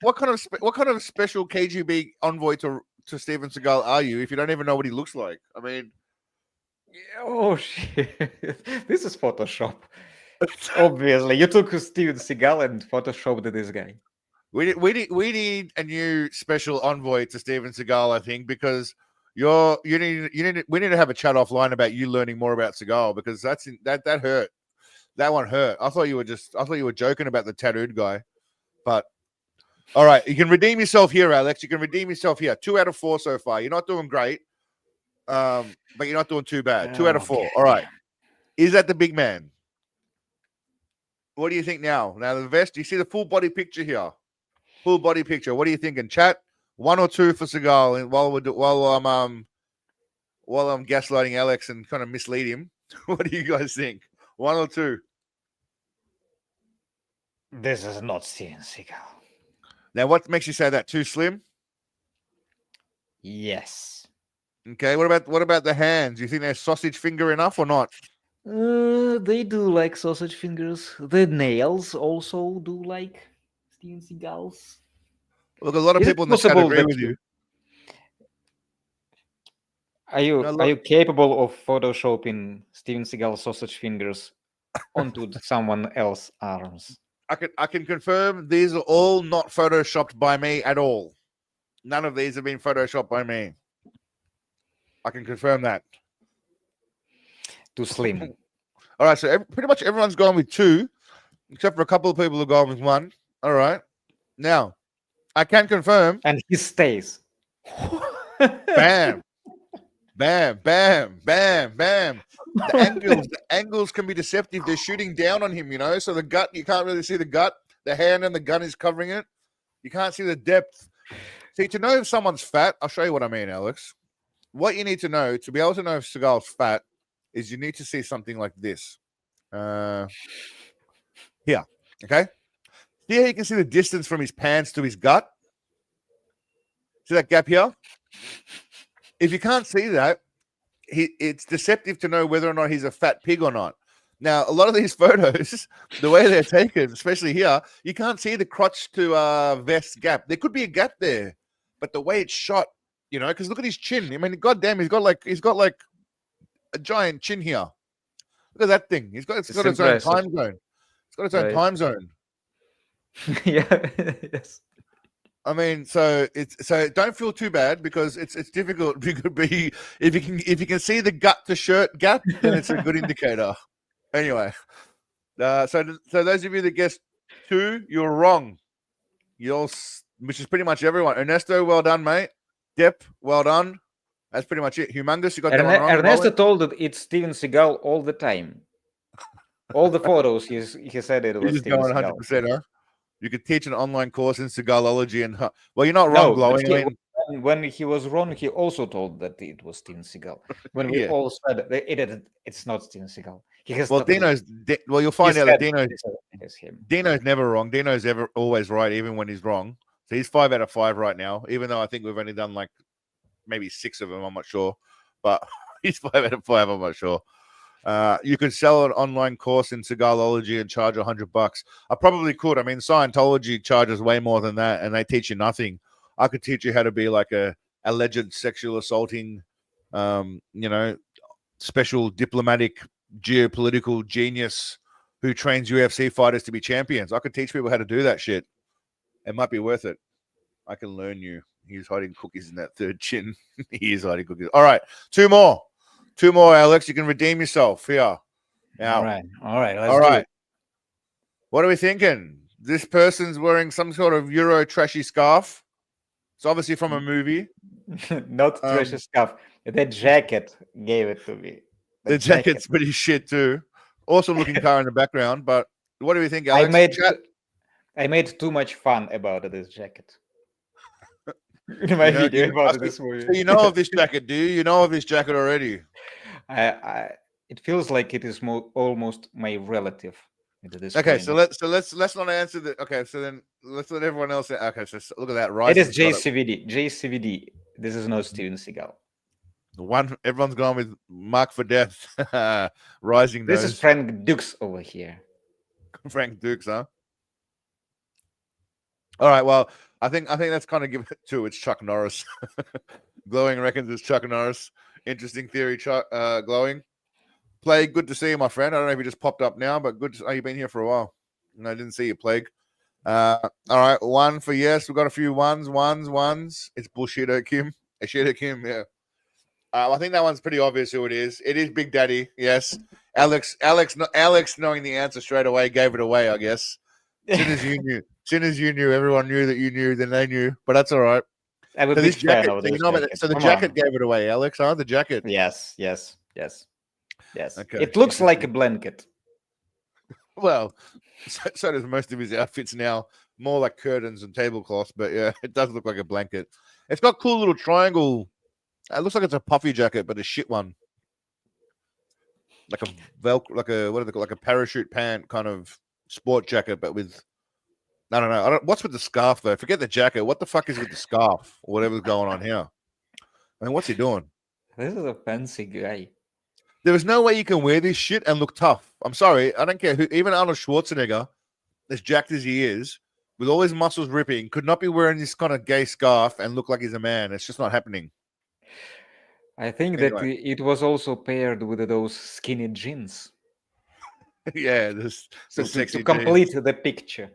what kind of special KGB envoy to Steven Seagal are you if you don't even know what he looks like? I mean, oh shit! This is Photoshop. Obviously, you took Steven Seagal and photoshopped this guy. We need a new special envoy to Steven Seagal, I think, because we need to have a chat offline about you learning more about Seagal, because that hurt. That one hurt. I thought you were joking about the tattooed guy. But all right, you can redeem yourself here, Alex. You can redeem yourself here. 2 out of 4 so far. You're not doing great. But you're not doing too bad. 2 out of 4. All right. Is that the big man? What do you think now? Now the vest, you see the full body picture here. Full body picture. What are you thinking? Chat 1 or 2 for Seagal, and while I'm gaslighting Alex and kind of mislead him. What do you guys think? 1 or 2? This is not Steven Seagal. Now, what makes you say that? Too slim? Yes. Okay. What about the hands? You think they're sausage finger enough or not? They do like sausage fingers. The nails also do like Steven Seagal's. Look, a lot of people in the chat agree with you. Are you capable of photoshopping Steven Seagal's sausage fingers onto someone else's arms? I can confirm these are all not photoshopped by me at all. None of these have been photoshopped by me. I can confirm that. Too slim. All right, so pretty much everyone's gone with 2, except for a couple of people who are going with 1. All right. Now, I can confirm. And he stays. Bam. Bam, bam, bam, bam. The angles can be deceptive. They're shooting down on him, you know. So the gut, you can't really see the gut. The hand and the gun is covering it. You can't see the depth. See, to know if someone's fat, I'll show you what I mean, Alex. What you need to know to be able to know if Seagal's fat is you need to see something like this. Here, okay? See how you can see the distance from his pants to his gut? See that gap here? If you can't see that, it's deceptive to know whether or not he's a fat pig or not. Now, a lot of these photos, the way they're taken, especially here, you can't see the crotch to vest gap. There could be a gap there, but the way it's shot, you know, because look at his chin. I mean, goddamn, he's got like a giant chin here. Look at that thing. It's got its own time zone. It's got its own time zone. Yeah. Yes. I mean, so don't feel too bad, because it's difficult. It could be if you can see the gut to shirt gap, then it's a good indicator. Anyway, so those of you that guessed 2, you're wrong. Which is pretty much everyone. Ernesto, well done, mate. Depp, well done. That's pretty much it. Humongous, you got that one wrong. Ernesto Glowing. told that it's Steven Seagal all the time. All the photos, he said it You're was just Steven going Seagal. 100%, huh? You could teach an online course in Seagalology and well, you're not wrong, No, but Glowing. I mean, when he was wrong, he also told that it was Steven Seagal. When we Yeah. all said it's not Steven Seagal. He has well, you'll find out that Dino's never wrong. Dino's always right, even when he's wrong. So he's 5 out of 5 right now, even though I think we've only done like maybe 6 of them. I'm not sure, but he's 5 out of 5. I'm not sure. You could sell an online course in Seagalology and charge $100. I probably could. I mean, Scientology charges way more than that, and they teach you nothing. I could teach you how to be like a alleged sexual assaulting, special diplomatic geopolitical genius who trains UFC fighters to be champions. I could teach people how to do that shit. It might be worth it. I can learn you. He's hiding cookies in that third chin. He is hiding cookies. All right, 2 more. 2 more, Alex. You can redeem yourself here. Now. All right. All right. What are we thinking? This person's wearing some sort of Euro trashy scarf. It's obviously from a movie. Not trashy scarf. The jacket gave it to me. The jacket's pretty shit too. Awesome looking car in the background. But what do we think, Alex? I made too much fun about this jacket. In my video about this movie. So you know of this jacket, do you? You know of this jacket already? It feels like it is almost my relative. Okay, so let's not answer the. Okay, so then let's let everyone else. Okay, so look at that. It is JCVD. JCVD. This is not Steven Seagal. The one everyone's gone with Mark for Death. Rising. This is Frank Dukes over here. Frank Dukes, huh? All right. Well, I think that's kind of give it to it's Chuck Norris. Glowing reckons it's Chuck Norris. Interesting theory, Chuck. Glowing. Plague, good to see you, my friend. I don't know if you just popped up now, but good. You've been here for a while. And I didn't see you, Plague. All right, 1 for yes. We've got a few ones. It's bullshit, Kim. Shit, Kim. Yeah. I think that one's pretty obvious who it is. It is Big Daddy. Yes. Alex, knowing the answer straight away gave it away. I guess. As soon as you knew, everyone knew that you knew. Then they knew. But that's all right. I'm a big fan of this jacket. So the jacket gave it away, Alex. Huh? The jacket. Yes. Okay. It looks like a blanket. Well, so does most of his outfits now. More like curtains and tablecloths, but yeah, it does look like a blanket. It's got cool little triangle. It looks like it's a puffy jacket, but a shit one. Like a what do they call, like a parachute pant kind of sport jacket, but with I don't know. What's with the scarf though? Forget the jacket. What the fuck is with the scarf or whatever's going on here? I mean, what's he doing? This is a fancy guy. There is no way you can wear this shit and look tough. I'm sorry. I don't care who, even Arnold Schwarzenegger, as jacked as he is, with all his muscles ripping, could not be wearing this kind of gay scarf and look like he's a man. It's just not happening. I think that it was also paired with those skinny jeans. Yeah, to complete the picture.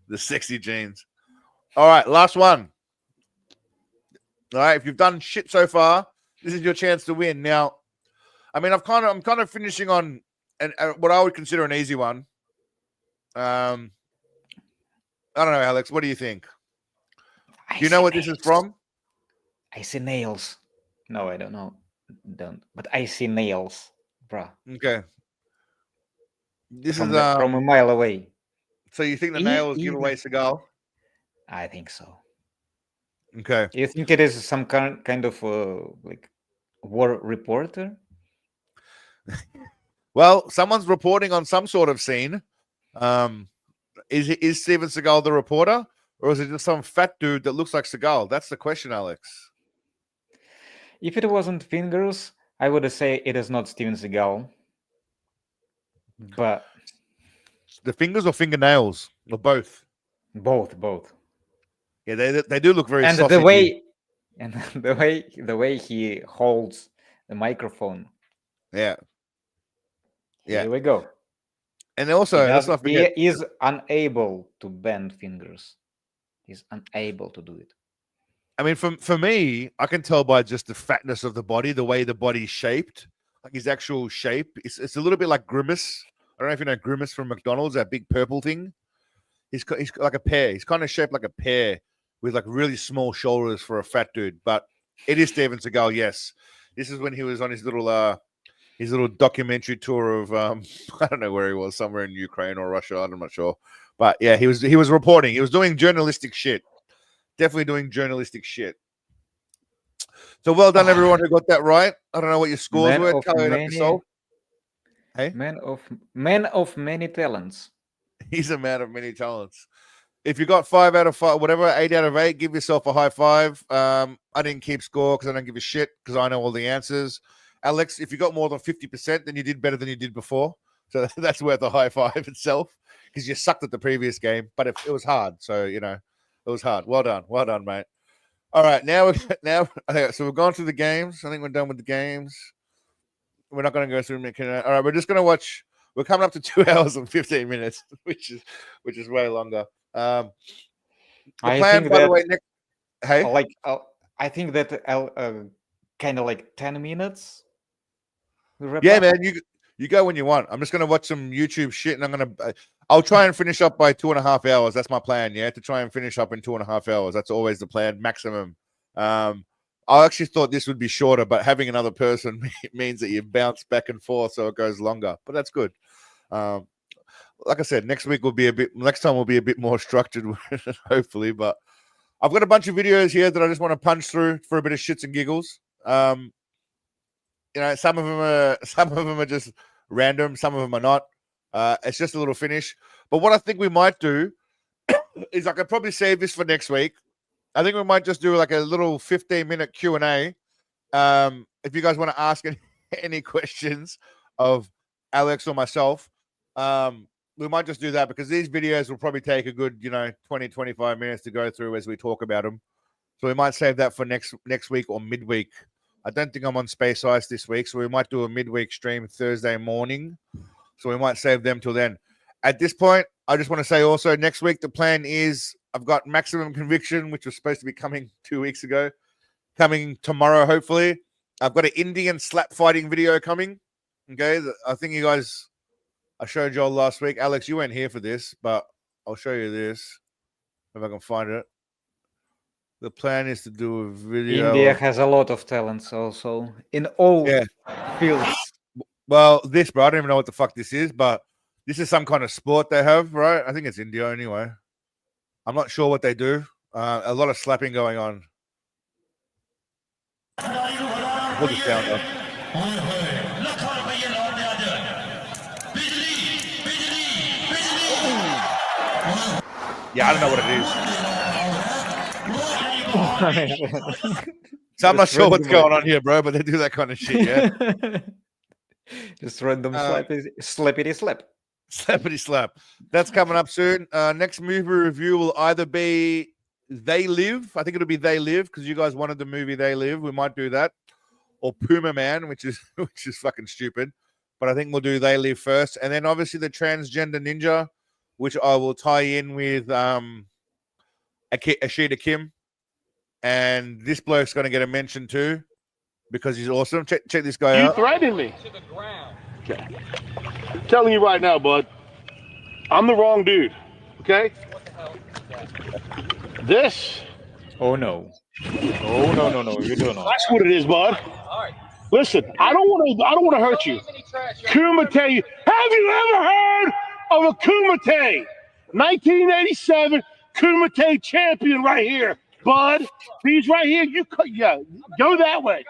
The sexy jeans. All right, last one. All right, if you've done shit so far, this is your chance to win. Now, I mean, I'm kind of finishing on what I would consider an easy one. I don't know, Alex. What do you think? Do you know what this is from? I see nails. No, I don't know. But I see nails, bruh. Okay. This from is from a mile away. So you think the nails give away Seagal? I think so. Okay. You think it is some kind of like war reporter? Well, someone's reporting on some sort of scene. Is Steven Seagal the reporter, or is it just some fat dude that looks like Seagal? That's the question, Alex. If it wasn't fingers, I would say it is not Steven Seagal. But the fingers or fingernails or both? Both. Yeah, they do look very. And sausage-y. the way he holds the microphone. Yeah. Here we go. And also, let's not forget, he is unable to bend fingers. He's unable to do it. I mean, for me, I can tell by just the fatness of the body, the way the body's shaped, like his actual shape. It's a little bit like Grimace. I don't know if you know Grimace from McDonald's, that big purple thing. He's like a pear. He's kind of shaped like a pear with like really small shoulders for a fat dude. But It is Steven Seagal. Yes, this is when he was on his little documentary tour of I don't know where he was, somewhere in Ukraine or Russia. I'm not sure, but yeah, he was reporting. He was doing journalistic shit. Definitely doing journalistic shit. So well done, everyone who got that right. I don't know what your scores Man were. of Tally it up many, yourself. Hey, man of many talents. he's a man of many talents. If you got 5 out of 5, whatever, 8 out of 8, give yourself a high five. I didn't keep score because I don't give a shit because I know all the answers. Alex, if you got more than 50%, then you did better than you did before. So that's worth a high five itself because you sucked at the previous game, but it was hard. So, you know, it was hard. Well done, mate. All right, okay, so we've gone through the games. I think we're done with the games. We're not going to go through them. All right, we're just going to watch. We're coming up to 2 hours and 15 minutes, which is way longer. The plan, by the way, Nick. Hey, I think that kind of like 10 minutes. Yeah, man, you go when you want. I'm just gonna watch some YouTube shit, and I'll try and finish up by 2.5 hours. That's my plan. Yeah, to try and finish up in 2.5 hours. That's always the plan, maximum. I actually thought this would be shorter, but having another person means that you bounce back and forth, so it goes longer. But that's good. Like I said, next time will be a bit more structured, hopefully. But I've got a bunch of videos here that I just want to punch through for a bit of shits and giggles. You know, some of them are just random, some of them are not. It's just a little finish. But what I think we might do is I could probably save this for next week. I think we might just do like a little 15-minute Q&A. If you guys want to ask any questions of Alex or myself, we might just do that because these videos will probably take a good, 20, 25 minutes to go through as we talk about them. So we might save that for next week or midweek. I don't think I'm on Space Ice this week, so we might do a midweek stream Thursday morning. So we might save them till then. At this point, I just want to say also next week, the plan is I've got Maximum Conviction, which was supposed to be coming 2 weeks ago, coming tomorrow, hopefully. I've got an Indian slap fighting video coming. Okay, I think you guys, I showed you all last week. Alex, you weren't here for this, but I'll show you this if I can find it. The plan is to do a video. India has a lot of talents also in all fields. Well, this, bro, I don't even know what the fuck this is, but this is some kind of sport they have, right? I think it's India anyway. I'm not sure what they do. A lot of slapping going on. Put the sound up. Yeah, I don't know what it is. So I'm not sure what's going on here, bro, but they do that kind of shit, yeah? Just random slappity slap. Slappity slap. That's coming up soon. Next movie review will either be They Live. I think it'll be They Live because you guys wanted the movie They Live. We might do that. Or Puma Man, which is fucking stupid. But I think we'll do They Live first. And then obviously the Transgender Ninja, which I will tie in with Ashita Kim. And this bloke's going to get a mention too because he's awesome. Check this guy out. You threatening me. Okay. I'm telling you right now, bud. I'm the wrong dude. Okay? This. Oh no. Oh no. You don't know. That's what it is, bud. Listen, I don't want to hurt you. Kumite. Have you ever heard of a Kumite? 1987 Kumite champion right here, bud. He's right here. Go that way.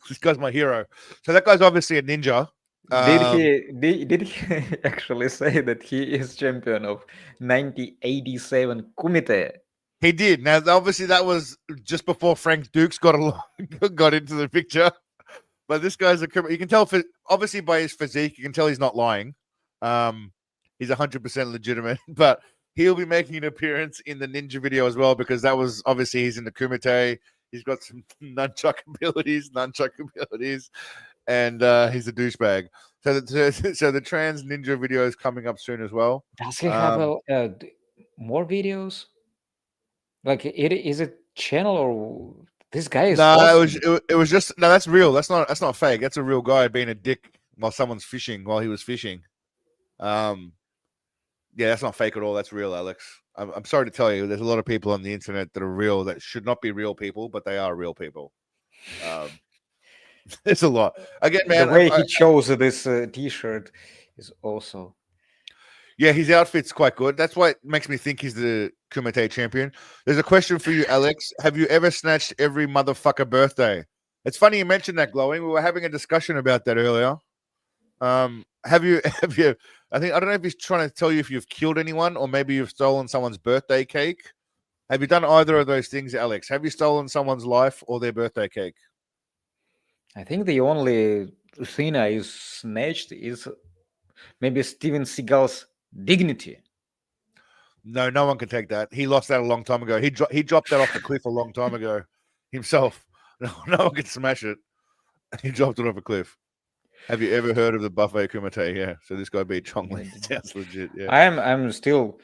This guy's my hero. So that guy's obviously a ninja. Did he actually say that he is champion of 1987 Kumite? He did. Now, obviously, that was just before Frank Dukes got into the picture. But this guy's you can tell, obviously, by his physique, you can tell he's not lying. He's 100% legitimate. But he'll be making an appearance in the ninja video as well because that was obviously he's in the Kumite. He's got some nunchuck abilities, and he's a douchebag. So the trans ninja video is coming up soon as well. Does he have more videos? Like, is it channel or this guy is? No, awesome. it was just no. That's real. That's not fake. That's a real guy being a dick while someone's fishing while he was fishing. Yeah, that's not fake at all. That's real, Alex. I'm sorry to tell you, there's a lot of people on the internet that are real that should not be real people, but they are real people. There's a lot. Again, man. The way he chose this T-shirt is also. Yeah, his outfit's quite good. That's why it makes me think he's the Kumite champion. There's a question for you, Alex. Have you ever snatched every motherfucker birthday? It's funny you mentioned that, Glowing. We were having a discussion about that earlier. Have you? I don't know if he's trying to tell you if you've killed anyone or maybe you've stolen someone's birthday cake. Have you done either of those things, Alex? Have you stolen someone's life or their birthday cake? I think the only thing I snatched is maybe Steven Seagal's dignity. No one can take that. He lost that a long time ago. He dropped that off the cliff a long time ago himself. No one can smash it. He dropped it off a cliff. Have you ever heard of the buffet kumite? Yeah. So this guy beat Chong Li. Sounds legit. Yeah. I'm still.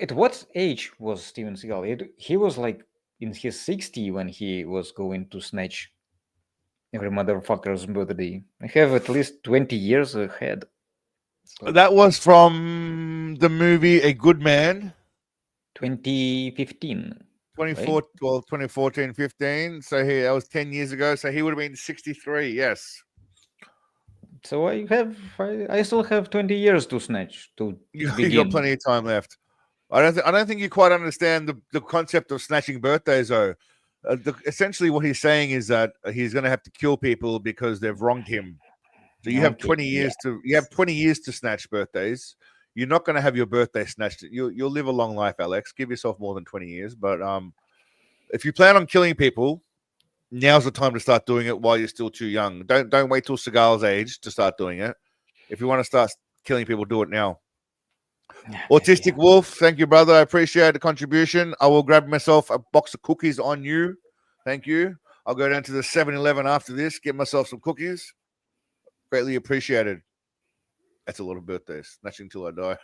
At what age was Steven Seagal? He was like in his 60s when he was going to snatch every motherfucker's birthday. I have at least 20 years ahead. So. That was from the movie A Good Man. 2015. 2014, 15. So that was 10 years ago. So he would have been 63. Yes. So I still have 20 years to snatch to begin. You got plenty of time left. I don't think you quite understand the concept of snatching birthdays, though. Essentially, what he's saying is that he's going to have to kill people because they've wronged him. So you have 20 years to snatch birthdays. You're not going to have your birthday snatched. You'll live a long life, Alex. Give yourself more than 20 years. But if you plan on killing people, now's the time to start doing it while you're still too young. Don't wait till Seagal's age to start doing it. If you want to start killing people, do it now. Autistic Wolf, thank you, brother. I appreciate the contribution. I will grab myself a box of cookies on you. Thank you. I'll go down to the 7-Eleven after this, get myself some cookies. Greatly appreciated. That's a lot of birthdays. Snatching till I die.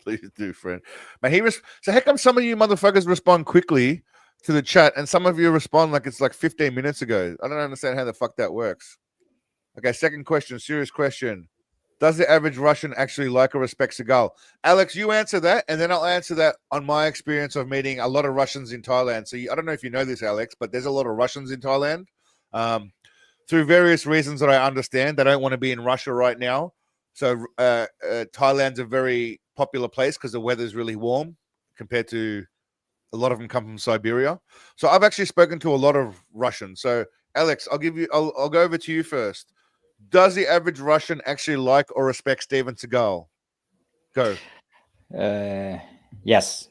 Please do, friend. Man, so how come some of you motherfuckers respond quickly to the chat and some of you respond like it's like 15 minutes ago? I don't understand how the fuck that works. Okay, second question, serious question. Does the average Russian actually like or respect Seagal? Alex, you answer that, and then I'll answer that on my experience of meeting a lot of Russians in Thailand. So I don't know if you know this, Alex, but there's a lot of Russians in Thailand. Through various reasons that I understand, they don't want to be in Russia right now. So Thailand's a very popular place because the weather's really warm compared to a lot of them come from Siberia. So I've actually spoken to a lot of Russians. So Alex, I'll go over to you first. Does the average Russian actually like or respect Steven Seagal? Go. Yes.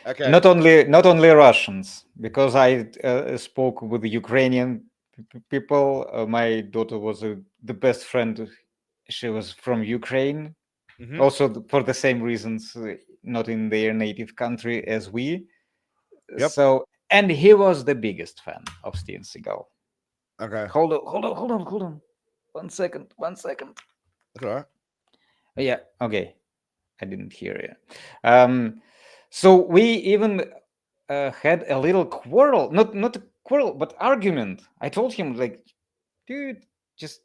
Okay. Not only Russians, because I spoke with Ukrainian people. My daughter was the best friend. She was from Ukraine. Mm-hmm. Also for the same reasons, not in their native country as we. Yep. So, and he was the biggest fan of Steven Seagal. Okay. Hold on. One second. That's all right. Yeah. Okay. I didn't hear you. So we even had a little quarrel. Not a quarrel, but argument. I told him, like, dude, just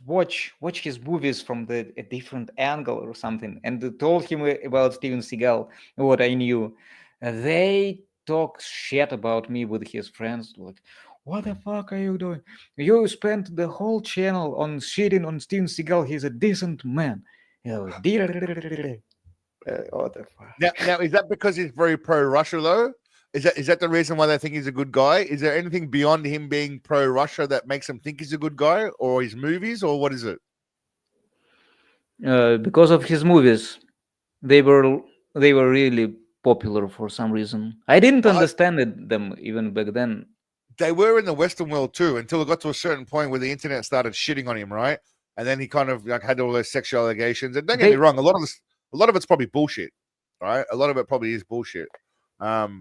watch his movies from a different angle or something. And told him about Steven Seagal, what I knew. They talk shit about me with his friends, like, what the fuck are you doing? You spent the whole channel on shitting on Steven Seagal. He's a decent man. What the fuck? Now, is that because he's very pro-Russia, though? Is that the reason why they think he's a good guy? Is there anything beyond him being pro-Russia that makes them think he's a good guy, or his movies, or what is it? Because of his movies, they were really popular for some reason. I didn't understand them even back then. They were in the Western world too, until it got to a certain point where the internet started shitting on him, right? And then he kind of like had all those sexual allegations. And don't get me wrong, a lot of it's probably bullshit, right? A lot of it probably is bullshit. But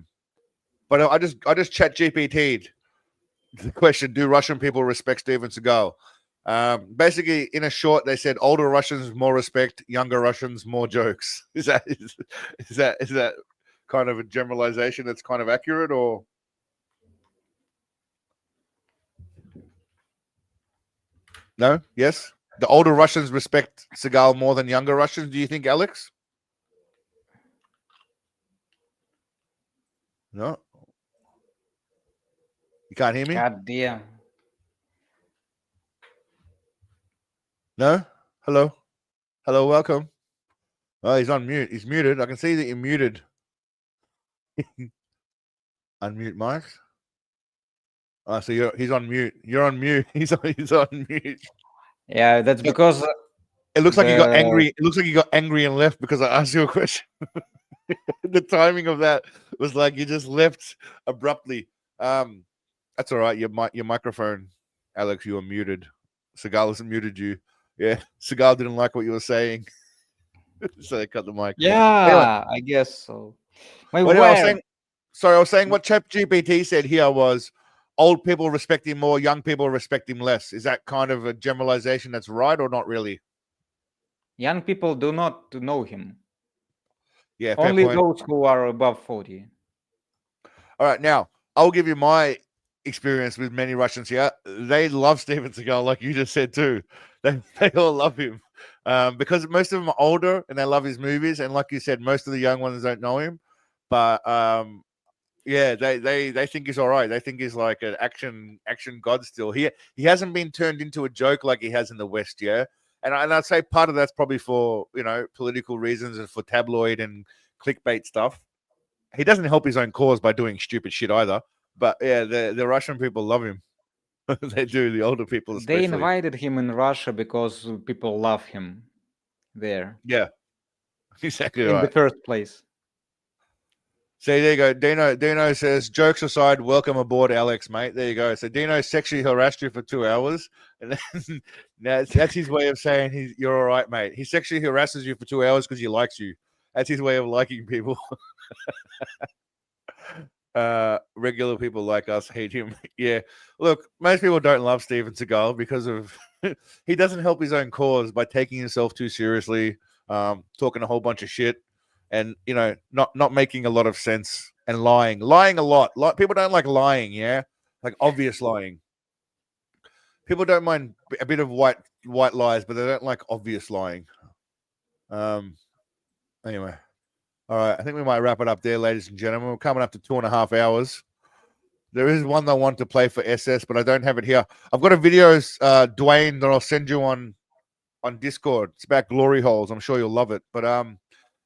I just chat GPT'd the question: do Russian people respect Steven Seagal? Basically, in a short, they said older Russians more respect, younger Russians more jokes. Is that kind of a generalization that's kind of accurate, or? No? Yes? The older Russians respect Seagal more than younger Russians, do you think, Alex? No. You can't hear me? God damn. No? Hello? Hello, welcome. Oh, he's on mute. He's muted. I can see that you're muted. Unmute mics. Oh, so he's on mute. You're on mute. He's on mute. Yeah, that's because It looks like you got the- angry. It looks like you got angry and left because I asked you a question. The timing of that was like you just left abruptly. That's all right. Your microphone, Alex, you were muted. Seagal hasn't muted you. Yeah, Seagal didn't like what you were saying, so they cut the mic. Yeah, Anyway, I guess so. My well, anyway, word. I was saying what ChatGPT said here was old people respect him more, young people respect him less. Is that kind of a generalization that's right or not really? Young people do not know him. Yeah, fair Only point. those who are above 40. All right, now I'll give you my experience with many Russians here. They love Steven Seagal, like you just said too. They all love him because most of them are older and they love his movies. And like you said, most of the young ones don't know him, but yeah, they think he's all right. They think he's like an action god still. He hasn't been turned into a joke like he has in the West, yeah. And I'd say part of that's probably for political reasons and for tabloid and clickbait stuff. He doesn't help his own cause by doing stupid shit either. But yeah, the Russian people love him. They do. The older people especially. They invited him in Russia because people love him there. Yeah, exactly in right. the first place. See, there you go. Dino says, jokes aside, welcome aboard, Alex, mate. There you go. So Dino sexually harassed you for 2 hours. And then, that's his way of saying you're all right, mate. He sexually harasses you for 2 hours because he likes you. That's his way of liking people. Regular people like us hate him. Yeah. Look, most people don't love Steven Seagal because of he doesn't help his own cause by taking himself too seriously, talking a whole bunch of shit. And not making a lot of sense and lying a lot. People don't like lying, yeah, like obvious lying. People don't mind a bit of white lies, but they don't like obvious lying. Anyway, all right, I think we might wrap it up there, ladies and gentlemen. We're coming up to 2.5 hours. There is one that I want to play for SS, but I don't have it here. I've got a video, Dwayne, that I'll send you on Discord. It's about glory holes. I'm sure you'll love it. But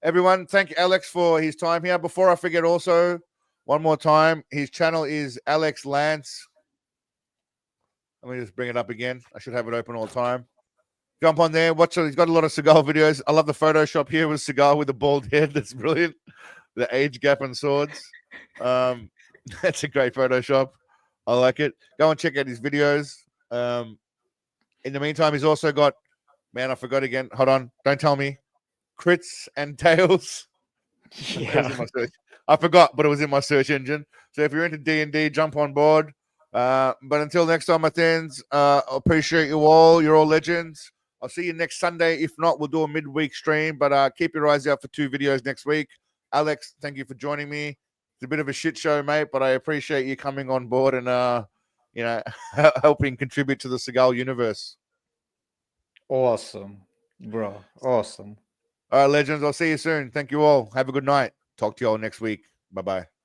everyone, thank Alex for his time here. Before I forget, also, one more time, his channel is Alex Lance. Let me just bring it up again. I should have it open all the time. Jump on there. Watch it. He's got a lot of Seagal videos. I love the Photoshop here with Seagal with the bald head. That's brilliant. The age gap and swords. That's a great Photoshop. I like it. Go and check out his videos. In the meantime, he's also got, man, I forgot again. Hold on. Don't tell me. Crits and Tails. Yeah. I forgot, but it was in my search engine. So if you're into D&D, jump on board. But until next time, my friends, I appreciate you all. You're all legends. I'll see you next Sunday. If not, we'll do a midweek stream. But keep your eyes out for 2 videos next week. Alex, thank you for joining me. It's a bit of a shit show, mate, but I appreciate you coming on board and helping contribute to the Seagal universe. Awesome, bro. Awesome. All right, legends. I'll see you soon. Thank you all. Have a good night. Talk to you all next week. Bye-bye.